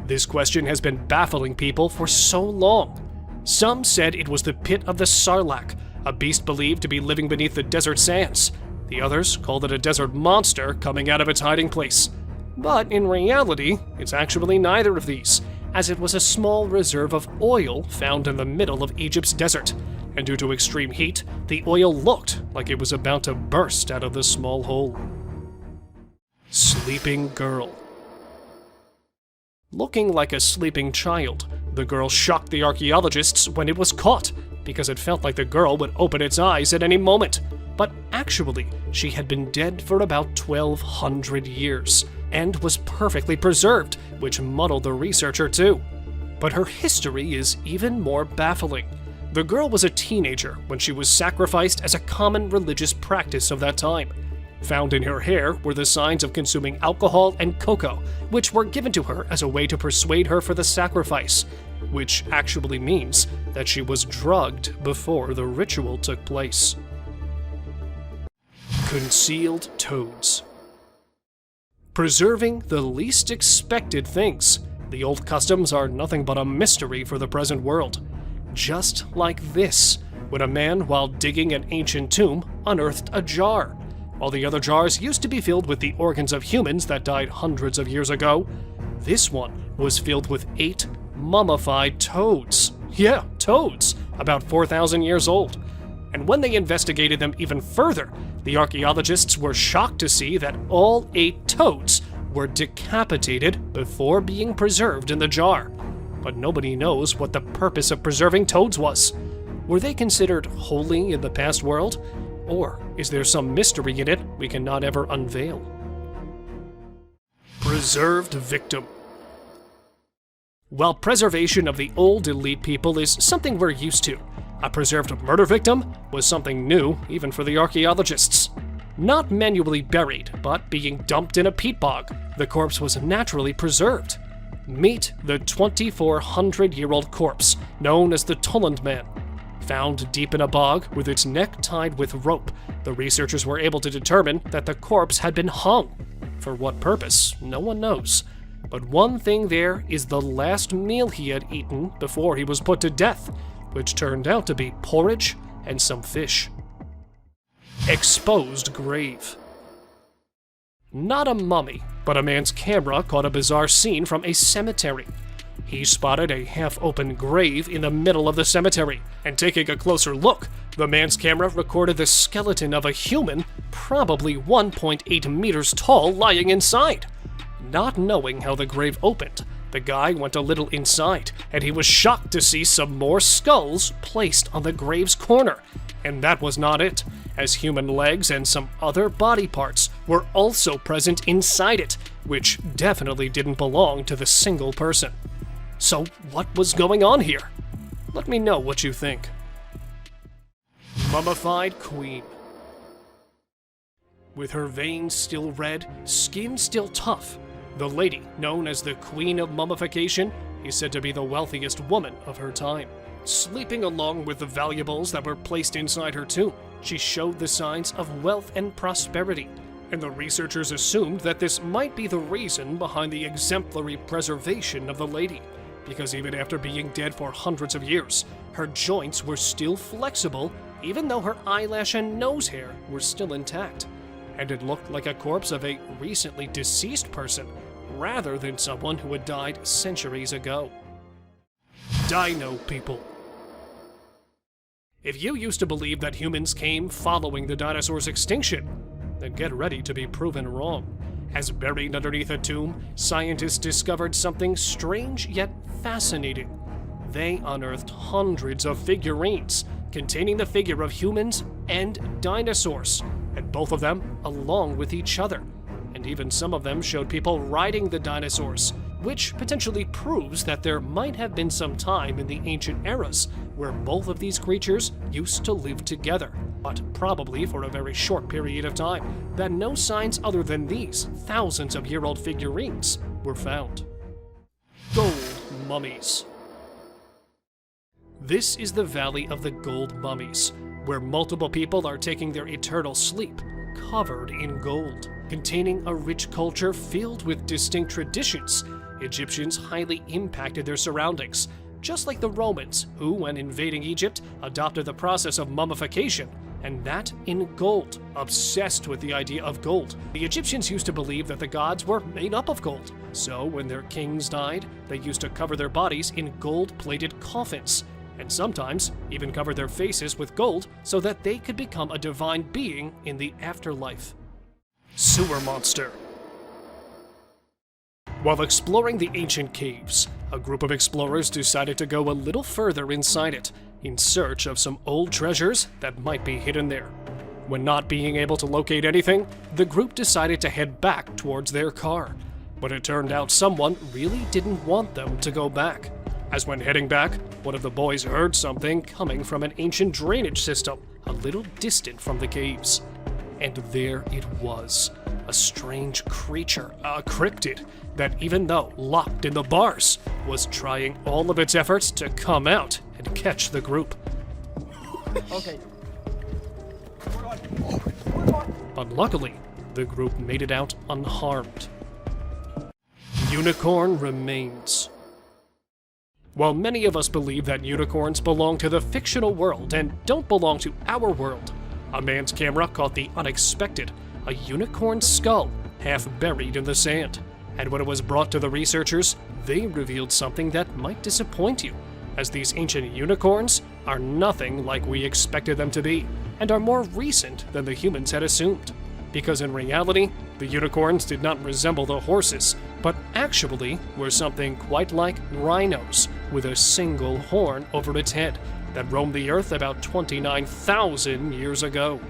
This question has been baffling people for so long. Some said it was the pit of the Sarlacc, a beast believed to be living beneath the desert sands. The others called it a desert monster coming out of its hiding place. But in reality, it's actually neither of these, as it was a small reserve of oil found in the middle of Egypt's desert, and due to extreme heat, the oil looked like it was about to burst out of the small hole. Sleeping girl. Looking like a sleeping child, the girl shocked the archaeologists when it was caught, because it felt like the girl would open its eyes at any moment. But actually, she had been dead for about 1,200 years, and was perfectly preserved, which muddled the researcher too. But her history is even more baffling. The girl was a teenager when she was sacrificed as a common religious practice of that time. Found in her hair were the signs of consuming alcohol and cocoa, which were given to her as a way to persuade her for the sacrifice, which actually means that she was drugged before the ritual took place. Concealed toads. Preserving the least expected things. The old customs are nothing but a mystery for the present world. Just like this, when a man, while digging an ancient tomb, unearthed a jar. While the other jars used to be filled with the organs of humans that died hundreds of years ago, this one was filled with 8 mummified toads. Yeah, toads, about 4,000 years old. And when they investigated them even further, the archaeologists were shocked to see that all 8 toads were decapitated before being preserved in the jar. But nobody knows what the purpose of preserving toads was. Were they considered holy in the past world? Or is there some mystery in it we cannot ever unveil? Preserved victim. While preservation of the old elite people is something we're used to, a preserved murder victim was something new even for the archaeologists. Not manually buried, but being dumped in a peat bog, the corpse was naturally preserved. Meet the 2,400-year-old corpse, known as the Tulland Man. Found deep in a bog with its neck tied with rope, the researchers were able to determine that the corpse had been hung. For what purpose, no one knows. But one thing there is the last meal he had eaten before he was put to death, which turned out to be porridge and some fish. Exposed grave. Not a mummy, but a man's camera caught a bizarre scene from a cemetery. He spotted a half-open grave in the middle of the cemetery, and taking a closer look, the man's camera recorded the skeleton of a human, probably 1.8 meters tall, lying inside. Not knowing how the grave opened, the guy went a little inside, and he was shocked to see some more skulls placed on the grave's corner. And that was not it, as human legs and some other body parts were also present inside it, which definitely didn't belong to the single person. So what was going on here? Let me know what you think. Mummified Queen. With her veins still red, skin still tough, the lady, known as the Queen of Mummification, is said to be the wealthiest woman of her time. Sleeping along with the valuables that were placed inside her tomb, she showed the signs of wealth and prosperity, and the researchers assumed that this might be the reason behind the exemplary preservation of the lady, because even after being dead for hundreds of years, her joints were still flexible, even though her eyelash and nose hair were still intact, and it looked like a corpse of a recently deceased person, rather than someone who had died centuries ago. Dino people. If you used to believe that humans came following the dinosaurs' extinction, then get ready to be proven wrong. As buried underneath a tomb, scientists discovered something strange yet fascinating. They unearthed hundreds of figurines containing the figure of humans and dinosaurs, and both of them along with each other. And even some of them showed people riding the dinosaurs, which potentially proves that there might have been some time in the ancient eras where both of these creatures used to live together, but probably for a very short period of time, that no signs other than these thousands of year old figurines were found. Gold mummies. This is the Valley of the Gold Mummies, where multiple people are taking their eternal sleep, covered in gold, containing a rich culture filled with distinct traditions. Egyptians highly impacted their surroundings, just like the Romans, who, when invading Egypt, adopted the process of mummification, and that in gold, obsessed with the idea of gold. The Egyptians used to believe that the gods were made up of gold, so when their kings died, they used to cover their bodies in gold-plated coffins, and sometimes even cover their faces with gold so that they could become a divine being in the afterlife. Sewer monster. While exploring the ancient caves, a group of explorers decided to go a little further inside it, in search of some old treasures that might be hidden there. When not being able to locate anything, the group decided to head back towards their car. But it turned out someone really didn't want them to go back, as when heading back, one of the boys heard something coming from an ancient drainage system a little distant from the caves. And there it was, a strange creature, a cryptid, that even though locked in the bars, was trying all of its efforts to come out and catch the group. Okay. But luckily, the group made it out unharmed. Unicorn remains. While many of us believe that unicorns belong to the fictional world and don't belong to our world, a man's camera caught the unexpected, a unicorn skull half buried in the sand. And when it was brought to the researchers, they revealed something that might disappoint you, as these ancient unicorns are nothing like we expected them to be, and are more recent than the humans had assumed. Because in reality, the unicorns did not resemble the horses, but actually were something quite like rhinos, with a single horn over its head, that roamed the earth about 29,000 years ago.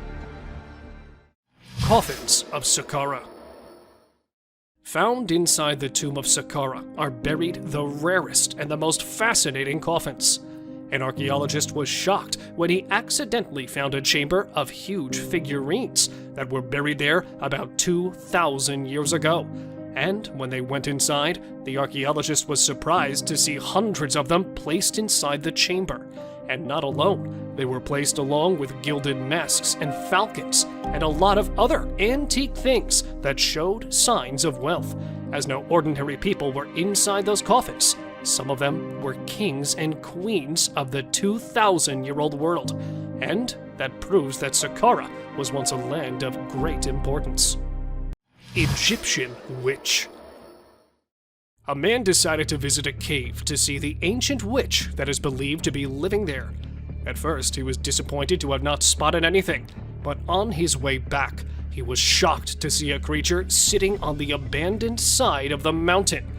Coffins of Saqqara. Found inside the tomb of Saqqara are buried the rarest and the most fascinating coffins. An archaeologist was shocked when he accidentally found a chamber of huge figurines that were buried there about 2,000 years ago. And when they went inside, the archaeologist was surprised to see hundreds of them placed inside the chamber. And not alone, they were placed along with gilded masks and falcons, and a lot of other antique things that showed signs of wealth, as no ordinary people were inside those coffins. Some of them were kings and queens of the 2,000-year-old world, and that proves that Saqqara was once a land of great importance. Egyptian witch. A man decided to visit a cave to see the ancient witch that is believed to be living there. At first, he was disappointed to have not spotted anything, but on his way back, he was shocked to see a creature sitting on the abandoned side of the mountain.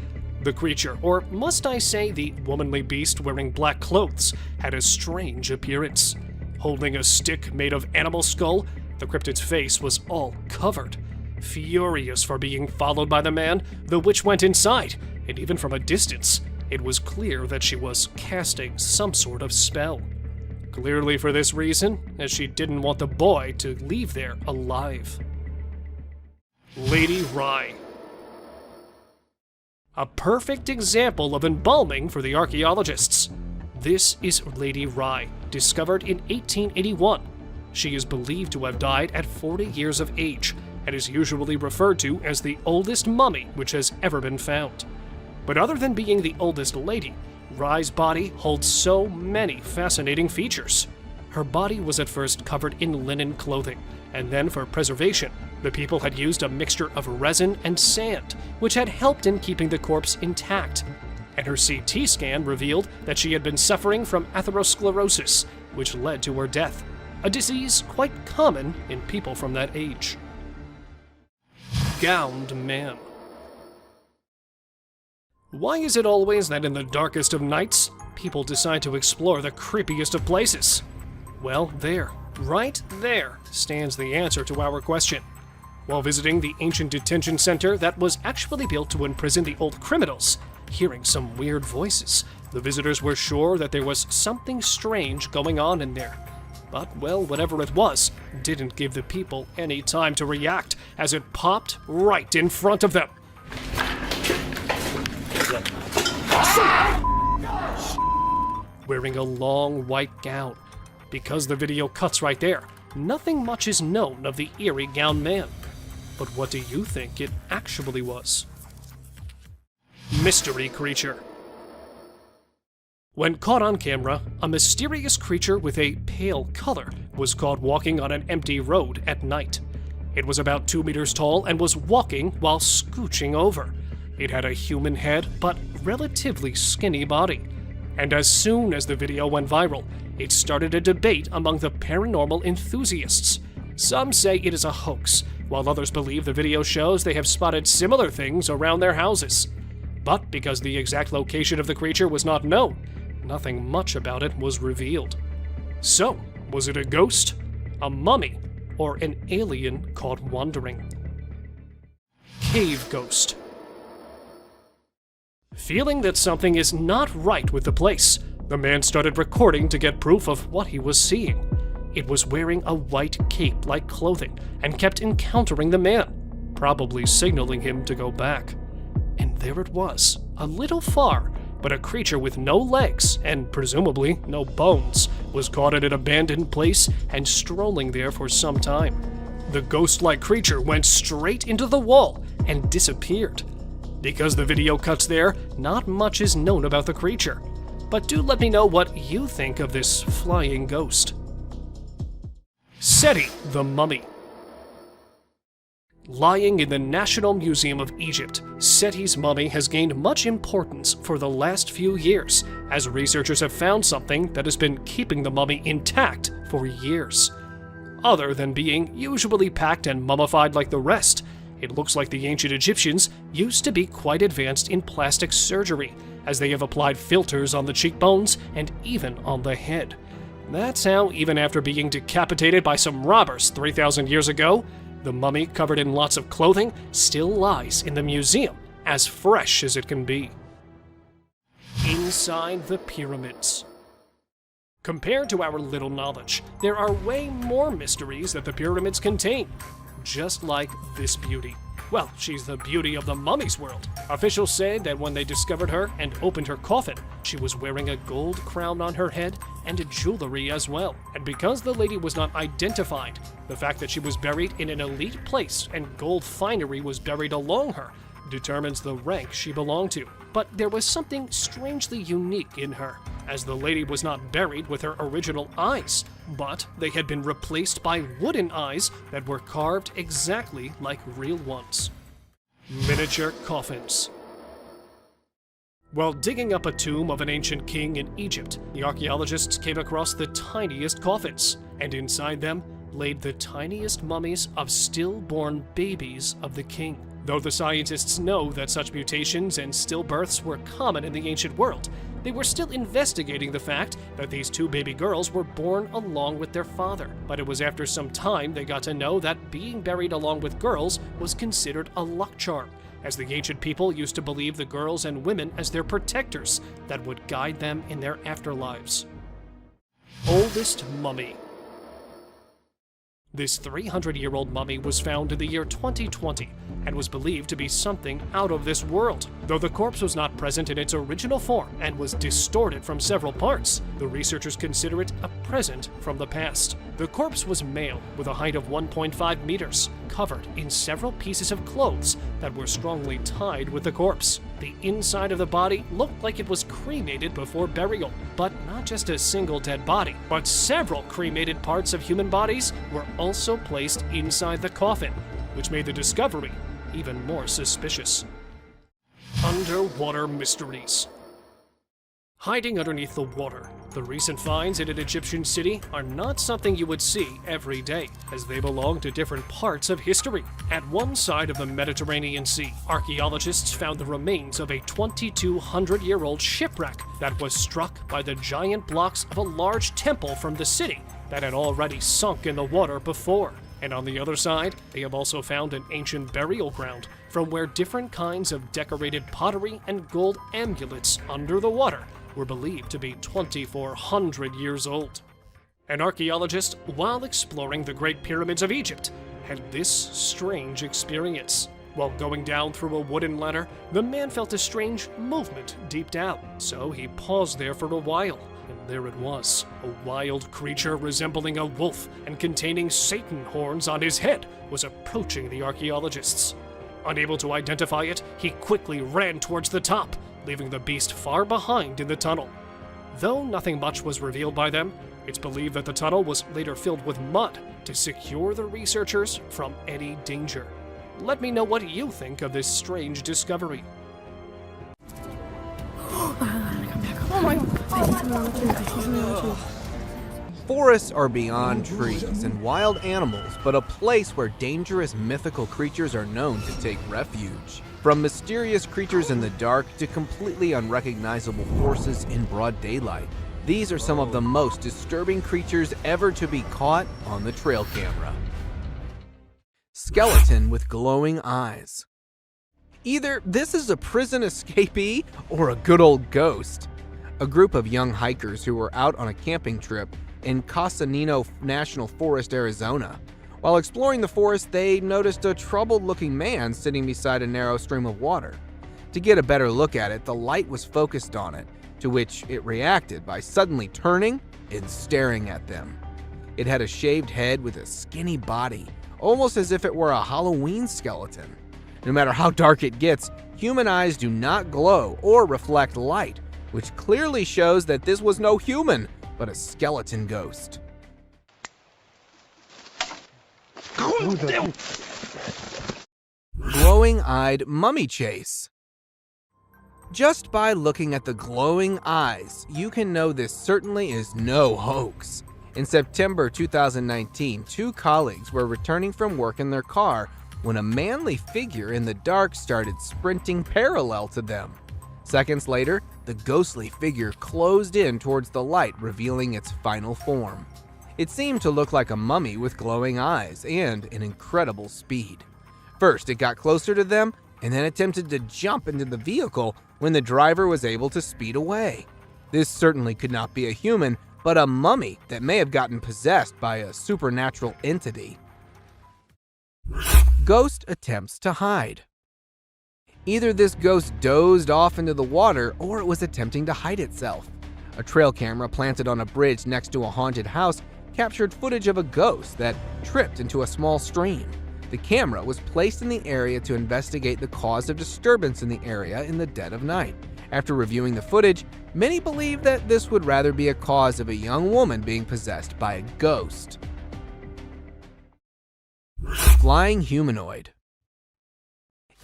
The creature, or must I say the womanly beast wearing black clothes, had a strange appearance. Holding a stick made of animal skull, the cryptid's face was all covered. Furious for being followed by the man, the witch went inside, and even from a distance, it was clear that she was casting some sort of spell. Clearly for this reason, as she didn't want the boy to leave there alive. Lady Rye. A perfect example of embalming for the archaeologists. This is Lady Rye, discovered in 1881. She is believed to have died at 40 years of age, and is usually referred to as the oldest mummy which has ever been found. But other than being the oldest lady, Rye's body holds so many fascinating features. Her body was at first covered in linen clothing, and then for preservation, the people had used a mixture of resin and sand, which had helped in keeping the corpse intact. And her CT scan revealed that she had been suffering from atherosclerosis, which led to her death, a disease quite common in people from that age. Gowned Man. Why is it always that in the darkest of nights, people decide to explore the creepiest of places? Well, there, right there, stands the answer to our question. While visiting the ancient detention center that was actually built to imprison the old criminals, hearing some weird voices, the visitors were sure that there was something strange going on in there. But, well, whatever it was, didn't give the people any time to react, as it popped right in front of them. Wearing a long white gown. Because the video cuts right there, nothing much is known of the eerie gowned man. But what do you think it actually was? Mystery creature. When caught on camera, a mysterious creature with a pale color was caught walking on an empty road at night. It was about 2 meters tall and was walking while scooching over. It had a human head, but relatively skinny body. And as soon as the video went viral, it started a debate among the paranormal enthusiasts. Some say it is a hoax, while others believe the video shows they have spotted similar things around their houses. But because the exact location of the creature was not known, nothing much about it was revealed. So, was it a ghost, a mummy, or an alien caught wandering? Cave ghost. Feeling that something is not right with the place, the man started recording to get proof of what he was seeing. It was wearing a white cape-like clothing and kept encountering the man, probably signaling him to go back. And there it was, a little far, but a creature with no legs and presumably no bones was caught at an abandoned place and strolling there for some time. The ghost-like creature went straight into the wall and disappeared. Because the video cuts there, not much is known about the creature. But do let me know what you think of this flying ghost. Seti the Mummy. Lying in the National Museum of Egypt, Seti's mummy has gained much importance for the last few years, as researchers have found something that has been keeping the mummy intact for years. Other than being usually packed and mummified like the rest, it looks like the ancient Egyptians used to be quite advanced in plastic surgery, as they have applied filters on the cheekbones and even on the head. That's how, even after being decapitated by some robbers 3,000 years ago, the mummy, covered in lots of clothing, still lies in the museum, as fresh as it can be. Inside the pyramids. Compared to our little knowledge, there are way more mysteries that the pyramids contain. Just like this beauty. Well, she's the beauty of the mummy's world. Officials say that when they discovered her and opened her coffin, she was wearing a gold crown on her head and jewelry as well. And because the lady was not identified, the fact that she was buried in an elite place and gold finery was buried along her determines the rank she belonged to. But there was something strangely unique in her, as the lady was not buried with her original eyes, but they had been replaced by wooden eyes that were carved exactly like real ones. Miniature coffins. While digging up a tomb of an ancient king in Egypt, the archaeologists came across the tiniest coffins, and inside them laid the tiniest mummies of stillborn babies of the king. Though the scientists know that such mutations and stillbirths were common in the ancient world, they were still investigating the fact that these two baby girls were born along with their father. But it was after some time they got to know that being buried along with girls was considered a luck charm, as the ancient people used to believe the girls and women as their protectors that would guide them in their afterlives. Oldest mummy. This 300-year-old mummy was found in the year 2020 and was believed to be something out of this world. Though the corpse was not present in its original form and was distorted from several parts, the researchers consider it a present from the past. The corpse was male with a height of 1.5 meters, covered in several pieces of clothes that were strongly tied with the corpse. The inside of the body looked like it was cremated before burial, but not just a single dead body, but several cremated parts of human bodies were also placed inside the coffin, which made the discovery even more suspicious. Underwater mysteries. Hiding underneath the water, The recent finds in an Egyptian city are not something you would see every day, as they belong to different parts of history. At one side of the Mediterranean Sea, archaeologists found the remains of a 2,200-year-old shipwreck that was struck by the giant blocks of a large temple from the city that had already sunk in the water before. And on the other side, they have also found an ancient burial ground from where different kinds of decorated pottery and gold amulets under the water were believed to be 2,400 years old. An archaeologist, while exploring the Great Pyramids of Egypt, had this strange experience. While going down through a wooden ladder, the man felt a strange movement deep down, so he paused there for a while. And there it was, a wild creature resembling a wolf and containing Satan horns on his head was approaching the archaeologists. Unable to identify it, he quickly ran towards the top, leaving the beast far behind in the tunnel. Though nothing much was revealed by them, it's believed that the tunnel was later filled with mud to secure the researchers from any danger. Let me know what you think of this strange discovery. Oh my god. I see something on the tree. I see something on the tree. Forests are beyond trees and wild animals, but a place where dangerous mythical creatures are known to take refuge. From mysterious creatures in the dark to completely unrecognizable forces in broad daylight, these are some of the most disturbing creatures ever to be caught on the trail camera. Skeleton with glowing eyes. Either this is a prison escapee or a good old ghost. A group of young hikers who were out on a camping trip in Casanino National Forest, Arizona. While exploring the forest, they noticed a troubled-looking man sitting beside a narrow stream of water. To get a better look at it, the light was focused on it, to which it reacted by suddenly turning and staring at them. It had a shaved head with a skinny body, almost as if it were a Halloween skeleton. No matter how dark it gets, human eyes do not glow or reflect light, which clearly shows that this was no human, but a skeleton ghost. Glowing-eyed mummy chase. Just by looking at the glowing eyes, you can know this certainly is no hoax. In September 2019, two colleagues were returning from work in their car when a manly figure in the dark started sprinting parallel to them. Seconds later, the ghostly figure closed in towards the light, revealing its final form. It seemed to look like a mummy with glowing eyes and an incredible speed. First, it got closer to them and then attempted to jump into the vehicle when the driver was able to speed away. This certainly could not be a human, but a mummy that may have gotten possessed by a supernatural entity. Ghost attempts to hide. Either this ghost dozed off into the water or it was attempting to hide itself. A trail camera planted on a bridge next to a haunted house captured footage of a ghost that tripped into a small stream. The camera was placed in the area to investigate the cause of disturbance in the area in the dead of night. After reviewing the footage, many believe that this would rather be a cause of a young woman being possessed by a ghost. Flying humanoid.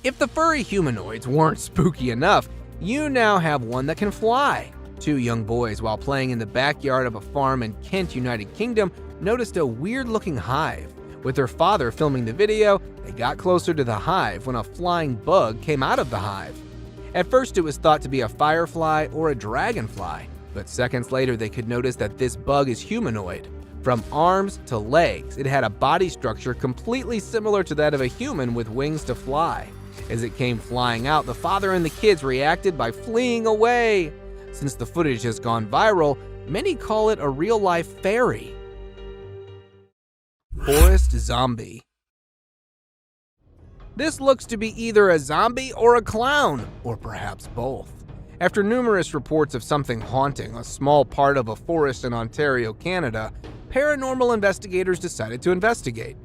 If the furry humanoids weren't spooky enough, you now have one that can fly. Two young boys, while playing in the backyard of a farm in Kent, United Kingdom, noticed a weird-looking hive. With their father filming the video, they got closer to the hive when a flying bug came out of the hive. At first, it was thought to be a firefly or a dragonfly, but seconds later they could notice that this bug is humanoid. From arms to legs, it had a body structure completely similar to that of a human with wings to fly. As it came flying out, the father and the kids reacted by fleeing away. Since the footage has gone viral, many call it a real-life fairy. Forest zombie. This looks to be either a zombie or a clown, or perhaps both. After numerous reports of something haunting a small part of a forest in Ontario, Canada, paranormal investigators decided to investigate.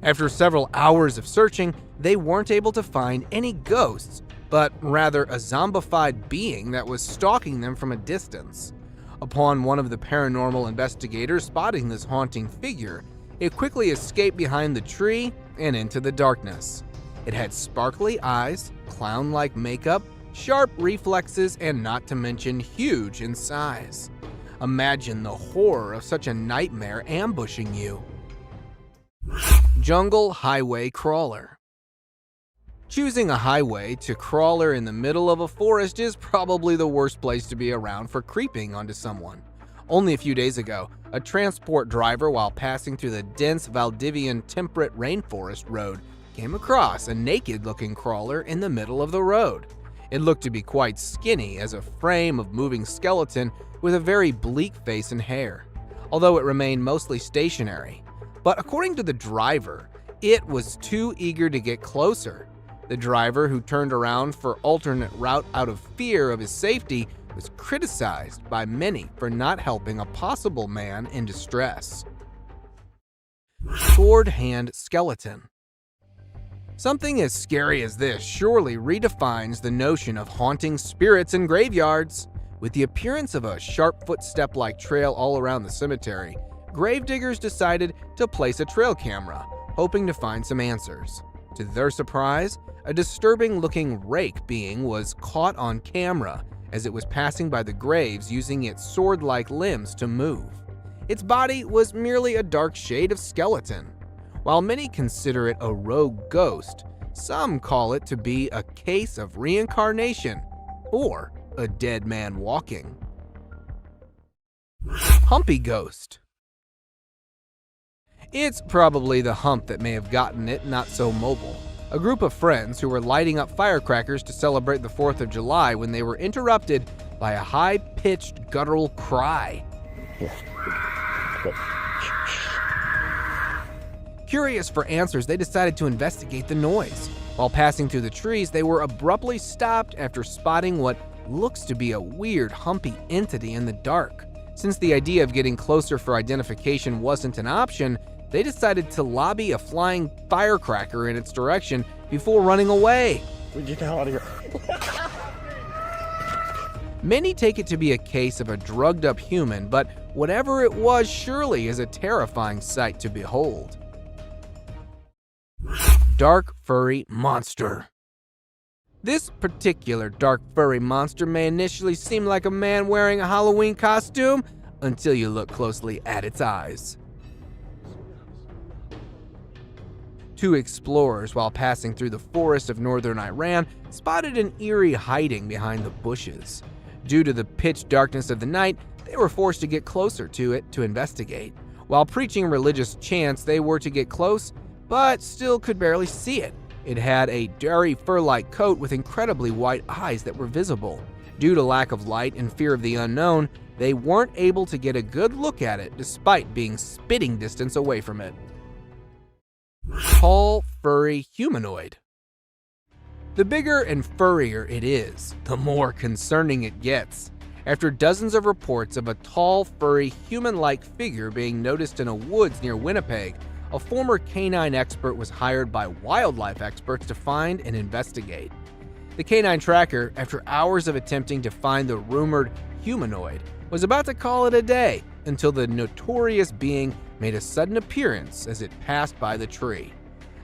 After several hours of searching, they weren't able to find any ghosts, but rather a zombified being that was stalking them from a distance. Upon one of the paranormal investigators spotting this haunting figure, it quickly escaped behind the tree and into the darkness. It had sparkly eyes, clown-like makeup, sharp reflexes, and not to mention huge in size. Imagine the horror of such a nightmare ambushing you. Jungle highway crawler. Choosing a highway to crawler in the middle of a forest is probably the worst place to be around for creeping onto someone. Only a few days ago, a transport driver, while passing through the dense Valdivian temperate rainforest road, came across a naked-looking crawler in the middle of the road. It looked to be quite skinny, as a frame of moving skeleton with a very bleak face and hair, although it remained mostly stationary. But according to the driver, it was too eager to get closer. The driver, who turned around for alternate route out of fear of his safety, was criticized by many for not helping a possible man in distress. Sword hand skeleton. Something as scary as this surely redefines the notion of haunting spirits in graveyards. With the appearance of a sharp footstep-like trail all around the cemetery, gravediggers decided to place a trail camera, hoping to find some answers. To their surprise, a disturbing-looking rake being was caught on camera as it was passing by the graves using its sword-like limbs to move. Its body was merely a dark shade of skeleton. While many consider it a rogue ghost, some call it to be a case of reincarnation or a dead man walking. Humpy ghost. It's probably the hump that may have gotten it not so mobile. A group of friends who were lighting up firecrackers to celebrate the 4th of July when they were interrupted by a high-pitched guttural cry. Curious for answers, they decided to investigate the noise. While passing through the trees, they were abruptly stopped after spotting what looks to be a weird, humpy entity in the dark. Since the idea of getting closer for identification wasn't an option, they decided to lobby a flying firecracker in its direction before running away. Get out of here. Many take it to be a case of a drugged-up human, but whatever it was surely is a terrifying sight to behold. Dark furry monster. This particular dark furry monster may initially seem like a man wearing a Halloween costume until you look closely at its eyes. Two explorers, while passing through the forest of northern Iran, spotted an eerie hiding behind the bushes. Due to the pitch darkness of the night, they were forced to get closer to it to investigate. While preaching religious chants, they were to get close, but still could barely see it. It had a dirty fur-like coat with incredibly white eyes that were visible. Due to lack of light and fear of the unknown, they weren't able to get a good look at it despite being spitting distance away from it. Tall, furry humanoid. The bigger and furrier it is, the more concerning it gets. After dozens of reports of a tall, furry, human-like figure being noticed in a woods near Winnipeg, a former canine expert was hired by wildlife experts to find and investigate. The canine tracker, after hours of attempting to find the rumored humanoid, was about to call it a day until the notorious being made a sudden appearance as it passed by the tree.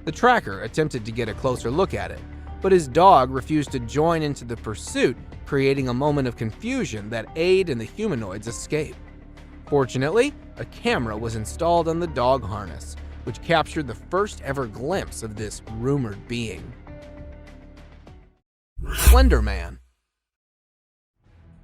The tracker attempted to get a closer look at it, but his dog refused to join into the pursuit, creating a moment of confusion that aided in the humanoid's escape. Fortunately, a camera was installed on the dog harness, which captured the first ever glimpse of this rumored being. Slender Man.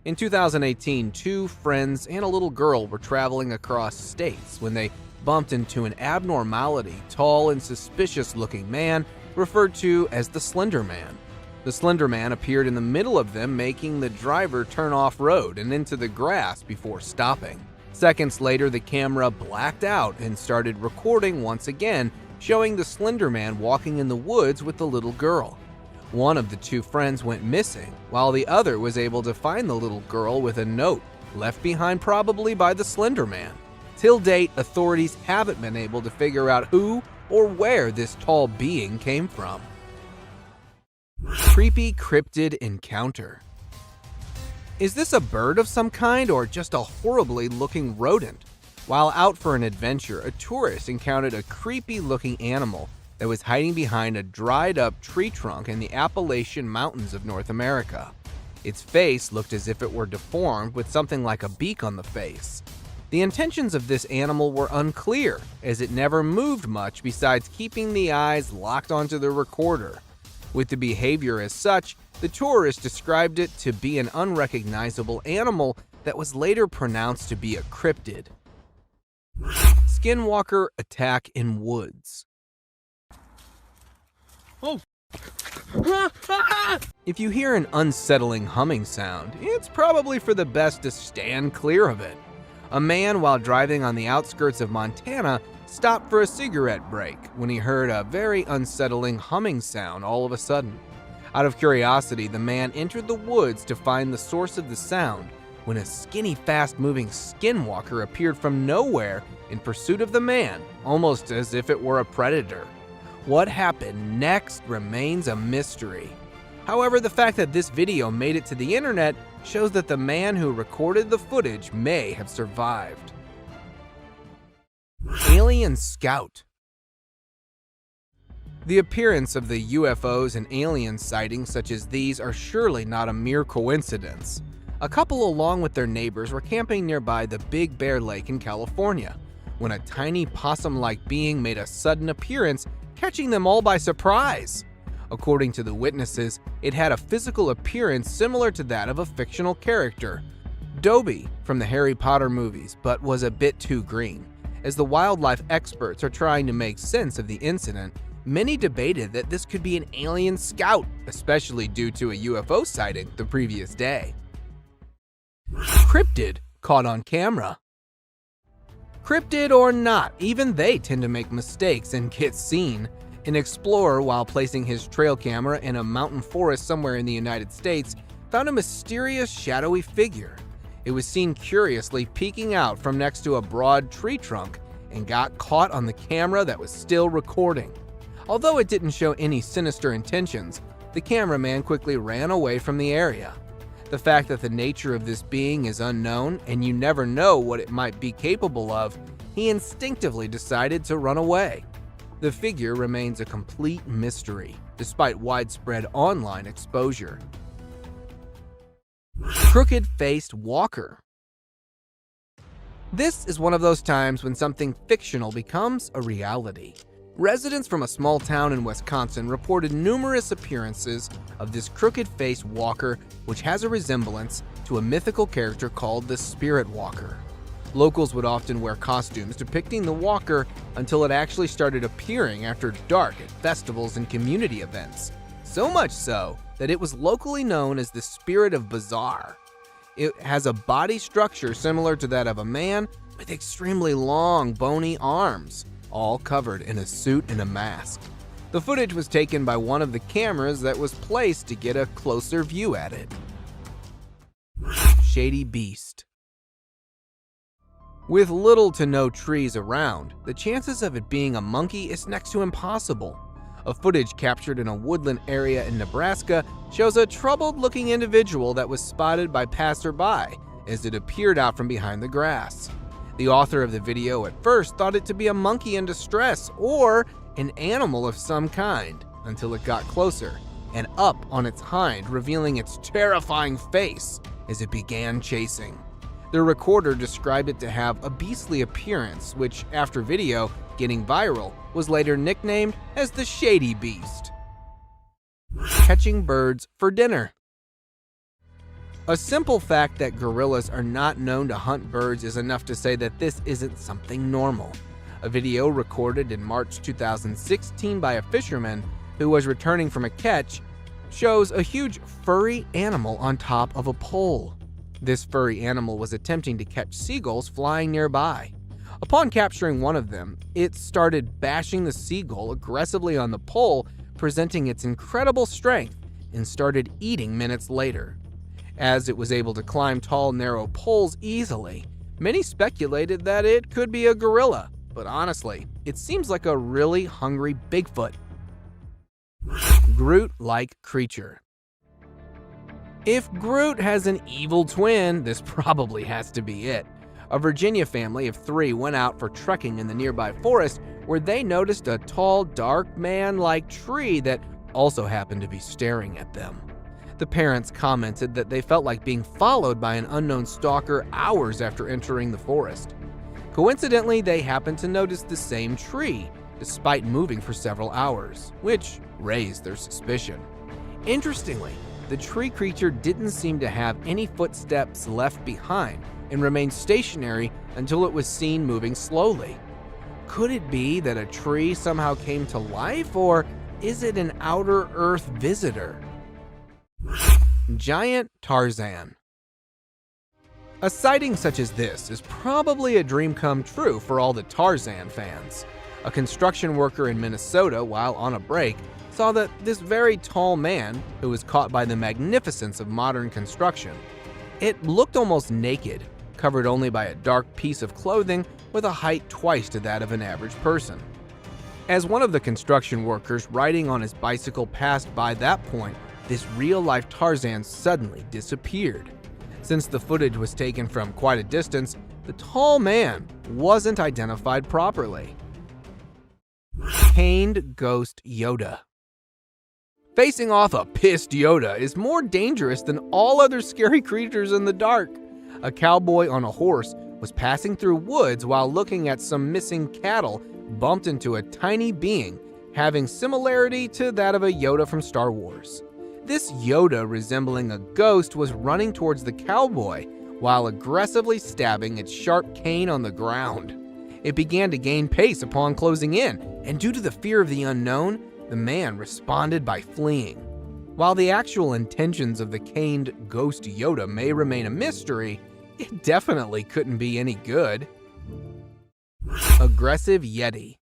In 2018, two friends and a little girl were traveling across states when they bumped into an abnormality, tall and suspicious-looking man referred to as the Slender Man. The Slender Man appeared in the middle of them, making the driver turn off-road and into the grass before stopping. Seconds later, the camera blacked out and started recording once again, showing the Slender Man walking in the woods with the little girl. One of the two friends went missing, while the other was able to find the little girl with a note left behind probably by the Slender Man. Till date, authorities haven't been able to figure out who or where this tall being came from. Creepy cryptid encounter. Is this a bird of some kind or just a horribly looking rodent? While out for an adventure, a tourist encountered a creepy looking animal that was hiding behind a dried up tree trunk in the Appalachian Mountains of North America. Its face looked as if it were deformed with something like a beak on the face. The intentions of this animal were unclear, as it never moved much besides keeping the eyes locked onto the recorder. With the behavior as such, the tourist described it to be an unrecognizable animal that was later pronounced to be a cryptid. Skinwalker attack in woods. Oh. If you hear an unsettling humming sound, it's probably for the best to stand clear of it. A man, while driving on the outskirts of Montana, stopped for a cigarette break when he heard a very unsettling humming sound all of a sudden. Out of curiosity, the man entered the woods to find the source of the sound when a skinny, fast-moving skinwalker appeared from nowhere in pursuit of the man, almost as if it were a predator. What happened next remains a mystery. However, the fact that this video made it to the internet shows that the man who recorded the footage may have survived. Alien Scout. The appearance of the UFOs and alien sightings such as these are surely not a mere coincidence. A couple, along with their neighbors, were camping nearby the Big Bear Lake in California when a tiny possum-like being made a sudden appearance, catching them all by surprise. According to the witnesses, it had a physical appearance similar to that of a fictional character, Dobby from the Harry Potter movies, but was a bit too green. As the wildlife experts are trying to make sense of the incident, many debated that this could be an alien scout, especially due to a UFO sighting the previous day. Cryptid caught on camera. Cryptid or not, even they tend to make mistakes and get seen. An explorer, while placing his trail camera in a mountain forest somewhere in the United States, found a mysterious shadowy figure. It was seen curiously peeking out from next to a broad tree trunk and got caught on the camera that was still recording. Although it didn't show any sinister intentions, the cameraman quickly ran away from the area. The fact that the nature of this being is unknown and you never know what it might be capable of, he instinctively decided to run away. The figure remains a complete mystery, despite widespread online exposure. Crooked-faced walker. This is one of those times when something fictional becomes a reality. Residents from a small town in Wisconsin reported numerous appearances of this crooked-faced walker, which has a resemblance to a mythical character called the Spirit Walker. Locals would often wear costumes depicting the walker until it actually started appearing after dark at festivals and community events. So much so that it was locally known as the Spirit of Bizarre. It has a body structure similar to that of a man with extremely long, bony arms, all covered in a suit and a mask. The footage was taken by one of the cameras that was placed to get a closer view at it. Shady Beast. With little to no trees around, the chances of it being a monkey is next to impossible. A footage captured in a woodland area in Nebraska shows a troubled-looking individual that was spotted by passerby as it appeared out from behind the grass. The author of the video at first thought it to be a monkey in distress or an animal of some kind, until it got closer and up on its hind, revealing its terrifying face as it began chasing. The recorder described it to have a beastly appearance, which, after video getting viral, was later nicknamed as the Shady Beast. Catching birds for dinner. A simple fact that gorillas are not known to hunt birds is enough to say that this isn't something normal. A video recorded in March 2016 by a fisherman who was returning from a catch shows a huge furry animal on top of a pole. This furry animal was attempting to catch seagulls flying nearby. Upon capturing one of them, it started bashing the seagull aggressively on the pole, presenting its incredible strength, and started eating minutes later. As it was able to climb tall, narrow poles easily, many speculated that it could be a gorilla, but honestly, it seems like a really hungry Bigfoot. Groot-like creature. If Groot has an evil twin, this probably has to be it. A Virginia family of 3 went out for trekking in the nearby forest where they noticed a tall, dark man-like tree that also happened to be staring at them. The parents commented that they felt like being followed by an unknown stalker hours after entering the forest. Coincidentally, they happened to notice the same tree, despite moving for several hours, which raised their suspicion. Interestingly, the tree creature didn't seem to have any footsteps left behind and remained stationary until it was seen moving slowly. Could it be that a tree somehow came to life, or is it an outer Earth visitor? Giant Tarzan. A sighting such as this is probably a dream come true for all the Tarzan fans. A construction worker in Minnesota, while on a break, saw that this very tall man, who was caught by the magnificence of modern construction, it looked almost naked, covered only by a dark piece of clothing with a height twice to that of an average person. As one of the construction workers riding on his bicycle passed by that point, this real-life Tarzan suddenly disappeared. Since the footage was taken from quite a distance, the tall man wasn't identified properly. Caned Ghost Yoda. Facing off a pissed Yoda is more dangerous than all other scary creatures in the dark. A cowboy on a horse was passing through woods while looking at some missing cattle, bumped into a tiny being having similarity to that of a Yoda from Star Wars. This Yoda, resembling a ghost, was running towards the cowboy while aggressively stabbing its sharp cane on the ground. It began to gain pace upon closing in, and due to the fear of the unknown, the man responded by fleeing. While the actual intentions of the caned ghost Yoda may remain a mystery, it definitely couldn't be any good. Aggressive Yeti.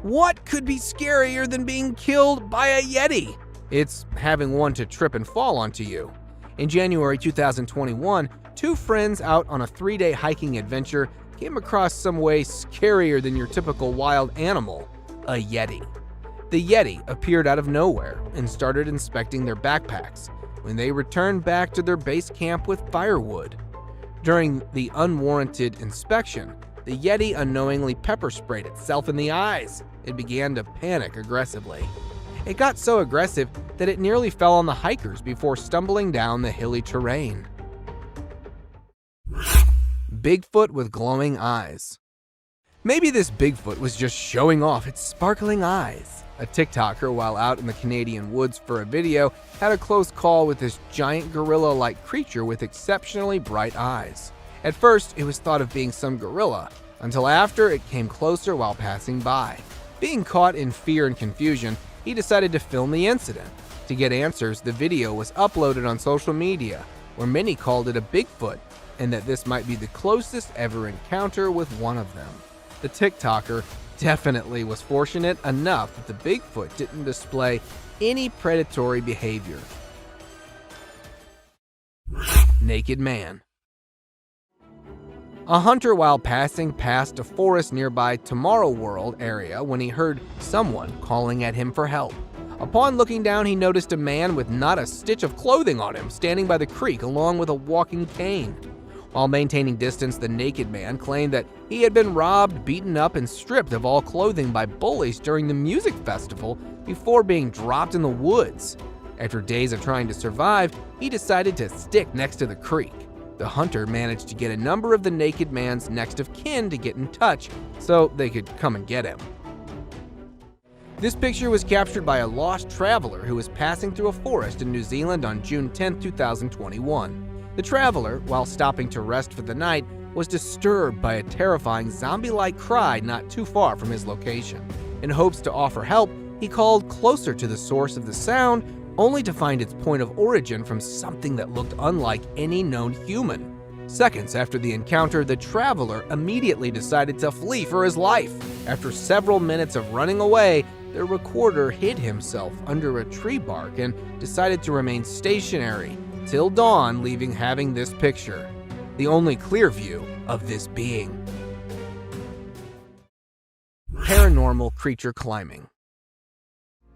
What could be scarier than being killed by a Yeti? It's having one to trip and fall onto you. In January 2021, two friends out on a 3-day hiking adventure came across some way scarier than your typical wild animal, a Yeti. The Yeti appeared out of nowhere and started inspecting their backpacks when they returned back to their base camp with firewood. During the unwarranted inspection, the Yeti unknowingly pepper sprayed itself in the eyes. It began to panic aggressively. It got so aggressive that it nearly fell on the hikers before stumbling down the hilly terrain. Bigfoot with glowing eyes. Maybe this Bigfoot was just showing off its sparkling eyes. A TikToker, while out in the Canadian woods for a video, had a close call with this giant gorilla-like creature with exceptionally bright eyes. At first, it was thought of being some gorilla, until after it came closer while passing by. Being caught in fear and confusion, he decided to film the incident. To get answers, the video was uploaded on social media, where many called it a Bigfoot, and that this might be the closest ever encounter with one of them. The TikToker definitely was fortunate enough that the Bigfoot didn't display any predatory behavior. Naked man. A hunter, while passing past a forest nearby Tomorrow World area, when he heard someone calling at him for help. Upon looking down, he noticed a man with not a stitch of clothing on him standing by the creek along with a walking cane. While maintaining distance, the naked man claimed that he had been robbed, beaten up, and stripped of all clothing by bullies during the music festival before being dropped in the woods. After days of trying to survive, he decided to stick next to the creek. The hunter managed to get a number of the naked man's next of kin to get in touch so they could come and get him. This picture was captured by a lost traveler who was passing through a forest in New Zealand on June 10, 2021. The traveler, while stopping to rest for the night, was disturbed by a terrifying zombie-like cry not too far from his location. In hopes to offer help, he called closer to the source of the sound, only to find its point of origin from something that looked unlike any known human. Seconds after the encounter, the traveler immediately decided to flee for his life. After several minutes of running away, the recorder hid himself under a tree bark and decided to remain stationary till dawn, leaving having this picture, the only clear view of this being. Paranormal creature climbing.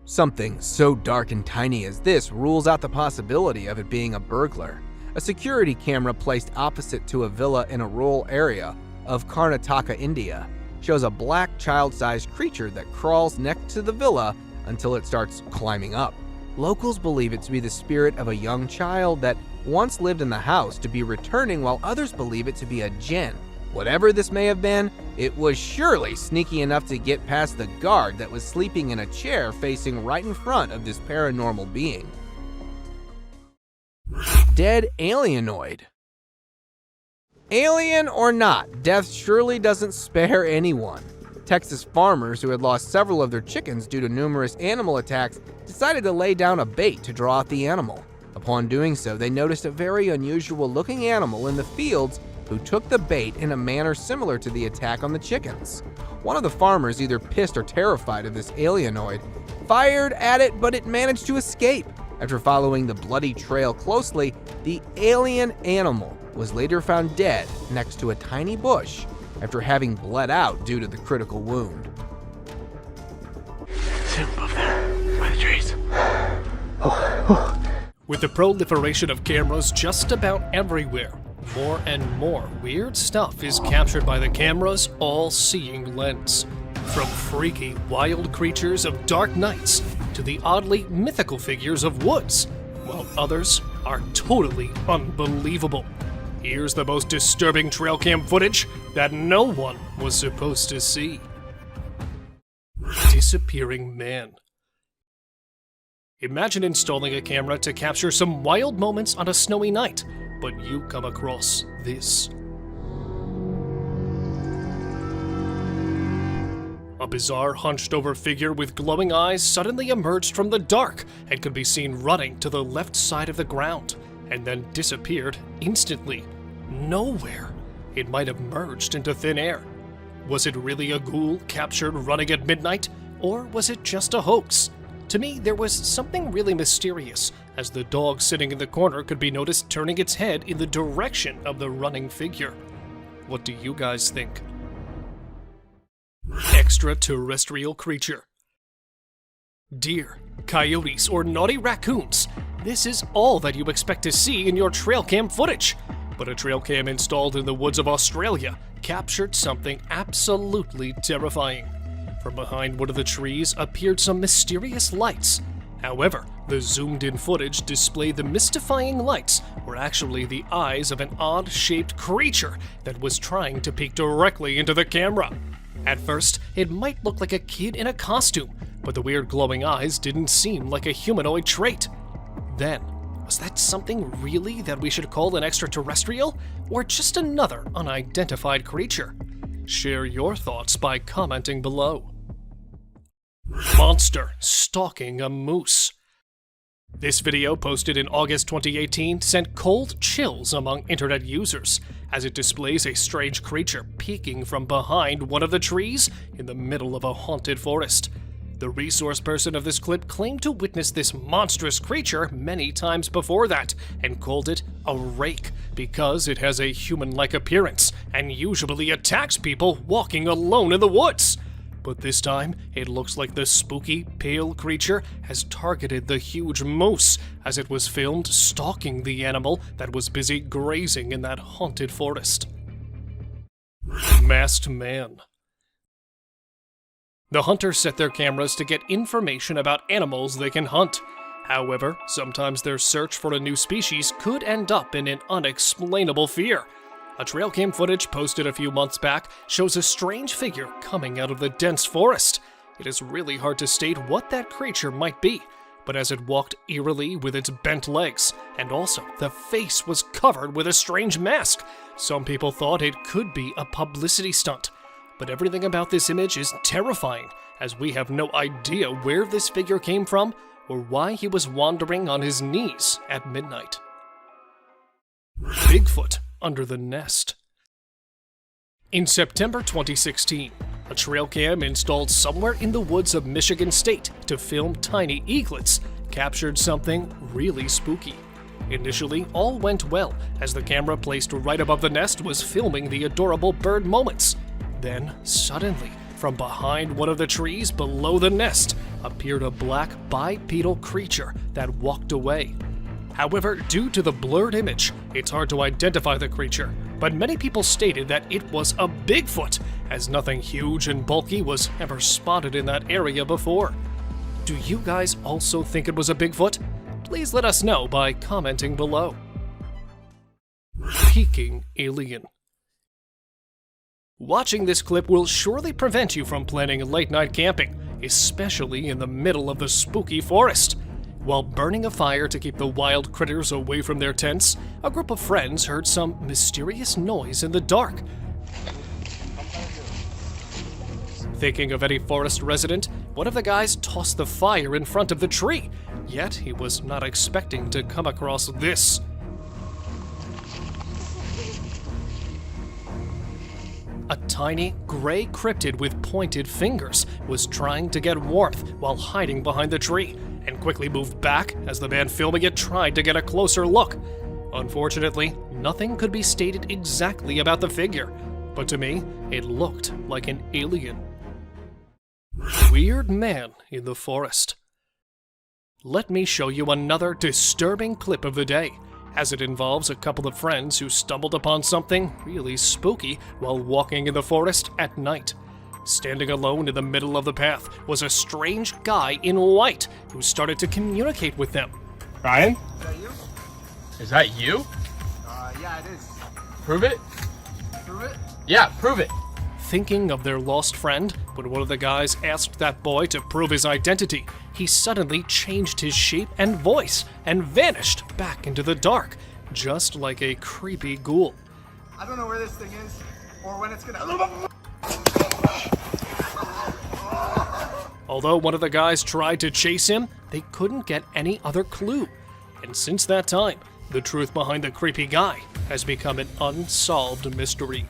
Something so dark and tiny as this rules out the possibility of it being a burglar. A security camera placed opposite to a villa in a rural area of Karnataka, India, shows a black child-sized creature that crawls next to the villa until it starts climbing up. Locals believe it to be the spirit of a young child that once lived in the house to be returning, while others believe it to be a jinn. Whatever this may have been, it was surely sneaky enough to get past the guard that was sleeping in a chair facing right in front of this paranormal being. Dead alienoid. Alien or not, death surely doesn't spare anyone. Texas farmers who had lost several of their chickens due to numerous animal attacks decided to lay down a bait to draw out the animal. Upon doing so, they noticed a very unusual looking animal in the fields who took the bait in a manner similar to the attack on the chickens. One of the farmers, either pissed or terrified of this alienoid, fired at it, but it managed to escape. After following the bloody trail closely, the alien animal was later found dead next to a tiny bush after having bled out due to the critical wound. See him above there, by the trees. With the proliferation of cameras just about everywhere, more and more weird stuff is captured by the camera's all-seeing lens. From freaky, wild creatures of dark nights to the oddly mythical figures of woods, while others are totally unbelievable. Here's the most disturbing trail cam footage that no one was supposed to see. Disappearing man. Imagine installing a camera to capture some wild moments on a snowy night, but you come across this. A bizarre hunched-over figure with glowing eyes suddenly emerged from the dark and could be seen running to the left side of the ground, and then disappeared instantly. Nowhere. It might have merged into thin air. Was it really a ghoul captured running at midnight, or was it just a hoax? To me, there was something really mysterious, as the dog sitting in the corner could be noticed turning its head in the direction of the running figure. What do you guys think? Extraterrestrial creature. Deer, coyotes, or naughty raccoons. This is all that you expect to see in your trail cam footage. But a trail cam installed in the woods of Australia captured something absolutely terrifying. From behind one of the trees appeared some mysterious lights. However, the zoomed-in footage displayed the mystifying lights were actually the eyes of an odd-shaped creature that was trying to peek directly into the camera. At first, it might look like a kid in a costume, but the weird glowing eyes didn't seem like a humanoid trait. Then, was that something really that we should call an extraterrestrial, or just another unidentified creature? Share your thoughts by commenting below. Monster stalking a moose. This video, posted in August 2018, sent cold chills among internet users, as it displays a strange creature peeking from behind one of the trees in the middle of a haunted forest. The resource person of this clip claimed to witness this monstrous creature many times before that, and called it a rake because it has a human-like appearance and usually attacks people walking alone in the woods. But this time, it looks like the spooky, pale creature has targeted the huge moose, as it was filmed stalking the animal that was busy grazing in that haunted forest. Masked man. The hunters set their cameras to get information about animals they can hunt. However, sometimes their search for a new species could end up in an unexplainable fear. A trail cam footage posted a few months back shows a strange figure coming out of the dense forest. It is really hard to state what that creature might be, but as it walked eerily with its bent legs, and also the face was covered with a strange mask, some people thought it could be a publicity stunt. But everything about this image is terrifying, as we have no idea where this figure came from or why he was wandering on his knees at midnight. Bigfoot under the nest. In September 2016, a trail cam installed somewhere in the woods of Michigan State to film tiny eaglets captured something really spooky. Initially, all went well, as the camera placed right above the nest was filming the adorable bird moments. Then, suddenly, from behind one of the trees below the nest, appeared a black bipedal creature that walked away. However, due to the blurred image, it's hard to identify the creature, but many people stated that it was a Bigfoot, as nothing huge and bulky was ever spotted in that area before. Do you guys also think it was a Bigfoot? Please let us know by commenting below. Peeking alien. Watching this clip will surely prevent you from planning late-night camping, especially in the middle of the spooky forest. While burning a fire to keep the wild critters away from their tents, a group of friends heard some mysterious noise in the dark. Thinking of any forest resident, one of the guys tossed the fire in front of the tree, yet he was not expecting to come across this. A tiny, gray cryptid with pointed fingers was trying to get warmth while hiding behind the tree, and quickly moved back as the man filming it tried to get a closer look. Unfortunately, nothing could be stated exactly about the figure, but to me, it looked like an alien. Weird man in the forest. Let me show you another disturbing clip of the day, as it involves a couple of friends who stumbled upon something really spooky while walking in the forest at night. Standing alone in the middle of the path was a strange guy in white who started to communicate with them. Ryan? Is that you? Is that you? Yeah, it is. Prove it? Prove it? Yeah, prove it. Thinking of their lost friend, when one of the guys asked that boy to prove his identity, he suddenly changed his shape and voice and vanished back into the dark, just like a creepy ghoul. I don't know where this thing is, or when it's gonna... Although one of the guys tried to chase him, they couldn't get any other clue. And since that time, the truth behind the creepy guy has become an unsolved mystery.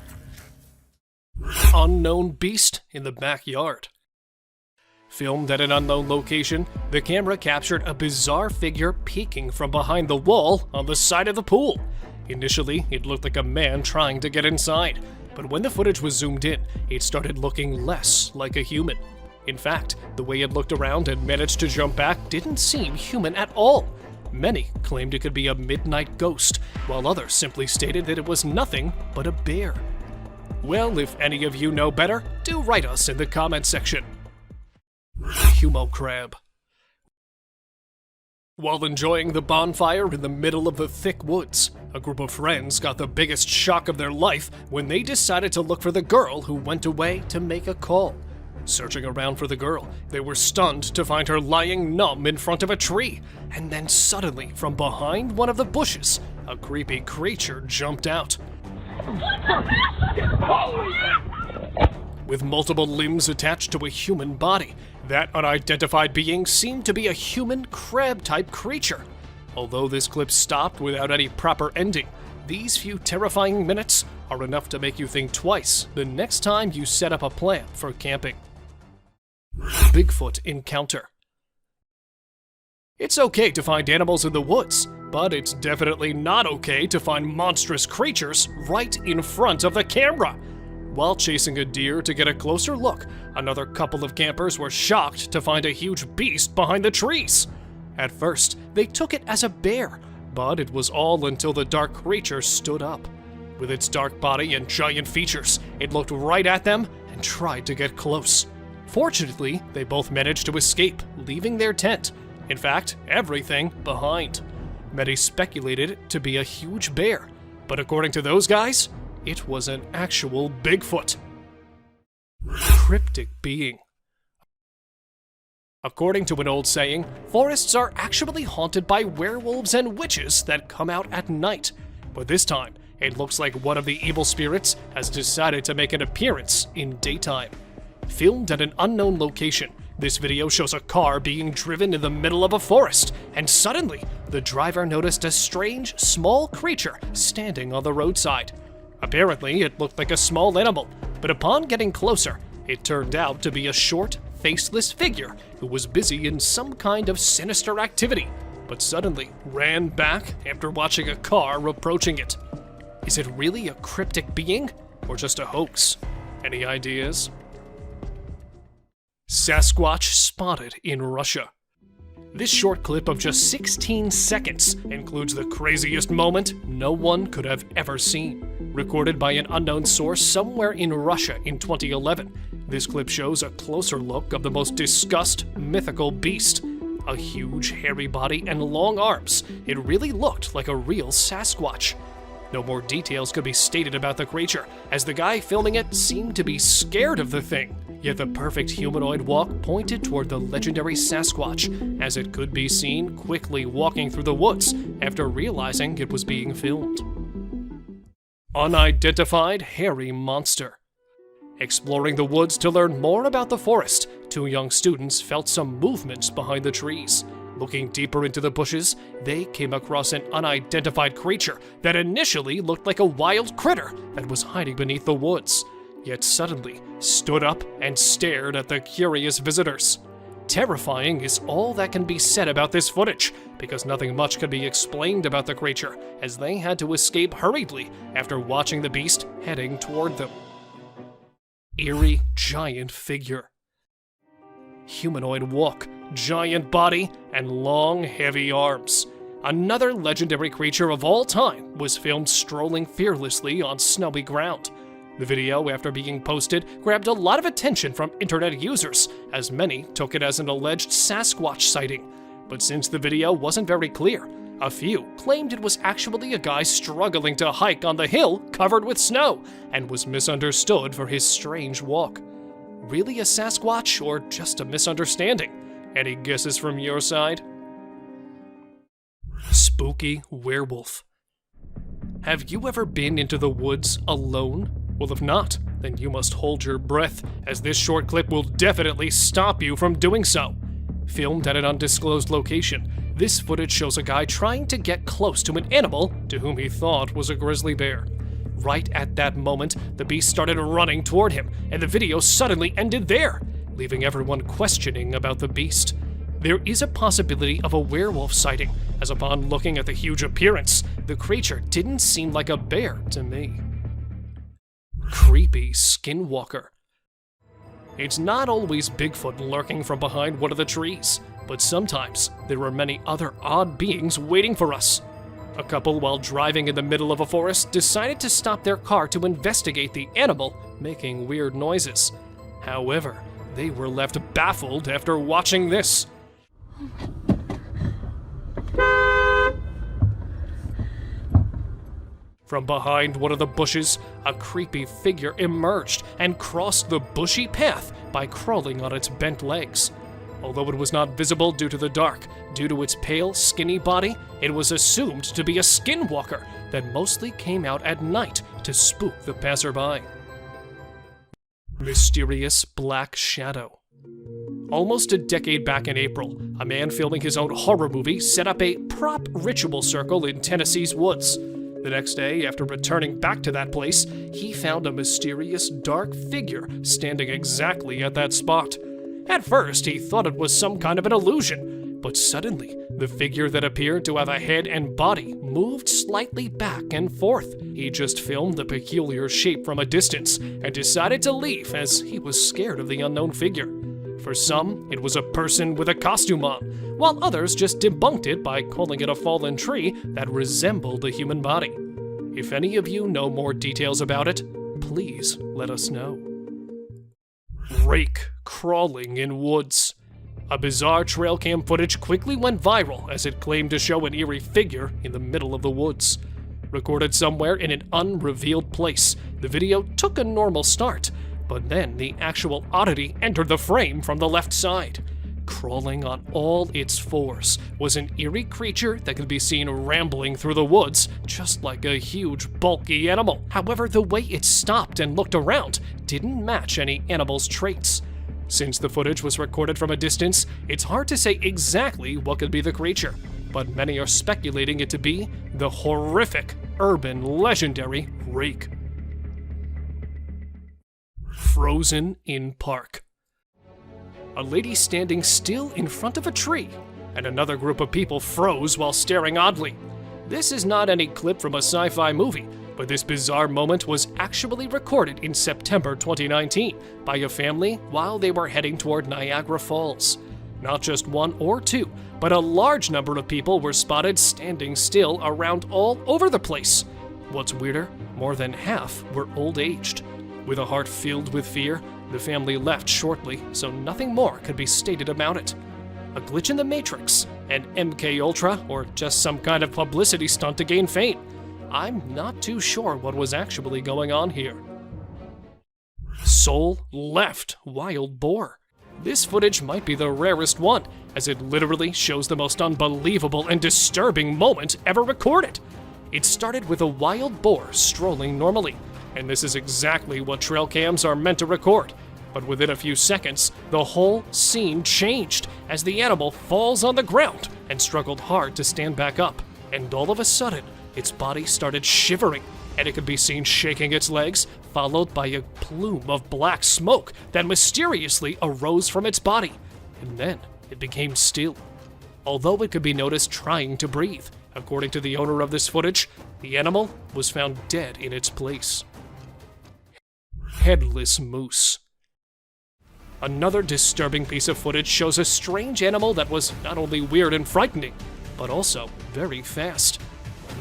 Unknown beast in the backyard. Filmed at an unknown location, the camera captured a bizarre figure peeking from behind the wall on the side of the pool. Initially, it looked like a man trying to get inside, but when the footage was zoomed in, it started looking less like a human. In fact, the way it looked around and managed to jump back didn't seem human at all. Many claimed it could be a midnight ghost, while others simply stated that it was nothing but a bear. Well, if any of you know better, do write us in the comment section. Humo crab. While enjoying the bonfire in the middle of the thick woods, a group of friends got the biggest shock of their life when they decided to look for the girl who went away to make a call. Searching around for the girl, they were stunned to find her lying numb in front of a tree, and then suddenly, from behind one of the bushes, a creepy creature jumped out. With multiple limbs attached to a human body, that unidentified being seemed to be a human crab-type creature. Although this clip stopped without any proper ending, these few terrifying minutes are enough to make you think twice the next time you set up a plan for camping. Bigfoot encounter. It's okay to find animals in the woods, but it's definitely not okay to find monstrous creatures right in front of the camera. While chasing a deer to get a closer look, another couple of campers were shocked to find a huge beast behind the trees. At first, they took it as a bear, but it was all until the dark creature stood up. With its dark body and giant features, it looked right at them and tried to get close. Fortunately, they both managed to escape, leaving their tent. In fact, everything behind. Many speculated it to be a huge bear, but according to those guys, it was an actual Bigfoot. Cryptic being. According to an old saying, forests are actually haunted by werewolves and witches that come out at night. But this time, it looks like one of the evil spirits has decided to make an appearance in daytime. Filmed at an unknown location, this video shows a car being driven in the middle of a forest, and suddenly, the driver noticed a strange, small creature standing on the roadside. Apparently, it looked like a small animal, but upon getting closer, it turned out to be a short, faceless figure who was busy in some kind of sinister activity, but suddenly ran back after watching a car approaching it. Is it really a cryptic being, or just a hoax? Any ideas? Sasquatch spotted in Russia. This short clip of just 16 seconds includes the craziest moment no one could have ever seen. Recorded by an unknown source somewhere in Russia in 2011, this clip shows a closer look of the most discussed mythical beast. A huge, hairy body and long arms. It really looked like a real Sasquatch. No more details could be stated about the creature, as the guy filming it seemed to be scared of the thing. Yet the perfect humanoid walk pointed toward the legendary Sasquatch, as it could be seen quickly walking through the woods after realizing it was being filmed. Unidentified hairy monster. Exploring the woods to learn more about the forest, two young students felt some movements behind the trees. Looking deeper into the bushes, they came across an unidentified creature that initially looked like a wild critter that was hiding beneath the woods, yet suddenly stood up and stared at the curious visitors. Terrifying is all that can be said about this footage, because nothing much can be explained about the creature, as they had to escape hurriedly after watching the beast heading toward them. Eerie giant figure. Humanoid walk, giant body, and long, heavy arms. Another legendary creature of all time was filmed strolling fearlessly on snowy ground. The video, after being posted, grabbed a lot of attention from internet users, as many took it as an alleged Sasquatch sighting. But since the video wasn't very clear, a few claimed it was actually a guy struggling to hike on the hill covered with snow, and was misunderstood for his strange walk. Really a Sasquatch, or just a misunderstanding? Any guesses from your side? Spooky werewolf. Have you ever been into the woods alone? Well, if not, then you must hold your breath, as this short clip will definitely stop you from doing so. Filmed at an undisclosed location, this footage shows a guy trying to get close to an animal to whom he thought was a grizzly bear. Right at that moment, the beast started running toward him, and the video suddenly ended there, leaving everyone questioning about the beast. There is a possibility of a werewolf sighting, as upon looking at the huge appearance, the creature didn't seem like a bear to me. Creepy skinwalker. It's not always Bigfoot lurking from behind one of the trees, but sometimes there are many other odd beings waiting for us. A couple, while driving in the middle of a forest, decided to stop their car to investigate the animal making weird noises. However, they were left baffled after watching this. From behind one of the bushes, a creepy figure emerged and crossed the bushy path by crawling on its bent legs. Although it was not visible due to the dark, due to its pale, skinny body, it was assumed to be a skinwalker that mostly came out at night to spook the passerby. Mysterious black shadow. Almost a decade back in April, a man filming his own horror movie set up a prop ritual circle in Tennessee's woods. The next day, after returning back to that place, he found a mysterious dark figure standing exactly at that spot. At first, he thought it was some kind of an illusion, but suddenly, the figure that appeared to have a head and body moved slightly back and forth. He just filmed the peculiar shape from a distance and decided to leave as he was scared of the unknown figure. For some, it was a person with a costume on, while others just debunked it by calling it a fallen tree that resembled a human body. If any of you know more details about it, please let us know. Rake crawling in woods. A bizarre trail cam footage quickly went viral as it claimed to show an eerie figure in the middle of the woods. Recorded somewhere in an unrevealed place, the video took a normal start, but then the actual oddity entered the frame from the left side. Crawling on all its fours was an eerie creature that could be seen rambling through the woods, just like a huge, bulky animal. However, the way it stopped and looked around didn't match any animal's traits. Since the footage was recorded from a distance, it's hard to say exactly what could be the creature, but many are speculating it to be the horrific, urban, legendary Rake. Frozen in park. A lady standing still in front of a tree, and another group of people froze while staring oddly. This is not any clip from a sci-fi movie, but this bizarre moment was actually recorded in September 2019 by a family while they were heading toward Niagara Falls. Not just one or two, but a large number of people were spotted standing still around all over the place. What's weirder, more than half were old-aged. With a heart filled with fear, the family left shortly, so nothing more could be stated about it. A glitch in the Matrix, an MK Ultra, or just some kind of publicity stunt to gain fame? I'm not too sure what was actually going on here. Soul left wild boar. This footage might be the rarest one, as it literally shows the most unbelievable and disturbing moment ever recorded. It started with a wild boar strolling normally, and this is exactly what trail cams are meant to record. But within a few seconds, the whole scene changed as the animal falls on the ground and struggled hard to stand back up. And all of a sudden, its body started shivering, and it could be seen shaking its legs, followed by a plume of black smoke that mysteriously arose from its body. And then it became still, although it could be noticed trying to breathe. According to the owner of this footage, the animal was found dead in its place. Headless moose. Another disturbing piece of footage shows a strange animal that was not only weird and frightening, but also very fast.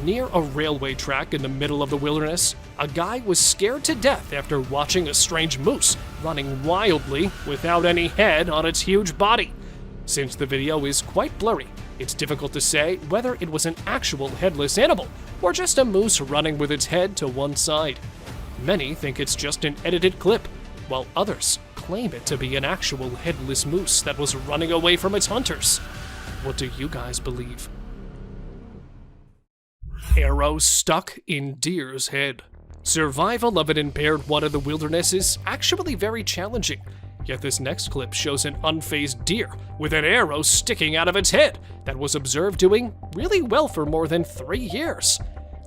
Near a railway track in the middle of the wilderness, a guy was scared to death after watching a strange moose running wildly without any head on its huge body. Since the video is quite blurry, it's difficult to say whether it was an actual headless animal or just a moose running with its head to one side. Many think it's just an edited clip, while others claim it to be an actual headless moose that was running away from its hunters. What do you guys believe? Arrow stuck in deer's head. Survival of an impaired one in the wilderness is actually very challenging, yet this next clip shows an unfazed deer with an arrow sticking out of its head that was observed doing really well for more than 3 years.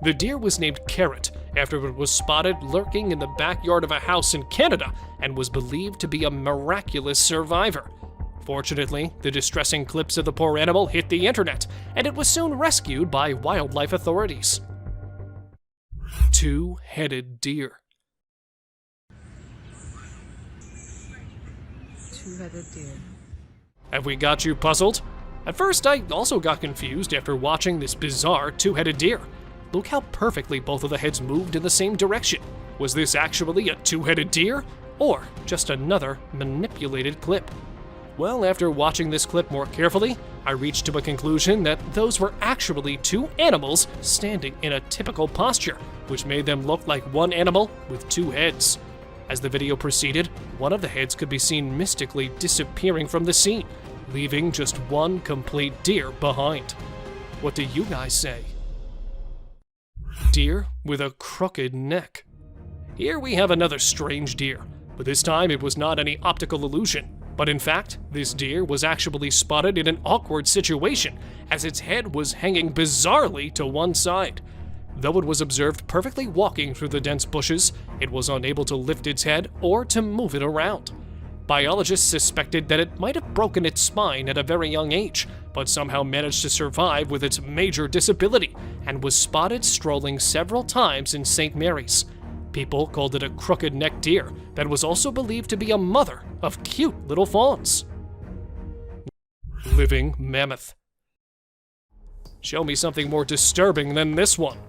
The deer was named Carrot after it was spotted lurking in the backyard of a house in Canada and was believed to be a miraculous survivor. Fortunately, the distressing clips of the poor animal hit the internet, and it was soon rescued by wildlife authorities. Two-headed deer. Two-headed deer. Have we got you puzzled? At first, I also got confused after watching this bizarre two-headed deer. Look how perfectly both of the heads moved in the same direction. Was this actually a two-headed deer, or just another manipulated clip? Well, after watching this clip more carefully, I reached to a conclusion that those were actually two animals standing in a typical posture, which made them look like one animal with two heads. As the video proceeded, one of the heads could be seen mystically disappearing from the scene, leaving just one complete deer behind. What do you guys say? Deer with a crooked neck. Here we have another strange deer, but this time it was not any optical illusion. But in fact, this deer was actually spotted in an awkward situation, as its head was hanging bizarrely to one side. Though it was observed perfectly walking through the dense bushes, it was unable to lift its head or to move it around. Biologists suspected that it might have broken its spine at a very young age, but somehow managed to survive with its major disability, and was spotted strolling several times in St. Mary's. People called it a crooked-necked deer that was also believed to be a mother of cute little fawns. Living mammoth. Show me something more disturbing than this one.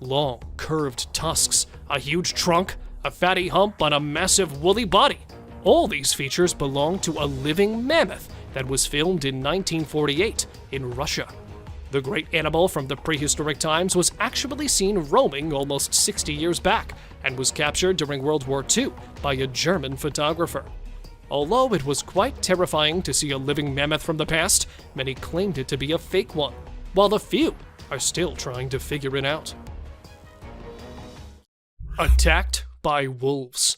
Long, curved tusks, a huge trunk, a fatty hump on a massive woolly body. All these features belong to a living mammoth that was filmed in 1948 in Russia. The great animal from the prehistoric times was actually seen roaming almost 60 years back and was captured during World War II by a German photographer. Although it was quite terrifying to see a living mammoth from the past, many claimed it to be a fake one, while a few are still trying to figure it out. Attacked by wolves.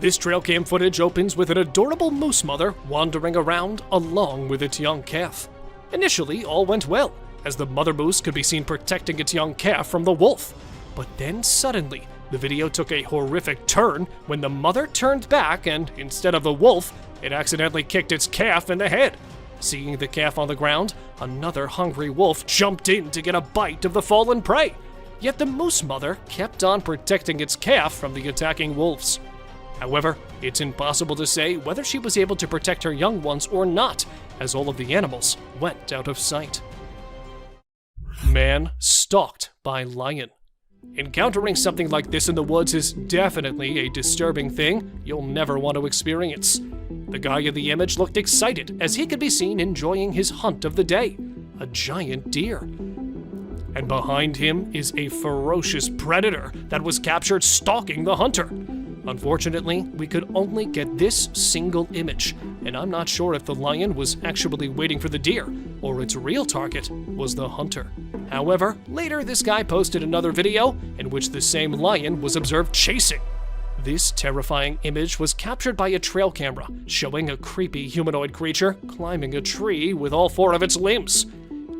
This trail cam footage opens with an adorable moose mother wandering around along with its young calf. Initially, all went well, as the mother moose could be seen protecting its young calf from the wolf. But then suddenly, the video took a horrific turn when the mother turned back and, instead of the wolf, it accidentally kicked its calf in the head. Seeing the calf on the ground, another hungry wolf jumped in to get a bite of the fallen prey. Yet the moose mother kept on protecting its calf from the attacking wolves. However, it's impossible to say whether she was able to protect her young ones or not, as all of the animals went out of sight. Man stalked by lion. Encountering something like this in the woods is definitely a disturbing thing you'll never want to experience. The guy in the image looked excited as he could be seen enjoying his hunt of the day, a giant deer. And behind him is a ferocious predator that was captured stalking the hunter. Unfortunately, we could only get this single image, and I'm not sure if the lion was actually waiting for the deer, or its real target was the hunter. However, later this guy posted another video in which the same lion was observed chasing. This terrifying image was captured by a trail camera, showing a creepy humanoid creature climbing a tree with all 4 of its limbs.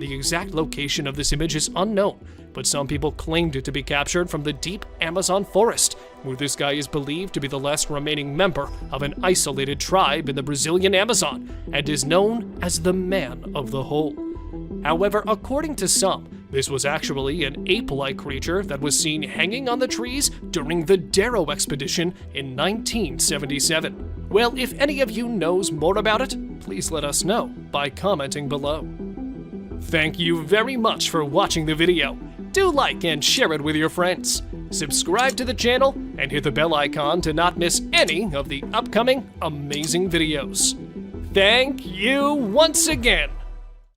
The exact location of this image is unknown, but some people claimed it to be captured from the deep Amazon forest, where this guy is believed to be the last remaining member of an isolated tribe in the Brazilian Amazon, and is known as the Man of the Hole. However, according to some, this was actually an ape-like creature that was seen hanging on the trees during the Darrow expedition in 1977. Well, if any of you knows more about it, please let us know by commenting below. Thank you very much for watching the video. Do like and share it with your friends. Subscribe to the channel and hit the bell icon to not miss any of the upcoming amazing videos. Thank you once again